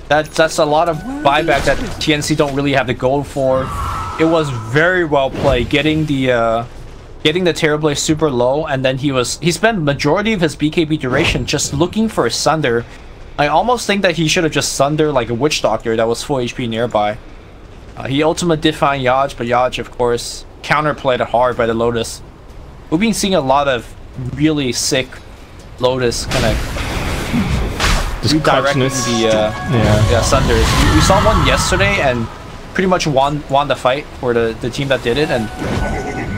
that's a lot of buyback that TNC don't really have the gold for. It was very well played, getting the getting the Terrorblade super low, and then he spent majority of his BKB duration just looking for a Sunder. I almost think that he should have just Sunder like a Witch Doctor that was full HP nearby. He ultimately did find Yaj, but Yaj, of course, counterplayed it hard by the Lotus. We've been seeing a lot of really sick Lotus kind of redirecting the Sunders. We saw one yesterday and pretty much won the fight for the team that did it, and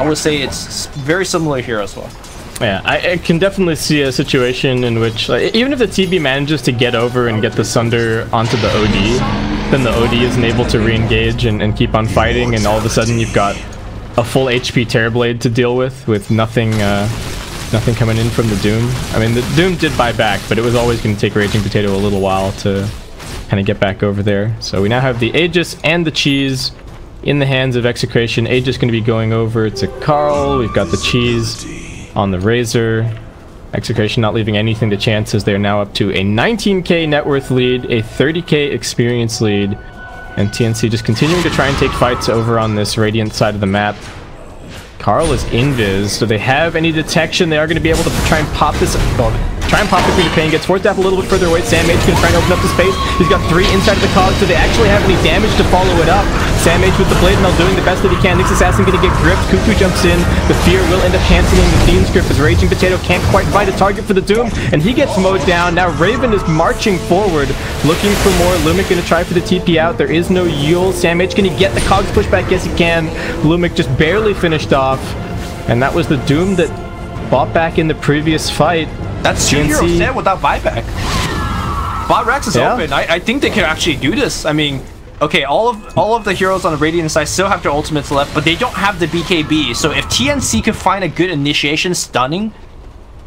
I would say it's very similar here as well. Yeah, I can definitely see a situation in which, like, even if the TB manages to get over and get the Sunder onto the OD, then the OD isn't able to re-engage and keep on fighting, and all of a sudden you've got a full HP Terrorblade to deal with nothing nothing coming in from the Doom. I mean, the Doom did buy back, but it was always going to take Raging Potato a little while to kind of get back over there. So we now have the Aegis and the Cheese in the hands of Execration. Aegis going to be going over to Carl. We've got the Cheese on the Razor. Execration not leaving anything to chance as they're now up to a 19k net worth lead, a 30k experience lead, and TNC just continuing to try and take fights over on this Radiant side of the map. Carl is invis, so they have any detection. They are going to be able to try and pop this. Try and pop the Queen of Pain, gets forced up a little bit further away. Sam H going to try and open up the space. He's got 3 inside of the cog, so they actually have any damage to follow it up. Sam H with the Blade Mail doing the best that he can. Nyx Assassin going to get gripped. Cuckoo jumps in. The Fear will end up canceling the Fiend's grip as Raging Potato can't quite find a target for the Doom, and he gets mowed down. Now Raven is marching forward, looking for more. Lumic going to try for the TP out. There is no Yule. Sam H going to get the cogs pushback. Yes, he can. Lumic just barely finished off, and that was the Doom that bought back in the previous fight. That's 2 heroes dead without buyback. Bot Rex is open. I think they can actually do this. I mean, okay, all of the heroes on the Radiant side still have their ultimates left, but they don't have the BKB. So if TNC could find a good initiation stunning,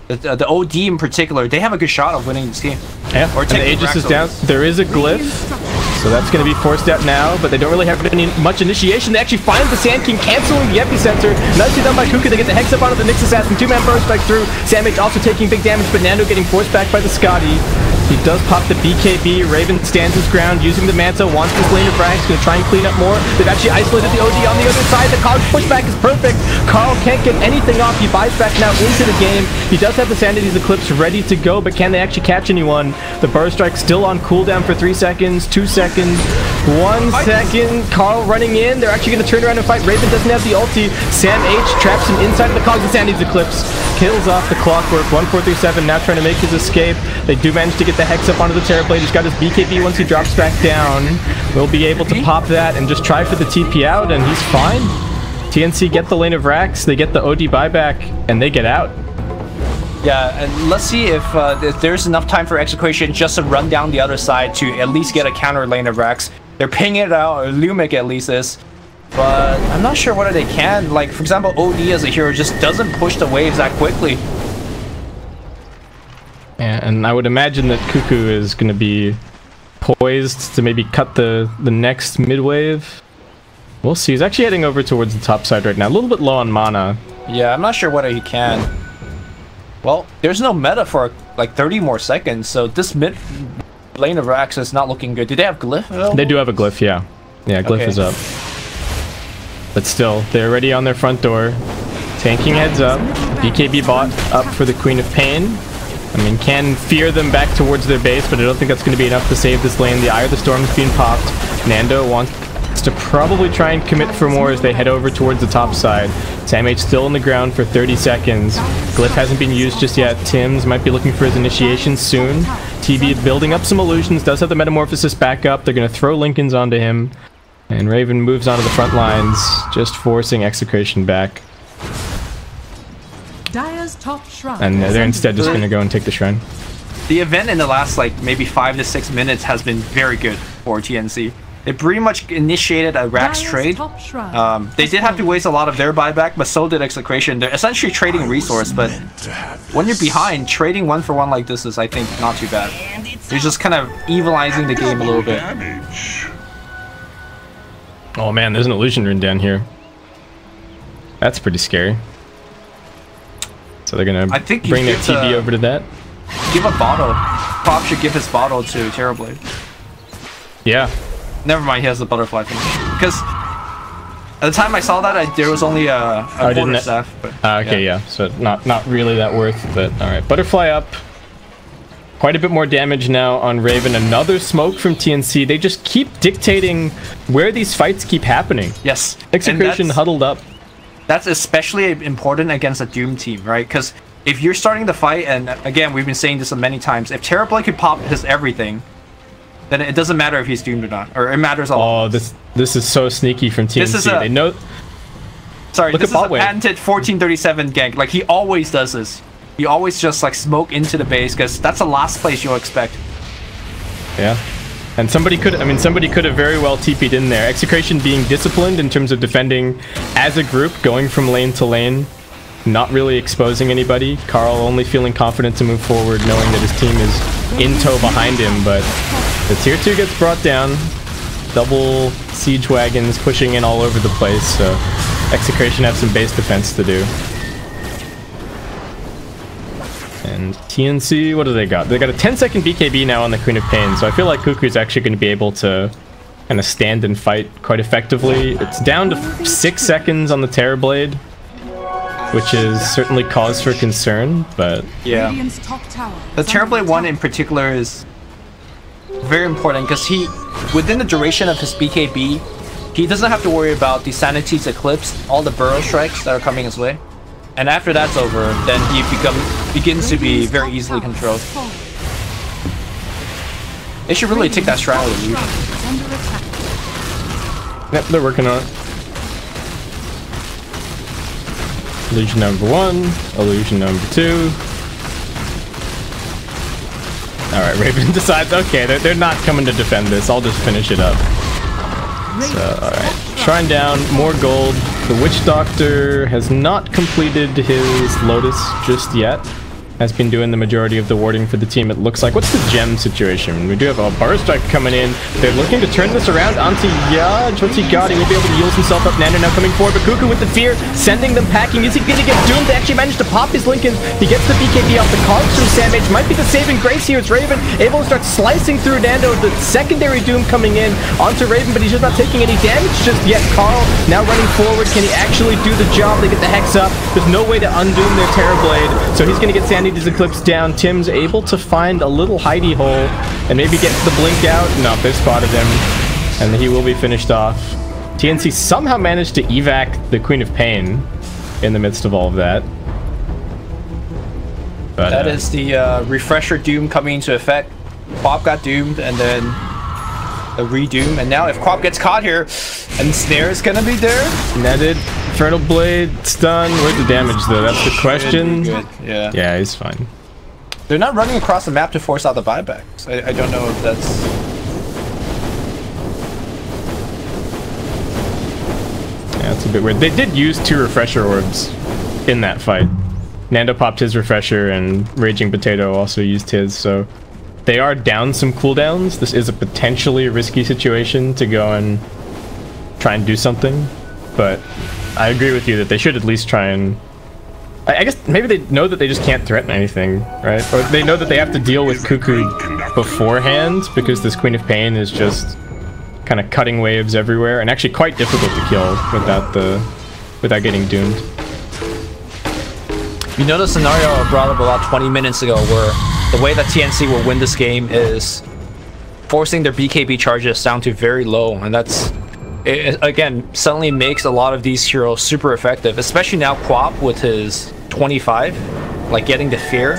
the OD in particular, they have a good shot of winning this game. Yeah, or and the Aegis is down. There is a glyph, so that's going to be forced out now, but they don't really have much initiation. They actually find the Sand King, canceling the Epicenter. Nicely done by Kuka. They get the Hex up onto the Nyx Assassin. 2-man burst back through. Sam H also taking big damage, but Nando getting forced back by the Scotty. He does pop the BKB. Raven stands his ground using the Manta, wants this lane of frags, going to try and clean up more. They've actually isolated the OD on the other side. The Cog pushback is perfect. Carl can't get anything off. He buys back now into the game. He does have the Sanity's Eclipse ready to go, but can they actually catch anyone? The Burst Strike still on cooldown for 3 seconds, 2 seconds, 1 second. Carl running in. They're actually going to turn around and fight. Raven doesn't have the ulti. Sam H traps him inside of the Cog. The Sanity's Eclipse kills off the Clockwork. 1437 now trying to make his escape. They do manage to get the Hex up onto the Terrorblade. He's got his BKB once he drops back down. We'll be able to pop that and just try for the TP out, and he's fine. TNC get the lane of Rax, they get the OD buyback, and they get out. Yeah, and let's see if there's enough time for Execration just to run down the other side to at least get a counter lane of Rax. They're pinging it out, or Lumic at least is. But I'm not sure whether they can. Like, for example, OD as a hero just doesn't push the waves that quickly. Yeah, and I would imagine that Cuckoo is going to be poised to maybe cut the next mid-wave. We'll see. He's actually heading over towards the top side right now. A little bit low on mana. Yeah, I'm not sure whether he can. Well, there's no meta for like 30 more seconds, so this mid lane of Rax is not looking good. Do they have Glyph available? They do have a Glyph, yeah. Yeah, Glyph is up. But still, they're already on their front door. Tanking heads up. BKB bot up for the Queen of Pain. I mean, can fear them back towards their base, but I don't think that's going to be enough to save this lane. The Eye of the Storm is being popped. Nando wants to probably try and commit for more as they head over towards the top side. Sam H still on the ground for 30 seconds. Glyph hasn't been used just yet. Tim's might be looking for his initiation soon. TB building up some illusions, does have the Metamorphosis back up. They're going to throw Lincolns onto him. And Raven moves onto the front lines, just forcing Execration back. Dire's top shrine. And they're instead just going to go and take the shrine. The event in the last like maybe 5 to 6 minutes has been very good for TNC. They pretty much initiated a Rax trade. They did have to waste a lot of their buyback, but so did Execration. They're essentially trading resource, but when you're behind, trading 1-for-1 like this is, I think, not too bad. You're just kind of evilizing the game a little bit. Oh man, there's an illusion rune down here. That's pretty scary. So they're gonna bring their TB over to that. Give a bottle. Pop should give his bottle to Terrorblade. Yeah. Never mind, he has the butterfly finish. Because At the time I saw that, there was only a quarter staff. But, okay, yeah. So not really that worth, but all right. Butterfly up. Quite a bit more damage now on Raven. Another smoke from TNC. They just keep dictating where these fights keep happening. Yes. Execration huddled up. That's especially important against a Doom team, right? Because if you're starting the fight, and again, we've been saying this many times, if Terrorblade could pop his everything, then it doesn't matter if he's doomed or not, or it matters a lot. Oh, this is so sneaky from TNC. This is they know. Sorry, this is a patented 1437 gank. Like, he always does this. He always just like smoke into the base because that's the last place you'll expect. Yeah, and somebody could have very well TP'd in there. Execration being disciplined in terms of defending as a group, going from lane to lane, not really exposing anybody. Carl only feeling confident to move forward, knowing that his team is in tow behind him. But the tier 2 gets brought down. Double siege wagons pushing in all over the place. So Execration have some base defense to do. And TNC, what do they got? They got a 10-second BKB now on the Queen of Pain, so I feel like Cuckoo's actually going to be able to kind of stand and fight quite effectively. It's down to 6 seconds on the Terrorblade, which is certainly cause for concern, but... Yeah. The Terrorblade one in particular is very important because within the duration of his BKB, he doesn't have to worry about the Sanity's Eclipse, all the burrow strikes that are coming his way. And after that's over, then he begins to be very easily controlled. They should really take that strat with illusion. Yep, they're working on it. Illusion number 1, illusion number 2. Alright, Raven decides, okay, they're not coming to defend this, I'll just finish it up. So, alright. Shrine down, more gold. The Witch Doctor has not completed his Lotus just yet. Has been doing the majority of the warding for the team, it looks like. What's the gem situation? We do have a Bar Strike coming in. They're looking to turn this around onto Yaj. What's he got? He will be able to heal himself up. Nando now coming forward, but Cuckoo with the fear, sending them packing. Is he going to get doomed? They actually managed to pop his Lincoln. He gets the BKB off the cogs from Sandmage. Might be the saving grace here. It's Raven able to start slicing through Nando. The secondary Doom coming in onto Raven, but he's just not taking any damage just yet. Carl now running forward. Can he actually do the job? They get the Hex up. There's no way to undoom their Terrorblade, so he's going to get Sanity's Eclipse down. Tim's able to find a little hidey hole and maybe get the blink out. No, they spotted him, and he will be finished off. TNC somehow managed to evac the Queen of Pain in the midst of all of that. But, that is the refresher Doom coming into effect. Quap got doomed, and then a redoom, and now if Quap gets caught here, and Snare is gonna be there. Netted, Infernal Blade, stun. Where's the damage though? That's the question. Good. Yeah. Yeah, he's fine. They're not running across the map to force out the buybacks. I don't know if that's... Yeah, that's a bit weird. They did use 2 refresher orbs in that fight. Nando popped his refresher, and Raging Potato also used his, so they are down some cooldowns. This is a potentially risky situation to go and try and do something, but I agree with you that they should at least try and... I guess maybe they know that they just can't threaten anything, right? Or they know that they have to deal with Cuckoo beforehand because this Queen of Pain is just kind of cutting waves everywhere and actually quite difficult to kill without getting doomed. You know the scenario I brought up about 20 minutes ago where the way that TNC will win this game is forcing their BKB charges down to very low, and that's... It, again, suddenly makes a lot of these heroes super effective, especially now Quap with his 25, like getting the fear.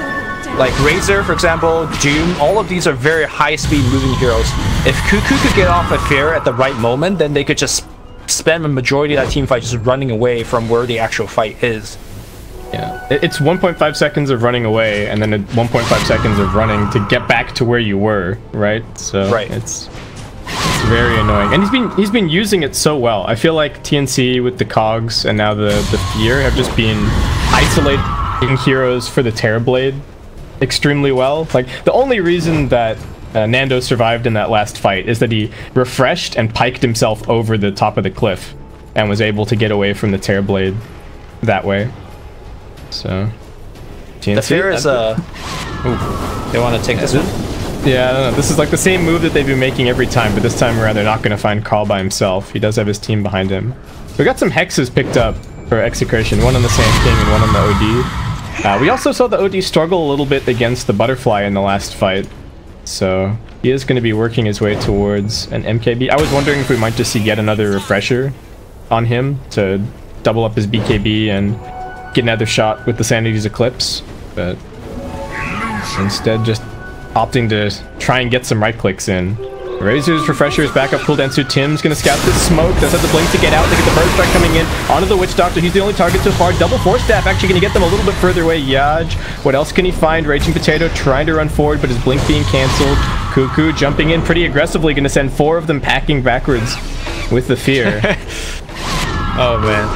Like Razor, for example, Doom, all of these are very high-speed moving heroes. If Cuckoo could get off a fear at the right moment, then they could just spend a majority of that team fight just running away from where the actual fight is. Yeah, it's 1.5 seconds of running away, and then 1.5 seconds of running to get back to where you were, right? So right. It's very annoying, and he's been using it so well. I feel like TNC with the cogs and now the fear have just been isolating heroes for the Terrorblade extremely well. Like the only reason that Nando survived in that last fight is that he refreshed and piked himself over the top of the cliff and was able to get away from the Terrorblade that way. So TNC, the fear is they want to take this one. Yeah, I don't know. This is like the same move that they've been making every time, but this time around they're not going to find Carl by himself. He does have his team behind him. We got some hexes picked up for Execration, one on the Sand King and one on the OD. We also saw the OD struggle a little bit against the Butterfly in the last fight, so he is going to be working his way towards an MKB. I was wondering if we might just see yet another refresher on him to double up his BKB and get another shot with the Sanity's Eclipse, but instead just opting to try and get some right clicks in. Razor's refresher is back up cooldown, so Tim's gonna scout this smoke. Does have the blink to get out. They get the burst strike coming in onto the Witch Doctor. He's the only target so far. Double Force Staff actually gonna get them a little bit further away. Yaj, what else can he find? Raging Potato trying to run forward, but his blink being cancelled. Cuckoo jumping in pretty aggressively, gonna send 4 of them packing backwards with the fear. Oh man.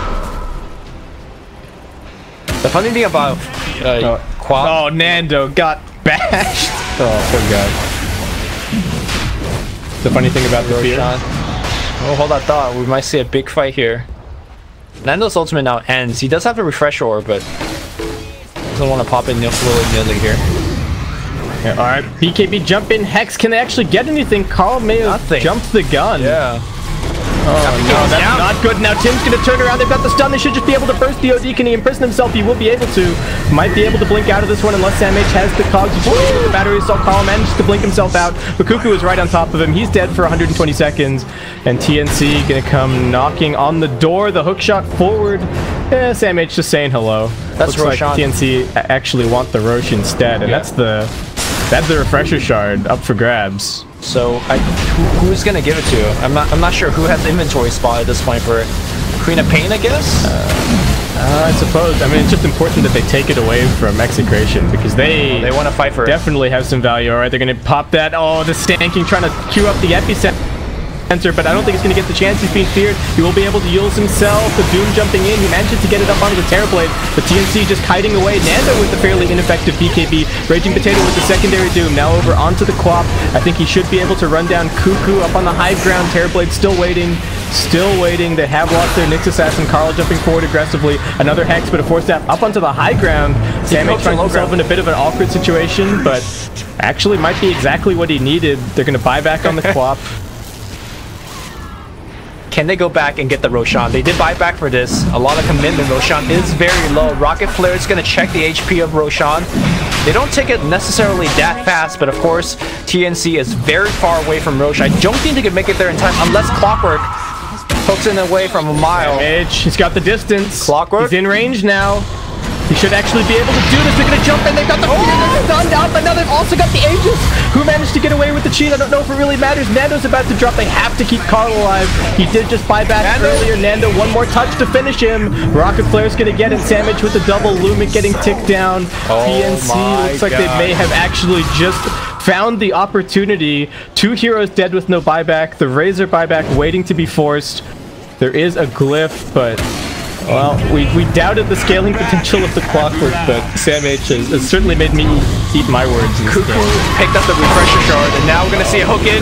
The funny thing about oh, Nando got bashed. Oh, poor guy. The funny thing about the fear. Oh, hold that thought. We might see a big fight here. Nando's ultimate now ends. He does have a refresh orb, but doesn't want to pop in willy-nilly here. Yeah, alright, BKB jump in. Hex, can they actually get anything? Carl may have jumped the gun. Yeah. Oh no, that's not good. Now Tim's gonna turn around. They've got the stun. They should just be able to burst the OD. Can he imprison himself? He will be able to. Might be able to blink out of this one unless Sam H has the cogs. The battery assault. Carl manages to blink himself out. But Cuckoo is right on top of him. He's dead for 120 seconds. And TNC gonna come knocking on the door. The hook shot forward. Sam H just saying hello. That's Looks Roshan. like TNC actually want the Roche instead. And that's the refresher shard up for grabs. So who's gonna give it to? I'm not sure who has inventory spot at this point for it. Queen of Pain, I guess. I suppose. I mean, it's just important that they take it away from Execration because they want to fight for it. Definitely have some value. All right, they're gonna pop that. Oh, the Stanking trying to queue up the epicenter. But I don't think he's going to get the chance. He's being feared. He will be able to use himself. The Doom jumping in. He manages to get it up onto the Terrorblade. But TNC just kiting away. Nando with the fairly ineffective BKB. Raging Potato with the secondary Doom. Now over onto the Quap. I think he should be able to run down Cuckoo up on the high ground. Terrorblade still waiting. Still waiting. They have lost their Nyx Assassin. Carl jumping forward aggressively. Another Hex, but a Force Staff up onto the high ground. Sam H finds himself in a bit of an awkward situation, but actually might be exactly what he needed. They're going to buy back on the Quap. Can they go back and get the Roshan? They did buy back for this. A lot of commitment. Roshan is very low. Rocket Flare is going to check the HP of Roshan. They don't take it necessarily that fast, but of course, TNC is very far away from Roshan. I don't think they can make it there in time unless Clockwork pokes in away from a mile. He's got the distance. Clockwork. He's in range now. He should actually be able to do this. They're going to jump in. They've got the fear stunned out, but now they've also got the Aegis, who managed to get away with the cheat. I don't know if it really matters. Nando's about to drop. They have to keep Carl alive. He did just buy back earlier. Nando, one more touch to finish him. Rocket Flare's going to get it. Sandwich with the double. Lumic getting ticked down. PNC looks like they may have actually just found the opportunity. 2 heroes dead with no buyback. The Razor buyback waiting to be forced. There is a glyph, but... well, we doubted the scaling potential of the Clockwork, but Sam H has certainly made me eat my words. Cuckoo picked up the refresher shard, and now we're going to see a hook in.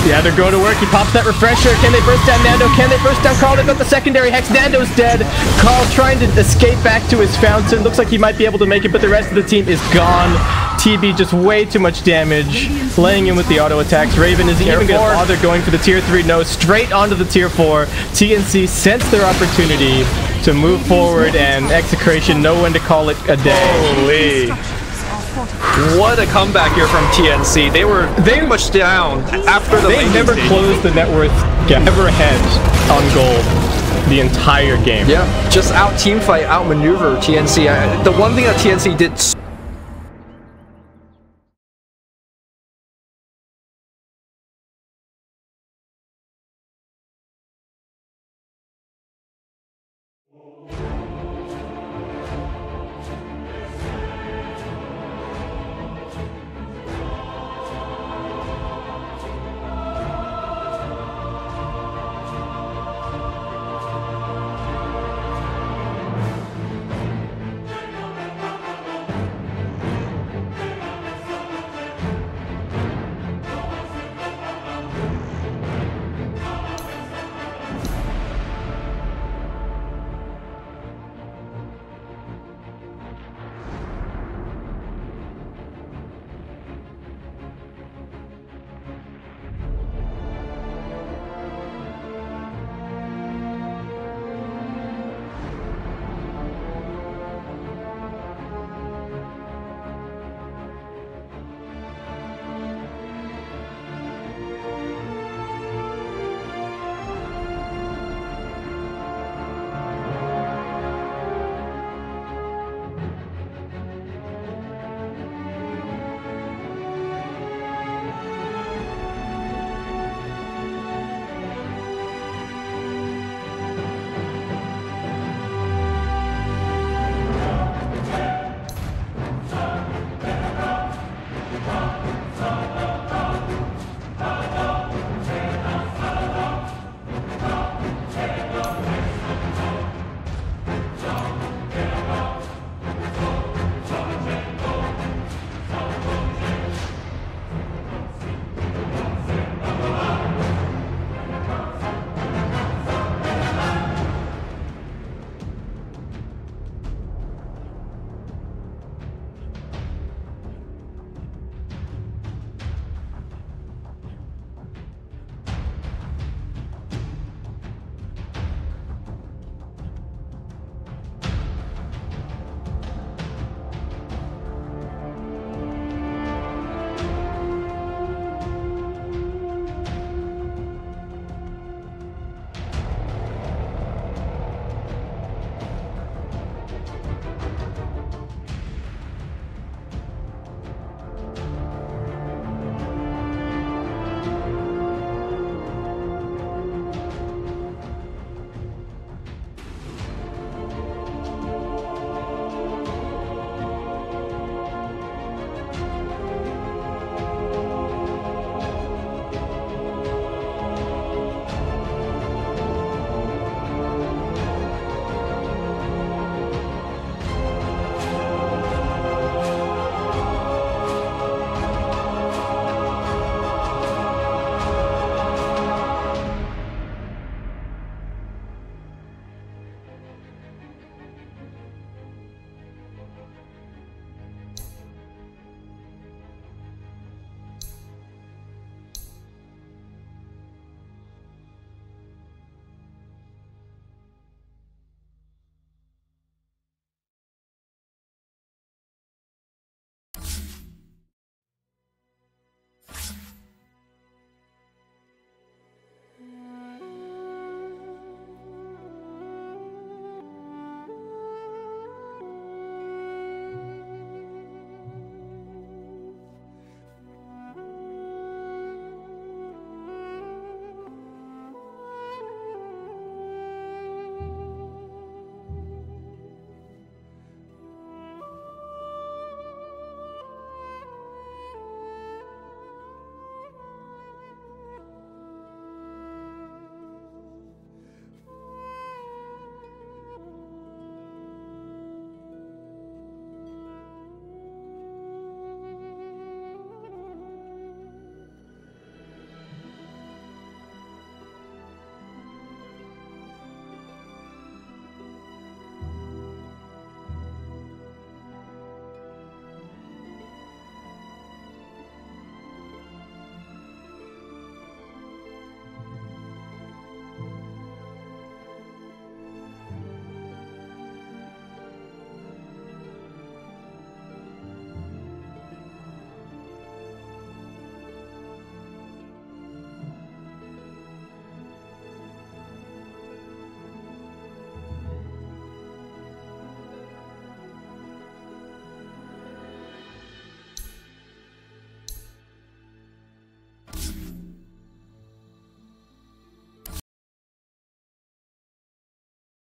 Yeah, they're going to work. He pops that refresher. Can they burst down Nando? Can they burst down Carl? They've got the secondary Hex. Nando's dead. Carl trying to escape back to his fountain. Looks like he might be able to make it, but the rest of the team is gone. TB just way too much damage, laying in with the auto attacks. Raven isn't even going to bother going for the tier 3. No, straight onto the tier 4. TNC sensed their opportunity to move forward, and Execration know when to call it a day. Holy. What a comeback here from TNC. They were very much down after the They never closed the net worth gap, ever ahead on gold the entire game. Yeah, just out team fight, out maneuver TNC. The one thing that TNC did